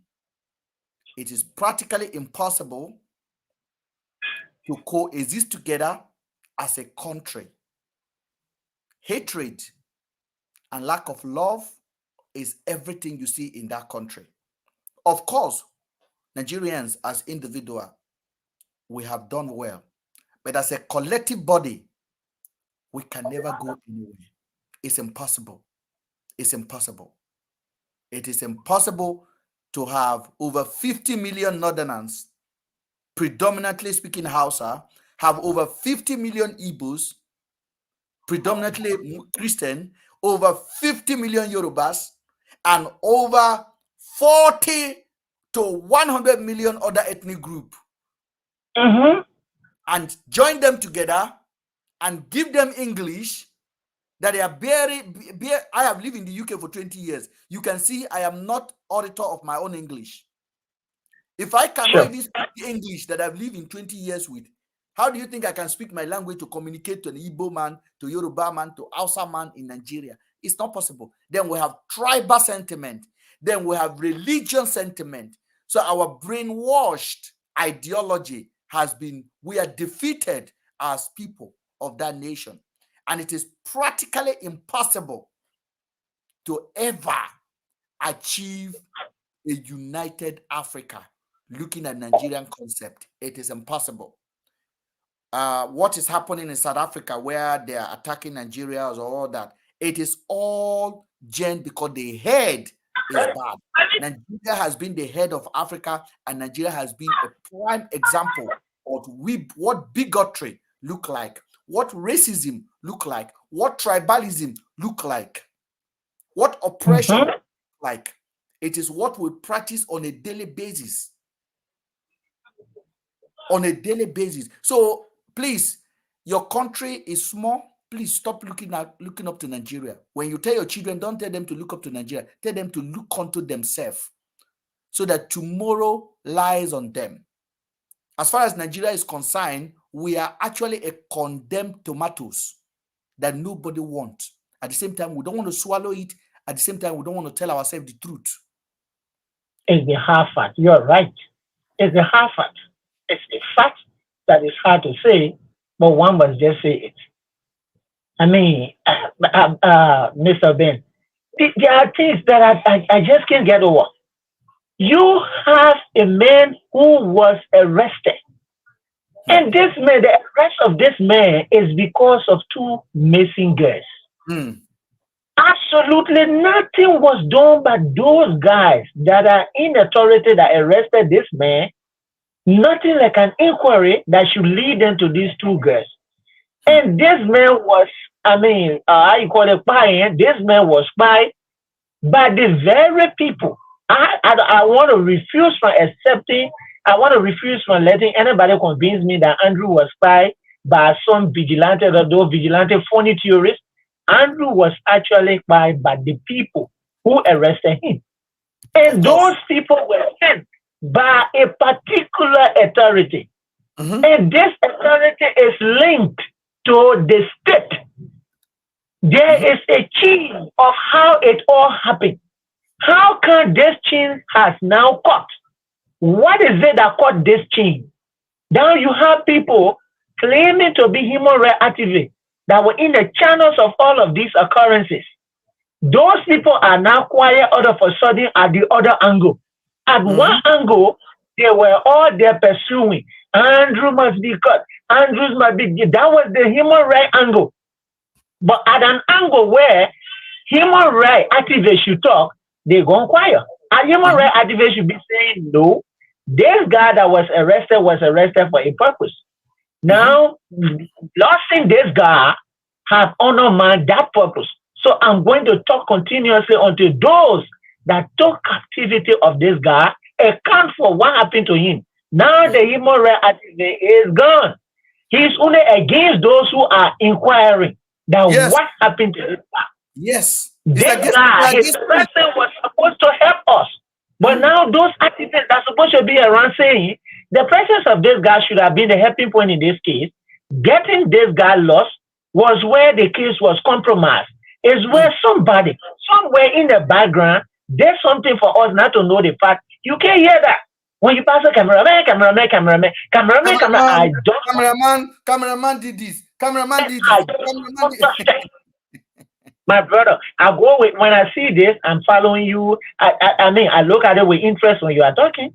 S1: It is practically impossible to coexist together as a country. Hatred and lack of love is everything you see in that country. Of course, Nigerians as individuals, we have done well, but as a collective body, we can never go anywhere. It's impossible. It's impossible. It is impossible to have over 50 million Northerners, predominantly speaking Hausa, have over 50 million Igbos, predominantly Christian, over 50 million Yorubas, and over 40 to 100 million other ethnic group, and join them together and give them English that they are I have lived in the UK for 20 years. You can see I am not auditor of my own English. If I cannot even speak the English that I've lived in 20 years with, how do you think I can speak my language to communicate to an Igbo man, to Yoruba man, to Hausa man in Nigeria? It's not possible. Then we have tribal sentiment. Then we have religion sentiment. So our brainwashed ideology has been, we are defeated as people of that nation. And it is practically impossible to ever achieve a united Africa looking at Nigerian concept. It is impossible. What is happening in South Africa where they are attacking Nigeria or all that, it is all because the head is bad. Nigeria has been the head of Africa, and Nigeria has been a prime example of what bigotry look like, what racism look like, what tribalism look like, what oppression look like. It is what we practice on a daily basis. On a daily basis. So please, your country is small. Please stop looking up to Nigeria. When you tell your children, don't tell them to look up to Nigeria. Tell them to look unto themselves, so that tomorrow lies on them. As far as Nigeria is concerned, we are actually a condemned tomatoes that nobody wants. At the same time, we don't want to swallow it. At the same time, we don't want to tell ourselves the truth.
S4: It's the hard fact. You're right. It's the hard fact. It's a fact that is hard to say, but one must just say it. I mean, Mr. Ben, there are things that I just can't get over. You have a man who was arrested. And this man, the arrest of this man is because of two missing girls. Absolutely nothing was done by those guys that are in authority that arrested this man. Nothing like an inquiry that should lead them to these two girls. And this man was how you call it, spying. This man was spied by the very people. I want to refuse from accepting. I want to refuse from letting anybody convince me that Andrew was spied by some vigilante, or those vigilante phony theorists. Andrew was actually spied by the people who arrested him.
S1: Of
S4: And
S1: course.
S4: those people were sent by a particular authority.
S1: Mm-hmm.
S4: And this authority is linked to the state. There
S1: Mm-hmm.
S4: is a chain of how it all happened. How can this chain has now cut? What is it that cut this chain? Now you have people claiming to be human rights activists that were in the channels of all of these occurrences. Those people are now quiet all of a sudden at the other angle. At one
S1: Mm-hmm.
S4: angle, they were all there pursuing. Andrew must be cut. Andrews must be. That was the human rights angle. But at an angle where human rights activists should talk, they go quiet. And human
S1: Mm-hmm.
S4: rights activists should be saying, no, this guy that was arrested for a purpose.
S1: Mm-hmm.
S4: Now, losing this guy have undermined that purpose. So I'm going to talk continuously until those that took captivity of this guy account for what happened to him. Now
S1: Yeah.
S4: the human rights activist is gone. He's only against those who are inquiring that
S1: Yes.
S4: what happened to this guy.
S1: Yes. It's
S4: This
S1: against
S4: guy, his
S1: against me.
S4: person was supposed to help us. But
S1: Mm.
S4: now those activists are supposed to be around saying the presence of this guy should have been the helping point in this case. Getting this guy lost was where the case was compromised. Is
S1: Mm.
S4: where somebody, somewhere in the background, did something for us not to know the fact. You can't hear that. When you pass a cameraman, I
S1: Cameraman,
S4: don't
S1: cameraman did this. Cameraman did this.
S4: I don't
S1: Cameraman did.
S4: understand. My brother, I go with when I see this, I'm following you. I look at it with interest when you are talking.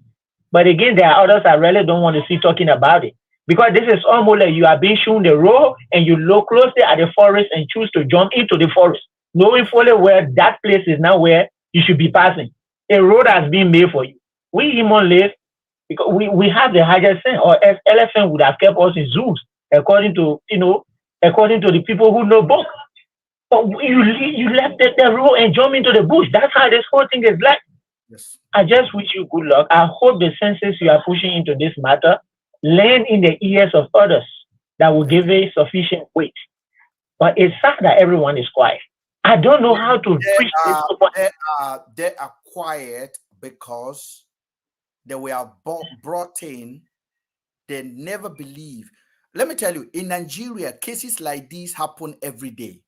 S4: But again, there are others I really don't want to see talking about it. Because this is almost like you are being shown the road and you look closely at the forest and choose to jump into the forest, knowing fully well that place is not where you should be passing. A road has been made for you. We human live because we have the highest sense, or as elephant would have kept us in zoos, according to the people who know book. But you left the road and jump into the bush. That's how this whole thing is like.
S1: Yes.
S4: I just wish you good luck. I hope the senses you are pushing into this matter land in the ears of others that will give it sufficient weight. But it's sad that everyone is quiet. I don't know
S1: They,
S4: how to
S1: they
S4: preach this.
S1: are they are quiet because they were brought in. They never believe. Let me tell you, in Nigeria, cases like these happen every day.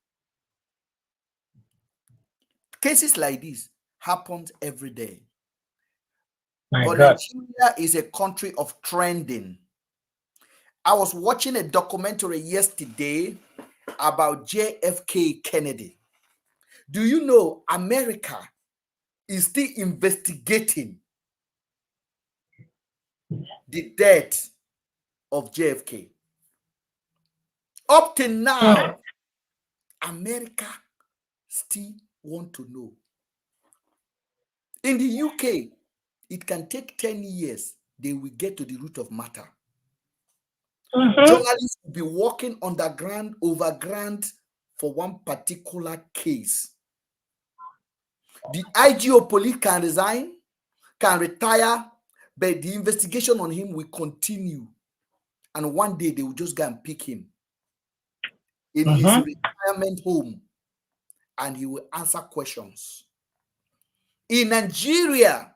S1: Cases like this happens every day.
S4: My
S1: But
S4: God.
S1: Nigeria is a country of trending. I was watching a documentary yesterday about JFK Kennedy. Do you know America is still investigating the death of JFK? Up till now, America still want to know. In the UK, it can take 10 years. They will get to the root of matter.
S4: Mm-hmm.
S1: Journalists will be working underground, overground for one particular case. The IGO police can resign, can retire, but the investigation on him will continue. And one day they will just go and pick him in his retirement home and he will answer questions. In Nigeria,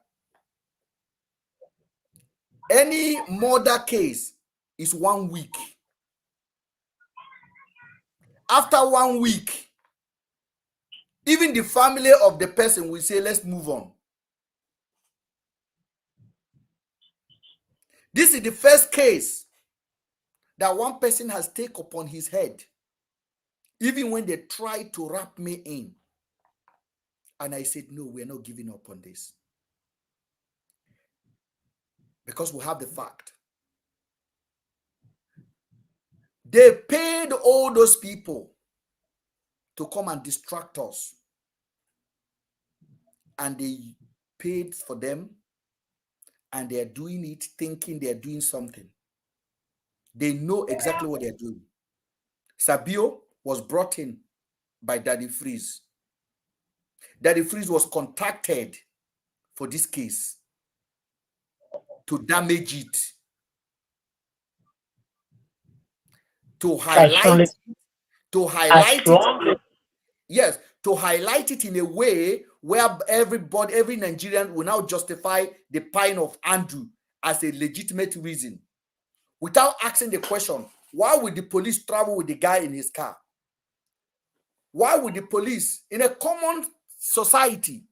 S1: any murder case is 1 week. After 1 week, even the family of the person will say, let's move on. This is the first case that one person has taken upon his head, even when they tried to wrap me in. And I said, no, we're not giving up on this. Because we have the fact. They paid all those people to come and distract us. And they paid for them. And they're doing it thinking they're doing something. They know exactly what they're doing. Sabio, was brought in by Daddy Freeze. Daddy Freeze was contacted for this case to damage it, to highlight it. Yes, to highlight it in a way where every Nigerian will now justify the pine of Andrew as a legitimate reason, without asking the question, why would the police travel with the guy in his car? Why would the police, in a common society,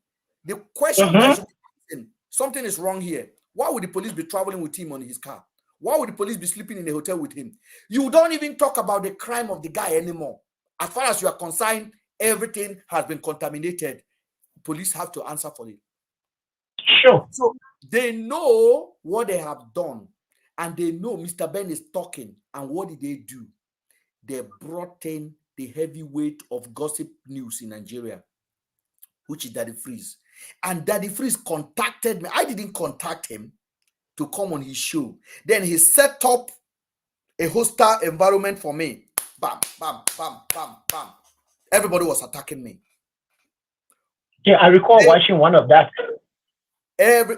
S1: the question that should be asking, something is wrong here. Why would the police be traveling with him on his car? Why would the police be sleeping in a hotel with him? You don't even talk about the crime of the guy anymore. As far as you are concerned, everything has been contaminated. Police have to answer for it.
S4: Sure.
S1: So they know what they have done, and they know Mr. Ben is talking. And what did they do? They brought in the heavyweight of gossip news in Nigeria, which is Daddy Freeze. And Daddy Freeze contacted me. I didn't contact him to come on his show. Then he set up a hostile environment for me. Bam, bam, bam, bam, bam. Everybody was attacking me.
S4: Yeah, I recall watching one of that.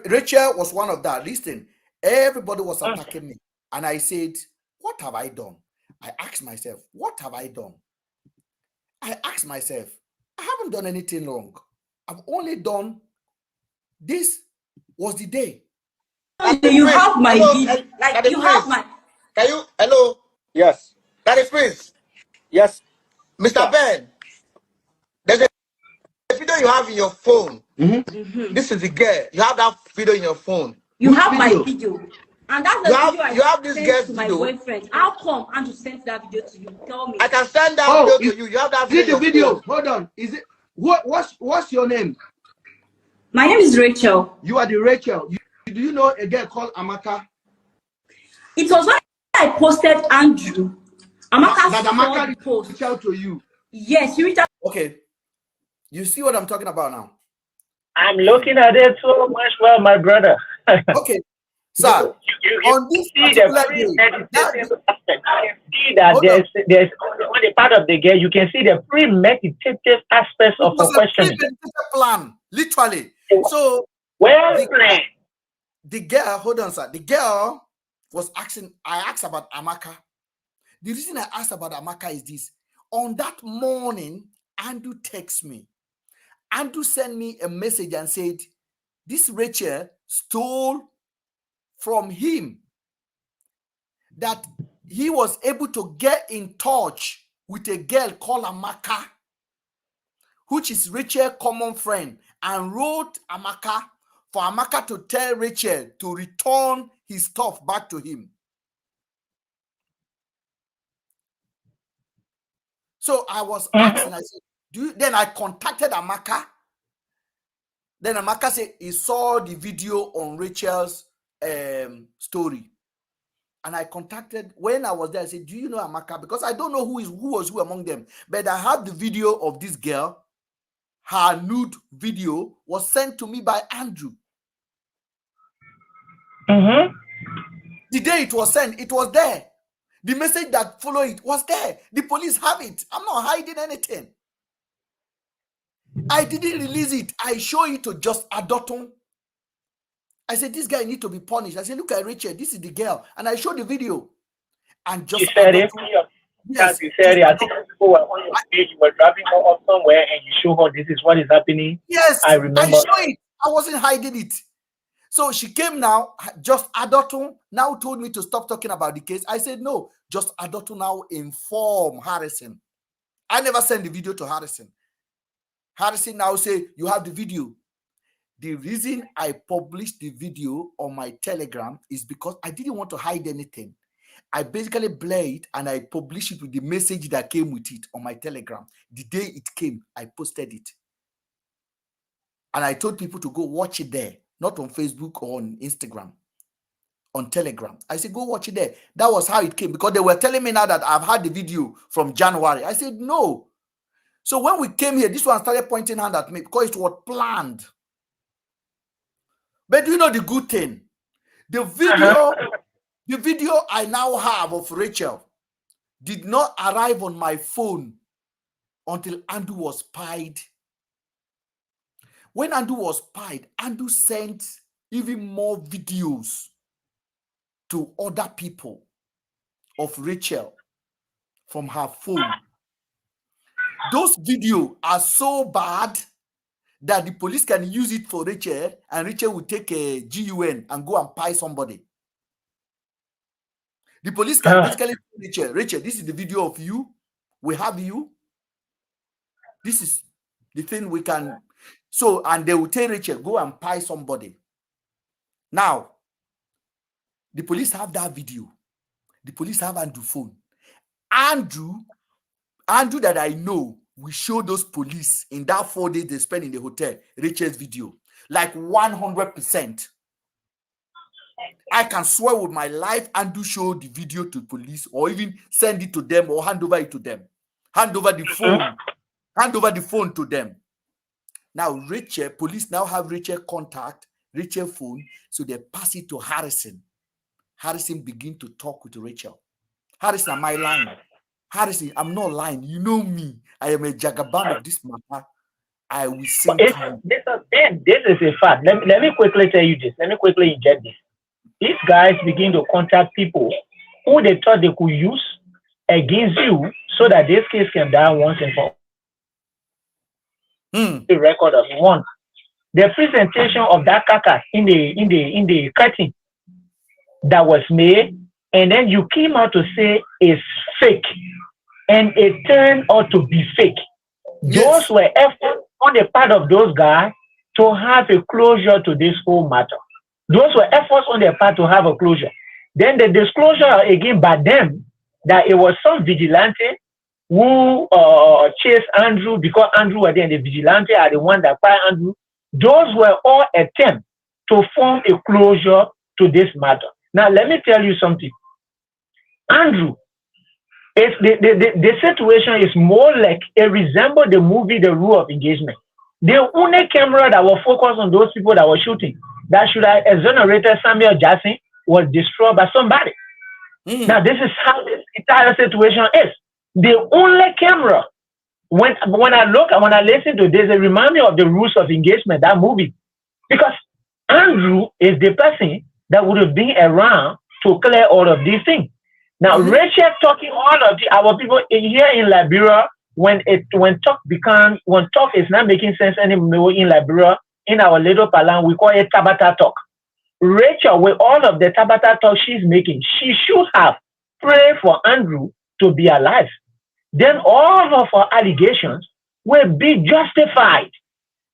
S1: Rachel was one of that. Listen, everybody was attacking me. And I said, what have I done? I asked myself, what have I done? I asked myself, I haven't done anything wrong. I've only done, this was the day.
S5: You have my video. Like you have my.
S6: Can you? Hello.
S2: Yes.
S6: That is Prince.
S2: Yes.
S6: Mr. Ben. There's a video you have in your phone. This is the girl. You have that video in your phone.
S5: You have my video. And that's the video
S6: you have this girl's
S5: to my
S6: video.
S5: boyfriend. How come Andrew sent that video to you? Tell me.
S6: I can send that video to you. You have that video.
S7: Video. Hold on. Is it what's your name?
S5: My name is Rachel.
S7: You are the Rachel. Do you know a girl called Amaka?
S5: It was when I posted Andrew. Amaka
S7: reached out to you.
S5: Yes, you reached out.
S1: Okay. You see what I'm talking about now?
S4: I'm looking at it so much well, my brother.
S1: Okay. Sir, on this particular day,
S4: I can see that there's on the part of the girl, you can see the premeditated aspects of the question.
S1: Plan, literally. So, the girl, hold on, sir. The girl was asking, I asked about Amaka. The reason I asked about Amaka is this. On that morning, Andrew texted me. Andrew sent me a message and said, this Rachel stole from him, that he was able to get in touch with a girl called Amaka, which is Rachel's common friend, and wrote Amaka for Amaka to tell Rachel to return his stuff back to him. So I was asking, I said, then I contacted Amaka. Then Amaka said he saw the video on Rachel's story. And I contacted, when I was there, I said, do you know Amaka? Because I don't know who was who among them. But I have the video of this girl. Her nude video was sent to me by Andrew. The day it was sent, it was there. The message that followed it was there. The police have it. I'm not hiding anything. I didn't release it. I show it to just Adotun. I said, this guy need to be punished. I said, look at Rachel. This is the girl. And I showed the video. And just
S4: said it. Yes. You said it. I think people were on your page. You were driving her up somewhere and you show her this is what is happening.
S1: Yes.
S4: I remember.
S1: I showed it. I wasn't hiding it. So she came now. Just Adotun now told me to stop talking about the case. I said, no. Just Adotun now inform Harrison. I never sent the video to Harrison. Harrison now say, you have the video. The reason I published the video on my Telegram is because I didn't want to hide anything. I basically blur it and I published it with the message that came with it on my Telegram. The day it came, I posted it. And I told people to go watch it there, not on Facebook or on Instagram, on Telegram. I said, go watch it there. That was how it came, because they were telling me now that I've had the video from January. I said, no. So when we came here, this one started pointing hand at me because it was planned. But you know the good thing? The video I now have of Rachel did not arrive on my phone until Andrew was spied. When Andrew was spied, Andrew sent even more videos to other people of Rachel from her phone. Those videos are so bad that the police can use it for Rachel, and Rachel will take a GUN and go and pie somebody. The police can basically tell Rachel, this is the video of you. We have you. This is the thing we can. So, and they will tell Rachel, go and pie somebody. Now, the police have that video. The police have Andrew's phone. Andrew that I know, we show those police in that 4 days they spend in the hotel, Rachel's video. Like 100%. I can swear with my life, Andrew showed the video to police, or even send it to them, or hand over it to them. Hand over the phone. Hand over the phone to them. Now, Rachel, police now have Rachel contact, Rachel phone, so they pass it to Harrison. Harrison begin to talk with Rachel. Harrison, am I lying? Harrison, I'm not lying. You know me. I am a jagaban of this matter. I will sing
S4: this is a fact. Let me quickly tell you this. Let me quickly inject this. These guys begin to contact people who they thought they could use against you so that this case can die once and for all. The record of one. The presentation of that carcass in the curtain that was made, and then you came out to say it's fake, and it turned out to be fake. Yes. Those were efforts on the part of those guys to have a closure to this whole matter. Those were efforts on their part to have a closure. Then the disclosure again by them that it was some vigilante who chased Andrew because Andrew was there, and the vigilante are the one that fired Andrew. Those were all attempts to form a closure to this matter. Now, let me tell you something. Andrew, the situation is more like it resembled the movie The Rule of Engagement. The only camera that was focused on those people that were shooting, that should have exonerated Samuel Jackson, was destroyed by somebody. Now, this is how this entire situation is. The only camera, when I listen to this, it reminds me of The Rules of Engagement, that movie. Because Andrew is the person that would have been around to clear all of these things. Now, Rachel talking all of our people here in Liberia, when talk is not making sense anymore in Liberia, in our little palan, we call it Tabata talk. Rachel, with all of the Tabata talk she's making, she should have prayed for Andrew to be alive. Then all of her allegations will be justified.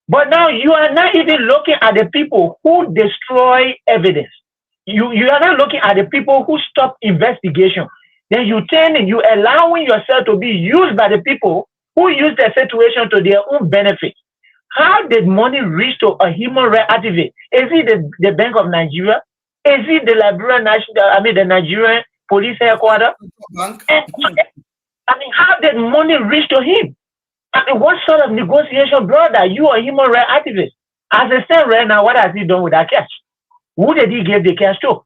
S4: But now you are not even looking at the people who destroy evidence. You are not looking at the people who stop investigation. Then you turn and you allowing yourself to be used by the people who use the situation to their own benefit. How did money reach to a human rights activist? Is it the Bank of Nigeria? Is it the the Nigerian police headquarters? How did money reach to him? What sort of negotiation brought that? You are a human rights activist. As I said right now, what has he done with that cash? Who did he give the cash to?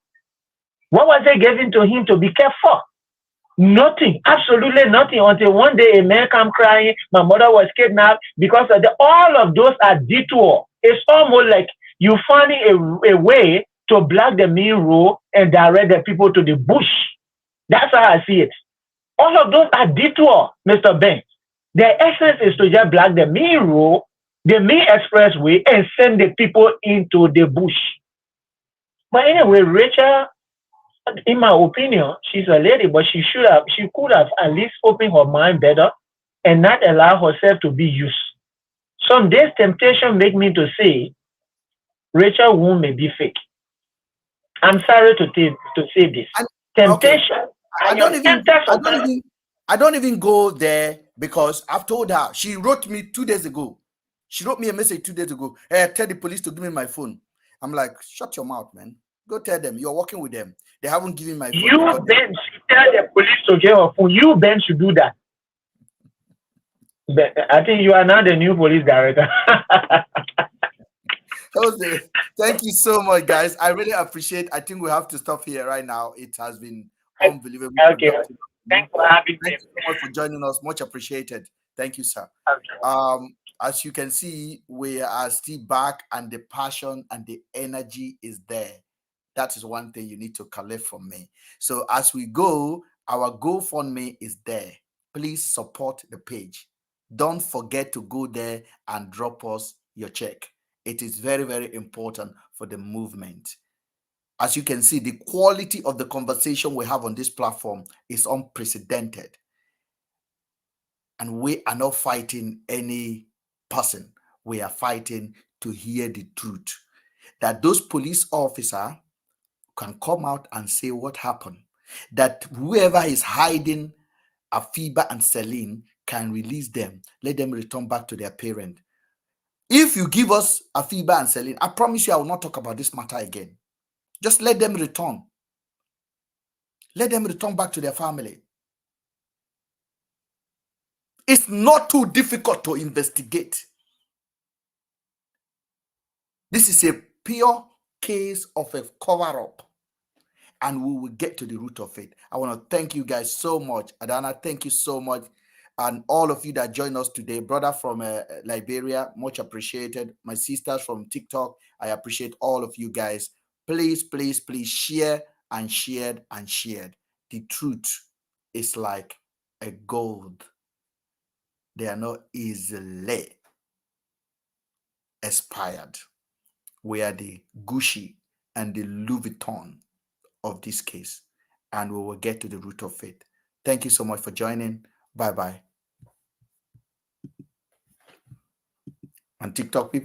S4: What was they giving to him to be kept for? Nothing, absolutely nothing, until one day a man come crying, my mother was kidnapped, because of all of those are detour. It's almost like you finding a way to block the main road and direct the people to the bush. That's how I see it. All of those are detour, Mr. Ben. The essence is to just block the main road, the main expressway, and send the people into the bush. But anyway, Rachel, in my opinion, she's a lady, but she could have at least opened her mind better and not allow herself to be used. Some days temptation make me to say Rachel womb may be fake. I'm sorry to say this. Temptation.
S1: Okay. I don't even go there, because I've told her. She wrote me 2 days ago. She wrote me a message 2 days ago. Hey, tell the police to give me my phone. I'm like, shut your mouth, man. Go tell them you're working with them. They haven't given my phone.
S4: You, Ben, should tell the police to get her phone. You, Ben, should do that. But I think you are now the new police director.
S1: Jose, thank you so much, guys. I really appreciate. I think we have to stop here right now. It has been unbelievable.
S4: Okay. Thanks for having me.
S1: Thank you so much for joining us. Much appreciated. Thank you, sir.
S4: Okay.
S1: As you can see, we are still back, and the passion and the energy is there. That is one thing you need to collect from me. So as we go, our GoFundMe is there. Please support the page. Don't forget to go there and drop us your check. It is very, very important for the movement. As you can see, the quality of the conversation we have on this platform is unprecedented. And we are not fighting any person. We are fighting to hear the truth. That those police officers can come out and say what happened. That whoever is hiding Afiba and Celine can release them. Let them return back to their parent. If you give us Afiba and Celine, I promise you I will not talk about this matter again. Just let them return. Let them return back to their family. It's not too difficult to investigate. This is a pure case of a cover-up, and we will get to the root of it. I want to thank you guys so much. Adana, thank you so much. And all of you that joined us today, brother from Liberia, much appreciated. My sisters from TikTok, I appreciate all of you guys. Please, please, please share and shared and shared. The truth is like a gold. They are not easily expired. We are the Gucci and the Louis Vuitton of this case, and we will get to the root of it. Thank you so much for joining. Bye-bye. On TikTok, people.